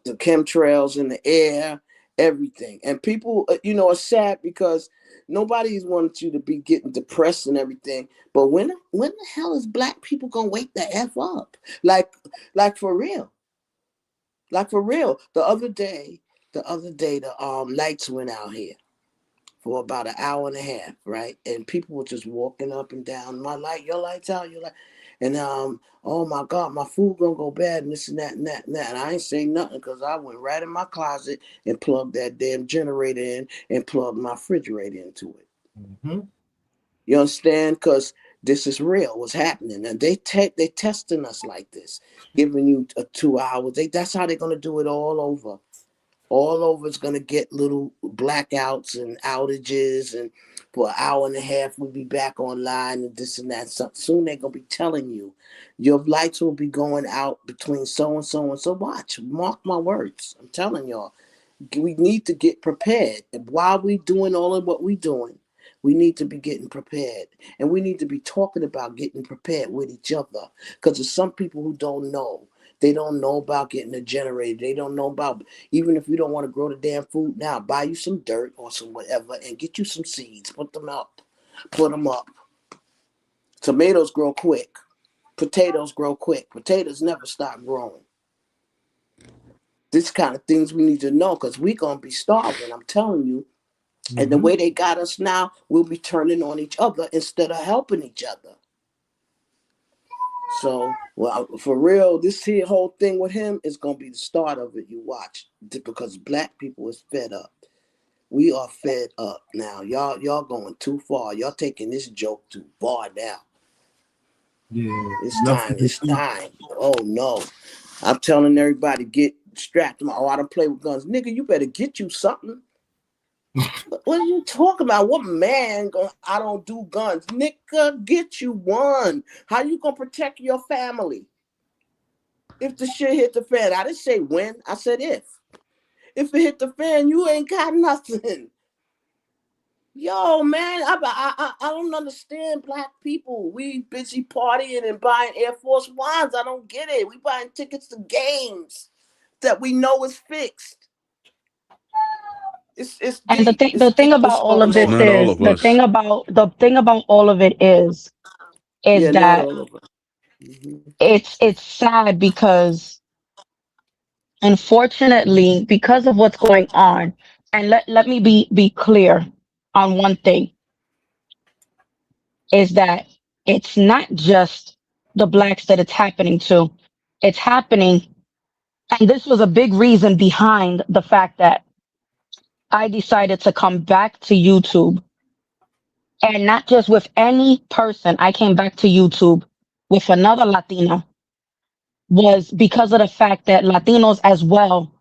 chemtrails in the air, everything. And people, are sad because nobody's wanted you to be getting depressed and everything. But when the hell is black people gonna wake the F up? Like for real. Like for real. The other day, the lights went out here for about an hour and a half, right? And people were just walking up and down. My light, your light's out, your light. And oh my God, my food gonna go bad and this and that and that and that. And I ain't saying nothing because I went right in my closet and plugged that damn generator in and plugged my refrigerator into it. Mm-hmm. You understand? Because this is real, what's happening. And they testing us like this, giving you 2 hours. That's how they're gonna do it all over. All over it's gonna get little blackouts and outages, and for an hour and a half we'll be back online and this and that. So soon they're gonna be telling you your lights will be going out between so and so and so. Watch, mark my words. I'm telling y'all, we need to get prepared. And while we doing all of what we doing, we need to be getting prepared, and we need to be talking about getting prepared with each other. Because there's some people who don't know. They don't know about getting a generator. They don't know about, even if you don't want to grow the damn food now, buy you some dirt or some whatever and get you some seeds. Put them up. Put them up. Tomatoes grow quick. Potatoes grow quick. Potatoes never stop growing. This kind of things we need to know, because we're going to be starving. I'm telling you. And the way they got us now, we'll be turning on each other instead of helping each other. So, well, for real, this here whole thing with him is going to be the start of it. You watch, because black people is fed up. We are fed up now. Y'all going too far. Y'all taking this joke too far now. Yeah, it's time. It's time. Oh no, I'm telling everybody, get strapped. Oh, I don't play with guns, nigga. You better get you something. What are you talking about? What man going? I don't do guns, nigga. Get you one. How you gonna protect your family if the shit hit the fan? I didn't say when. I said if. If it hit the fan, you ain't got nothing. Yo, man, I don't understand black people. We busy partying and buying Air Force Ones. I don't get it. We buying tickets to games that we know is fixed. It's And deep. the thing What's about all of going this on? Not all is of us. the thing about all of it is Yeah, not that all of us. Mm-hmm. it's sad because unfortunately, because of what's going on, and let me be clear on one thing, is that it's not just the blacks that it's happening to. It's happening, and this was a big reason behind the fact that I decided to come back to YouTube, and not just with any person. I came back to YouTube with another Latina, was because of the fact that Latinos as well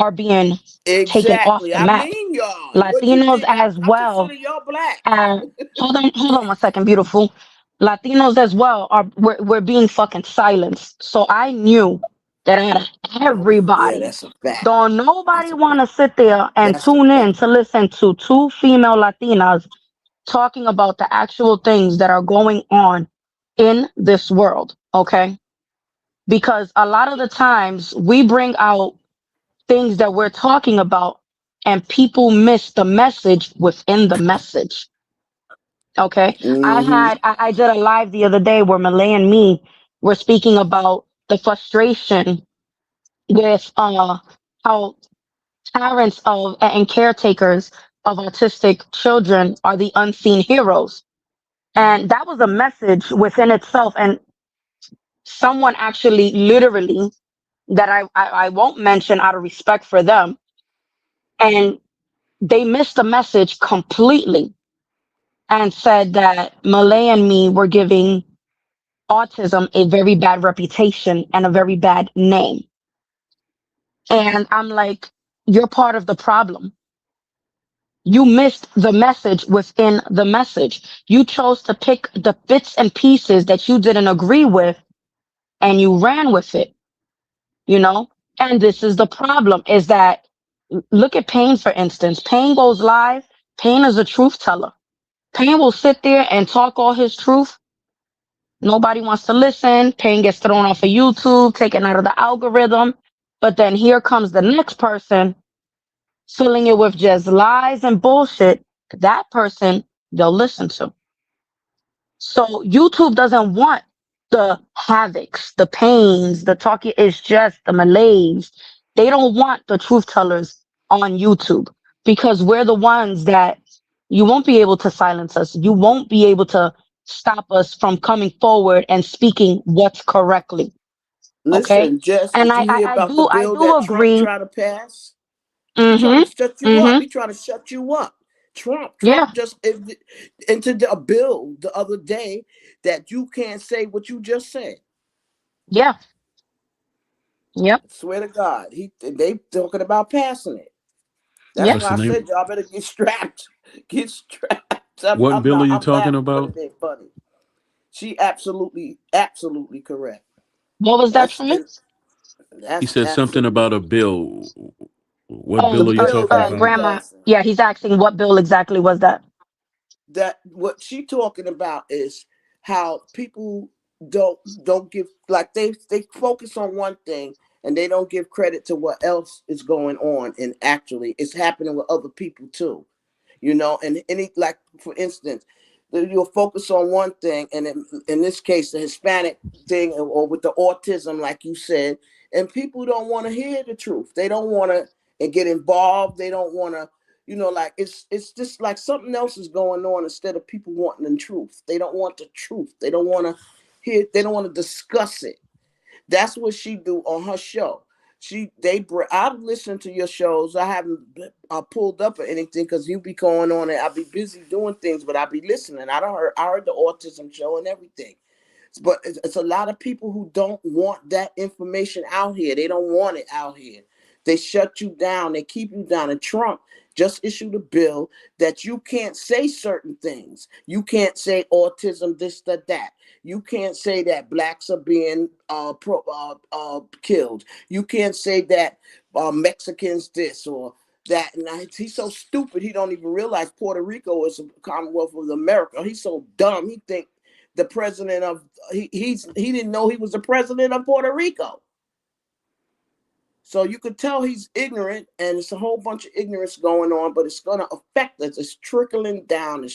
are being taken off Exactly. the I map. mean, y'all. What you Latinos think? as I consider well. y'all black. Hold on one second, beautiful. Latinos as well are we're being fucking silenced. So I knew that out of Yeah, everybody, that's a fact. don't nobody That's a want fact. to sit there and That's a tune in fact. to listen to two female Latinas talking about the actual things that are going on in this world. Okay, because a lot of the times we bring out things that we're talking about and people miss the message within the message. Okay. Mm-hmm. I did a live the other day where Malay and me were speaking about the frustration with how parents of and caretakers of autistic children are the unseen heroes. And that was a message within itself. And someone actually literally that I won't mention out of respect for them, and they missed the message completely and said that Malay and me were giving autism a very bad reputation and a very bad name. And I'm like, you're part of the problem. You missed the message within the message. You chose to pick the bits and pieces that you didn't agree with and you ran with it, you know? And this is the problem is that look at Payne, for instance. Payne goes live. Payne is a truth teller. Payne will sit there and talk all his truth. Nobody wants to listen. Payne gets thrown off of YouTube, taken out of the algorithm. But then here comes the next person filling it with just lies and bullshit. That person they'll listen to. So YouTube doesn't want the havocs, the pains, the talking. It's just the malaise. They don't want the truth tellers on YouTube because we're the ones that you won't be able to silence us. You won't be able to stop us from coming forward and speaking what's correctly. Okay. Listen, Jess, And did you hear about the I bill do that Trump agree. tried to pass? He trying to Mm-hmm. shut you up. Mm-hmm. He trying to shut you up. Trump Yeah. just entered a bill the other day that you can't say what you just said. Yeah. Yep. Swear to God, they talking about passing it. That's Yep. What's why the I name? said y'all better get strapped. Get strapped. What bill are you I'm talking laughing, but about? it ain't funny. She absolutely correct. What was that That's for me? and He that's said something absolutely about a bill. What the bill Oh, are you bill talking that he about? grandma. passing. Yeah, he's asking what bill exactly was that? That what she talking about is how people don't give, like they focus on one thing and they don't give credit to what else is going on, and actually it's happening with other people too. And any, like, for instance, you'll focus on one thing, and in this case the Hispanic thing, or with the autism, like you said, and people don't want to hear the truth. They don't want to get involved. They don't want to, like, it's just like something else is going on instead of people wanting the truth. They don't want the truth. They don't want to hear. They don't want to discuss it. That's what she do on her show. I've listened to your shows. I haven't pulled up or anything because you be going on and I'll be busy doing things, but I'll be listening. I heard the autism show and everything. But it's a lot of people who don't want that information out here. They don't want it out here. They shut you down. They keep you down. And Trump just issued a bill that you can't say certain things. You can't say autism, this, that. You can't say that blacks are being killed. You can't say that Mexicans this or that. And he's so stupid he don't even realize Puerto Rico is a Commonwealth of America. He's so dumb. He think the president of he didn't know he was the president of Puerto Rico. So you could tell he's ignorant, and it's a whole bunch of ignorance going on, but it's going to affect us. It's trickling down.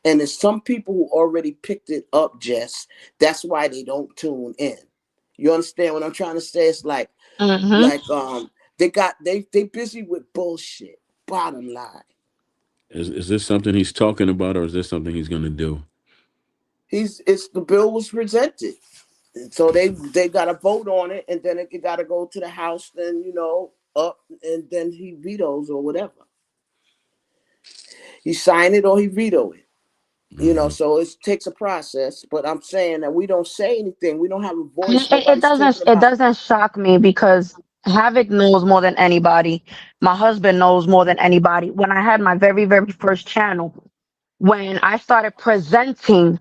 And there's some people who already picked it up, Jess. That's why they don't tune in. You understand what I'm trying to say? It's like, they busy with bullshit. Bottom line. Is this something he's talking about, or is this something he's going to do? The bill was presented. So they got to vote on it, and then it got to go to the House, then, up, and then he vetoes or whatever. He sign it or he veto it. So it takes a process, but I'm saying that we don't say anything. We don't have a And voice. it Nobody's doesn't talking it about. doesn't shock me because Havoc knows more than anybody. My husband knows more than anybody. When I had my very, very first channel, when I started presenting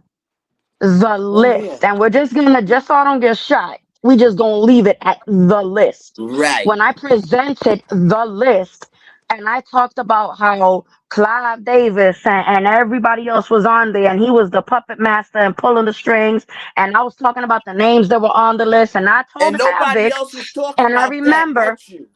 the Oh yeah. list, and we're just gonna, just so I don't get shot, we just gonna leave it at the list. Right. When I presented the list and I talked about how Clive Davis and everybody else was on there, and he was the puppet master and pulling the strings, and I was talking about the names that were on the list, and I told And nobody Havoc, else was talking and about that but you.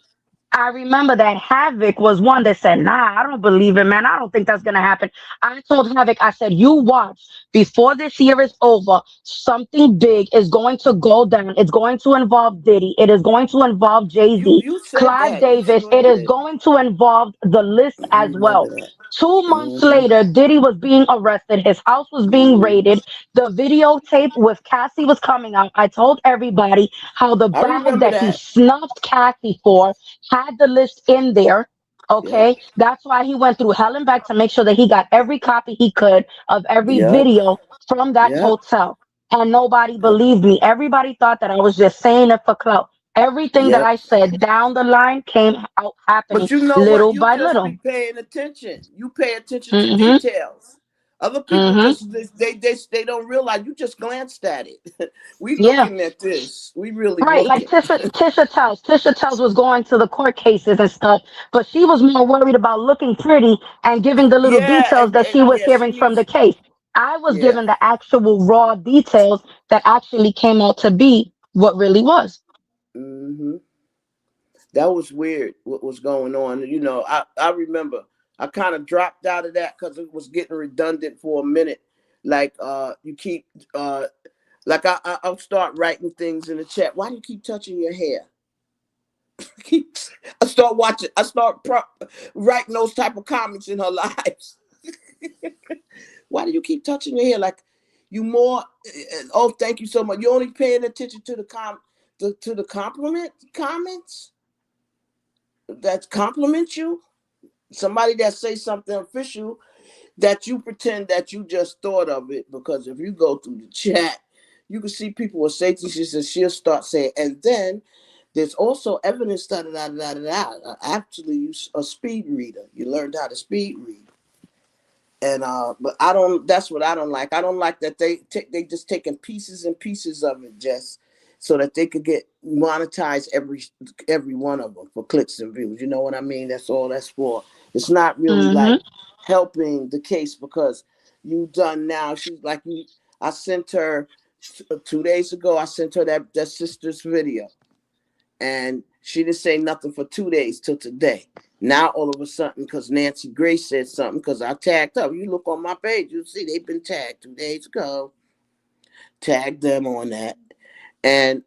I remember that Havoc was one that said, "Nah, I don't believe it, man. I don't think that's gonna happen." I told Havoc, I said, "You watch. Before this year is over, something big is going to go down. It's going to involve Diddy. It is going to involve Jay Z, You said Clive that. You Davis. sure It is did. going to involve the list I as remember well." that. 2 months later, Diddy was being arrested. His house was being raided. The videotape with Cassie was coming out. I told everybody how the I bag remember that he that. snuffed Cassie for had the list in there. Yep. Okay, that's why he went through hell and back to make sure that he got every copy he could of every Yep. video from that Yep. hotel. And nobody Yep. believed me. Everybody thought that I was just saying it for clout. Everything that Yep. I said down the line came out happening But you know what? little You by just be little. paying attention. You pay attention to Mm-hmm. details. Other people Mm-hmm. just they don't realize you just glanced at it. We Yeah. looking at this. We really Right, like looking. Tisha Tells was going to the court cases and stuff, but she was more worried about looking pretty and giving the little Yeah, details that she was yeah, she hearing from the needs. case. I was Yeah. given the actual raw details that actually came out to be what really was. Hmm. That was weird. What was going on? I remember I kind of dropped out of that because it was getting redundant for a minute. Like you keep like I'll start writing things in the chat. Why do you keep touching your hair? I start watching. I start writing those type of comments in her lives. Why do you keep touching your hair? Like you more. Oh, thank you so much. You only paying attention to the compliment comments that compliment you. Somebody that say something official that you pretend that you just thought of it, because if you go through the chat, you can see people will say things and she'll start saying, and then there's also evidence actually a speed reader. You learned how to speed read. And but I don't. That's what I don't like. I don't like that they just taking pieces and pieces of it just so that they could get monetize every one of them for clicks and views. You know what I mean? That's all that's for. It's not really like helping the case because you done now. She's like you. I sent her 2 days ago. I sent her that sister's video, and she didn't say nothing for 2 days till today. Now, all of a sudden, because Nancy Grace said something, because I tagged her. You look on my page, you'll see they've been tagged 2 days ago. Tagged them on that. And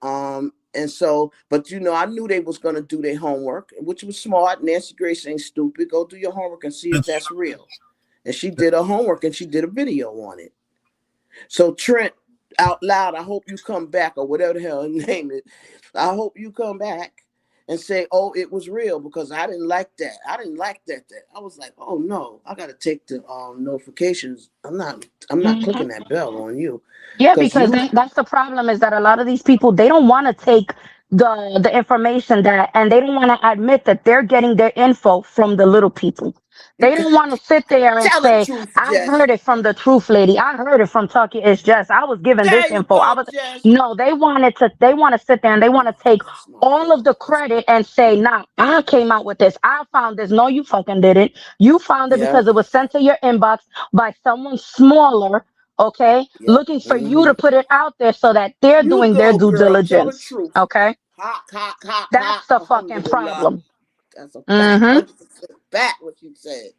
so, but I knew they was going to do their homework, which was smart. Nancy Grace ain't stupid. Go do your homework and see if that's real. And she did her homework and she did a video on it. So Trent, out loud, I hope you come back, or whatever the hell his name is. I hope you come back and say, oh, it was real, because I didn't like that. I didn't like that. I was like, oh no, I got to take the notifications. I'm not clicking that bell on you. Yeah, because that's the problem, is that a lot of these people, they don't want to take the information and they don't want to admit that they're getting their info from the little people. They don't want to sit there and say, I heard it from the truth lady. I heard it from Tucky. It's just, I was given this info. No, they want to sit there and they want to take all of the credit and say, nah, I came out with this. I found this. No, you fucking didn't. You found it because it was sent to your inbox by someone smaller. Okay, looking for you to put it out there so that they're doing their due diligence. Okay, that's the fucking problem. That's a fact. 100% fact. What you said.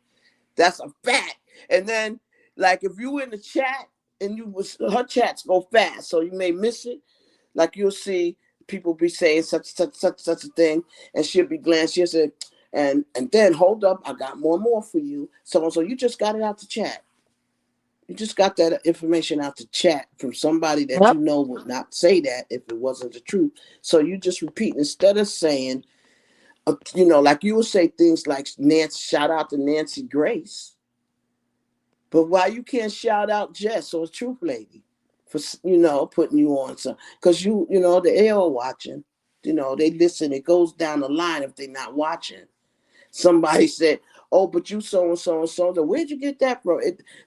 That's a fact. And then, like, if you in the chat and her chats go fast, so you may miss it. Like, you'll see people be saying such a thing, and she'll be glancing. She'll say, and then hold up, I got more for you. So you just got it out the chat. You just got that information out the chat from somebody that you know would not say that if it wasn't the truth. So you just repeat instead of saying, like you would say things like shout out to Nancy Grace. But why you can't shout out Jess or Truth Lady for putting you on some? Because they are watching. They listen. It goes down the line if they're not watching. Somebody said, oh, but you so and so and so. Where'd you get that from?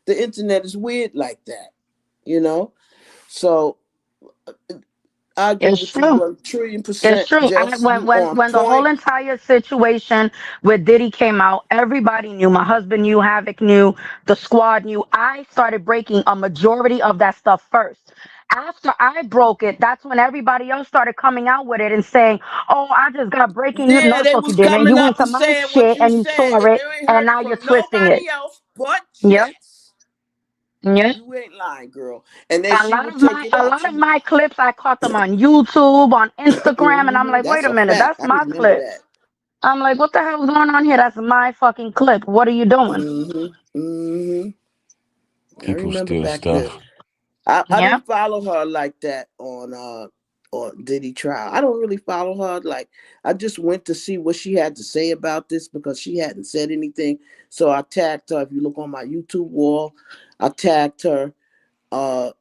The internet is weird like that, So I agree with you 1,000,000,000%. It's true. Jess, When the whole entire situation with Diddy came out, everybody knew. My husband knew, Havoc knew, the squad knew. I started breaking a majority of that stuff first. After I broke it, that's when everybody else started coming out with it and saying, oh, I just got breaking news. No, they fuck you was didn't. coming You went up to and my saying what shit you and you said, saw and it, you ain't and heard now it you're from twisting it. nobody else but Yep. Jess. Yep. You ain't lying, girl. And then she would take it A out. lot of my clips, I caught them on YouTube, on Instagram, and I'm like, wait That's a a minute, fact. that's I my remember clip. that. I'm like, what the hell is going on here? That's my fucking clip. What are you doing? I remember back then. I didn't follow her like that on Diddy trial. I don't really follow her. Like, I just went to see what she had to say about this because she hadn't said anything. So I tagged her. If you look on my YouTube wall, I tagged her 2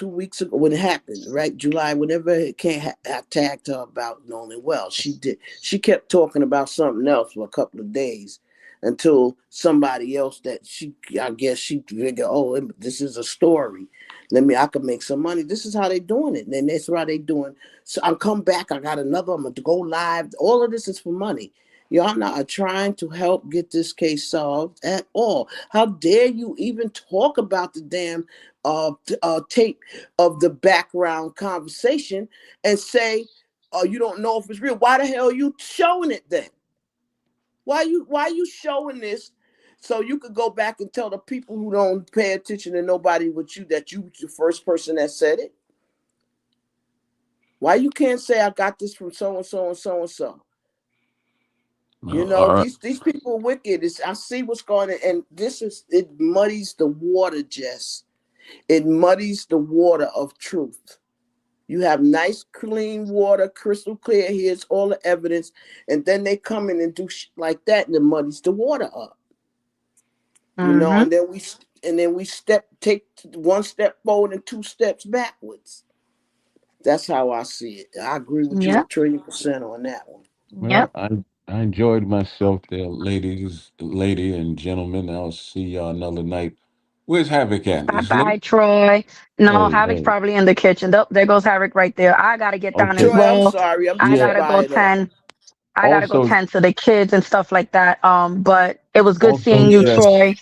weeks ago when it happened, right? July, whenever it came, I tagged her about Nolan Wells. She kept talking about something else for a couple of days until somebody else I guess she figured, oh, this is a story. I could make some money. This is how they doing it. And that's why they doing. So I'll come back. I got another. I'm going to go live. All of this is for money. Y'all not trying to help get this case solved at all. How dare you even talk about the damn tape of the background conversation and say, you don't know if it's real. Why the hell are you showing it then? Why are you showing this so you could go back and tell the people who don't pay attention to nobody with you that you was the first person that said it? Why you can't say I got this from so and so and so and so? These people are wicked. I see what's going on, and it muddies the water, Jess. It muddies the water of truth. You have nice, clean water, crystal clear. Here's all the evidence, and then they come in and do shit like that, and it muddies the water up. And then then we take 1 step forward and 2 steps backwards. That's how I see it. I agree with you 1,000,000% on that one. Well, I enjoyed myself there, lady and gentlemen. I'll see y'all another night. Where's Havoc at? Bye Is bye, late? Troy. No, Hey, Havoc's hey. probably in the kitchen. There goes Havoc right there. I gotta get down as Okay. Troy, I'm well. sorry. I'm I just Yeah. gotta go fired up. tend. I gotta go Also, tend to the kids and stuff like that. But it was good also, seeing you, Jess. Troy.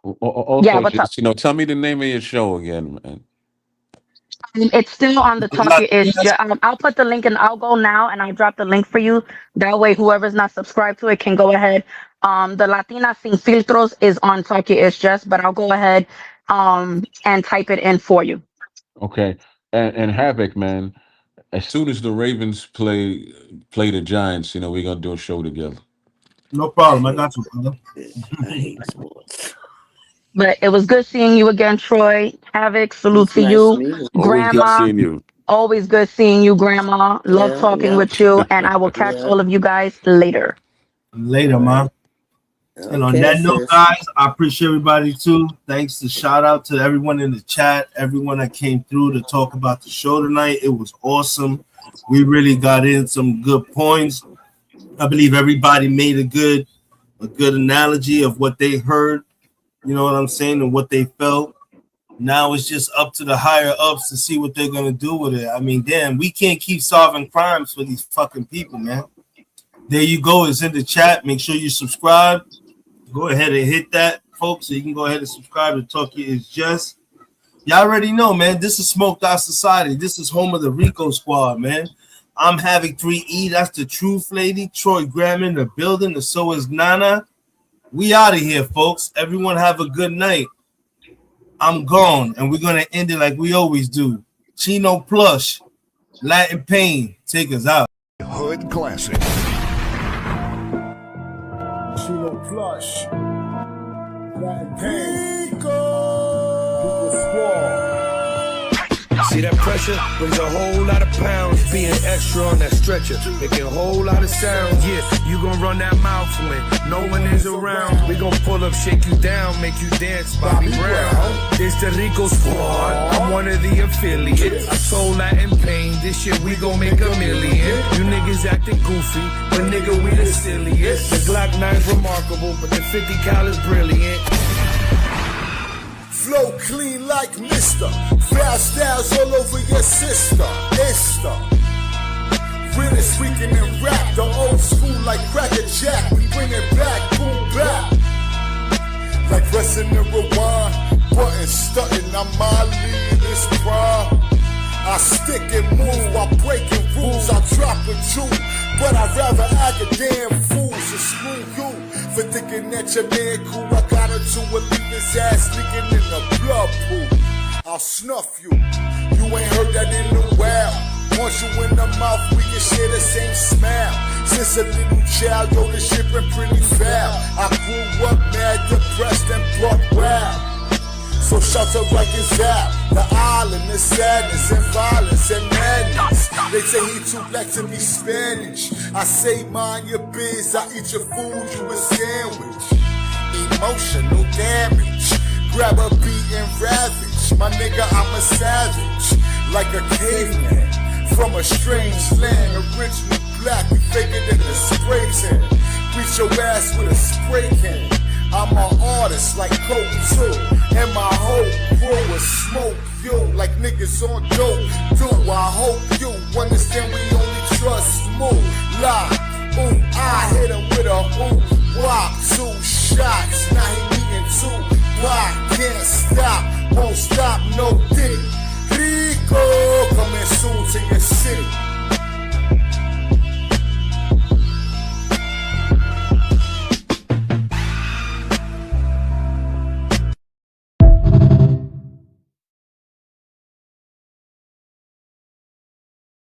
Yeah, Also, what's up? just tell me the name of your show again, man. It's still on the Talk Your Ish. I'll put the link and I'll go now and I'll drop the link for you. That way, whoever's not subscribed to it can go ahead. The Latina Sin Filtros is on Talk Your Ish, Jess, but I'll go ahead and type it in for you. Okay. And Havoc, man. As soon as the Ravens play the Giants, we're gonna do a show together. No problem. I got you, brother. I hate sports. But it was good seeing you again, Troy. Havoc, salute It's to nice you. meeting you. Always good Grandma, seeing you. always good seeing you, Grandma. Love talking with you. And I will catch all of you guys later. Later, man. And on Okay, that note, sis. guys, I appreciate everybody too. Thanks to shout out to everyone in the chat, everyone that came through to talk about the show tonight. It was awesome. We really got in some good points. I believe everybody made a good analogy of what they heard. You know what I'm saying, and what they felt. Now it's just up to the higher ups to see what they're gonna do with it. I mean, damn, we can't keep solving crimes for these fucking people, man. There you go. It's in the chat. Make sure you subscribe. Go ahead and hit that, folks. So you can go ahead and subscribe to Talk Your Ish Just. Y'all already know, man. This is Smoked Out Society. This is home of the Rico Squad, man. I'm Havoc 3E. That's the truth lady. Troy Graham in the building. And so is Nana. We out of here, folks. Everyone have a good night. I'm gone, and we're gonna end it like we always do. Chino Plush, Latin Pain, take us out. Hood Classic. Chino Plush, Latin Pain, Rico Squad. See that pressure brings a whole lot of pounds. Being extra on that stretcher, making a whole lot of sound. Yeah, you gon' run that mouth when no one is around. We gon' pull up, shake you down, make you dance, Bobby Brown. It's the Rico Squad, I'm one of the affiliates. I sold Latin Pain, this year we gon' make $1 million. You niggas acting goofy, but nigga we the silliest. The Glock 9's remarkable, but the 50 cal is brilliant. Flow clean like Mister. Fast styles all over your sister. Esther. Realest weekend in rap. The old school like Cracker Jack. We bring it back, boom back. Like pressing the rewind. Button stunting, I'm Molly in this prime. I stick and move while breaking rules. I drop a jewel, but I'd rather act a damn fool. So screw you for thinking that your man cool. I got into a leave his ass leaking in the blood pool. I'll snuff you. You ain't heard that in a while. Once you in the mouth, we can share the same smile. Since a little child, yo, the shit been pretty foul. I grew up mad, depressed, and buck wild. So shout out like it's out. The island, the sadness and violence and madness. They say he too black to be Spanish. I say mind your biz, I eat your food, you a sandwich. Emotional damage. Grab a beat and ravage. My nigga, I'm a savage. Like a caveman. From a strange land, original black, we fake it in the spray tan. Beat your ass with a spray can. I'm an artist like Coke too. And my whole crew will smoke you like niggas on dope. Do I hope you understand we only trust Moolah. Ooh, I hit him with a ooh, wop, 2 shots. Now he eating 2 pop. Can't stop, won't stop, no dick. Rico, coming soon to your city.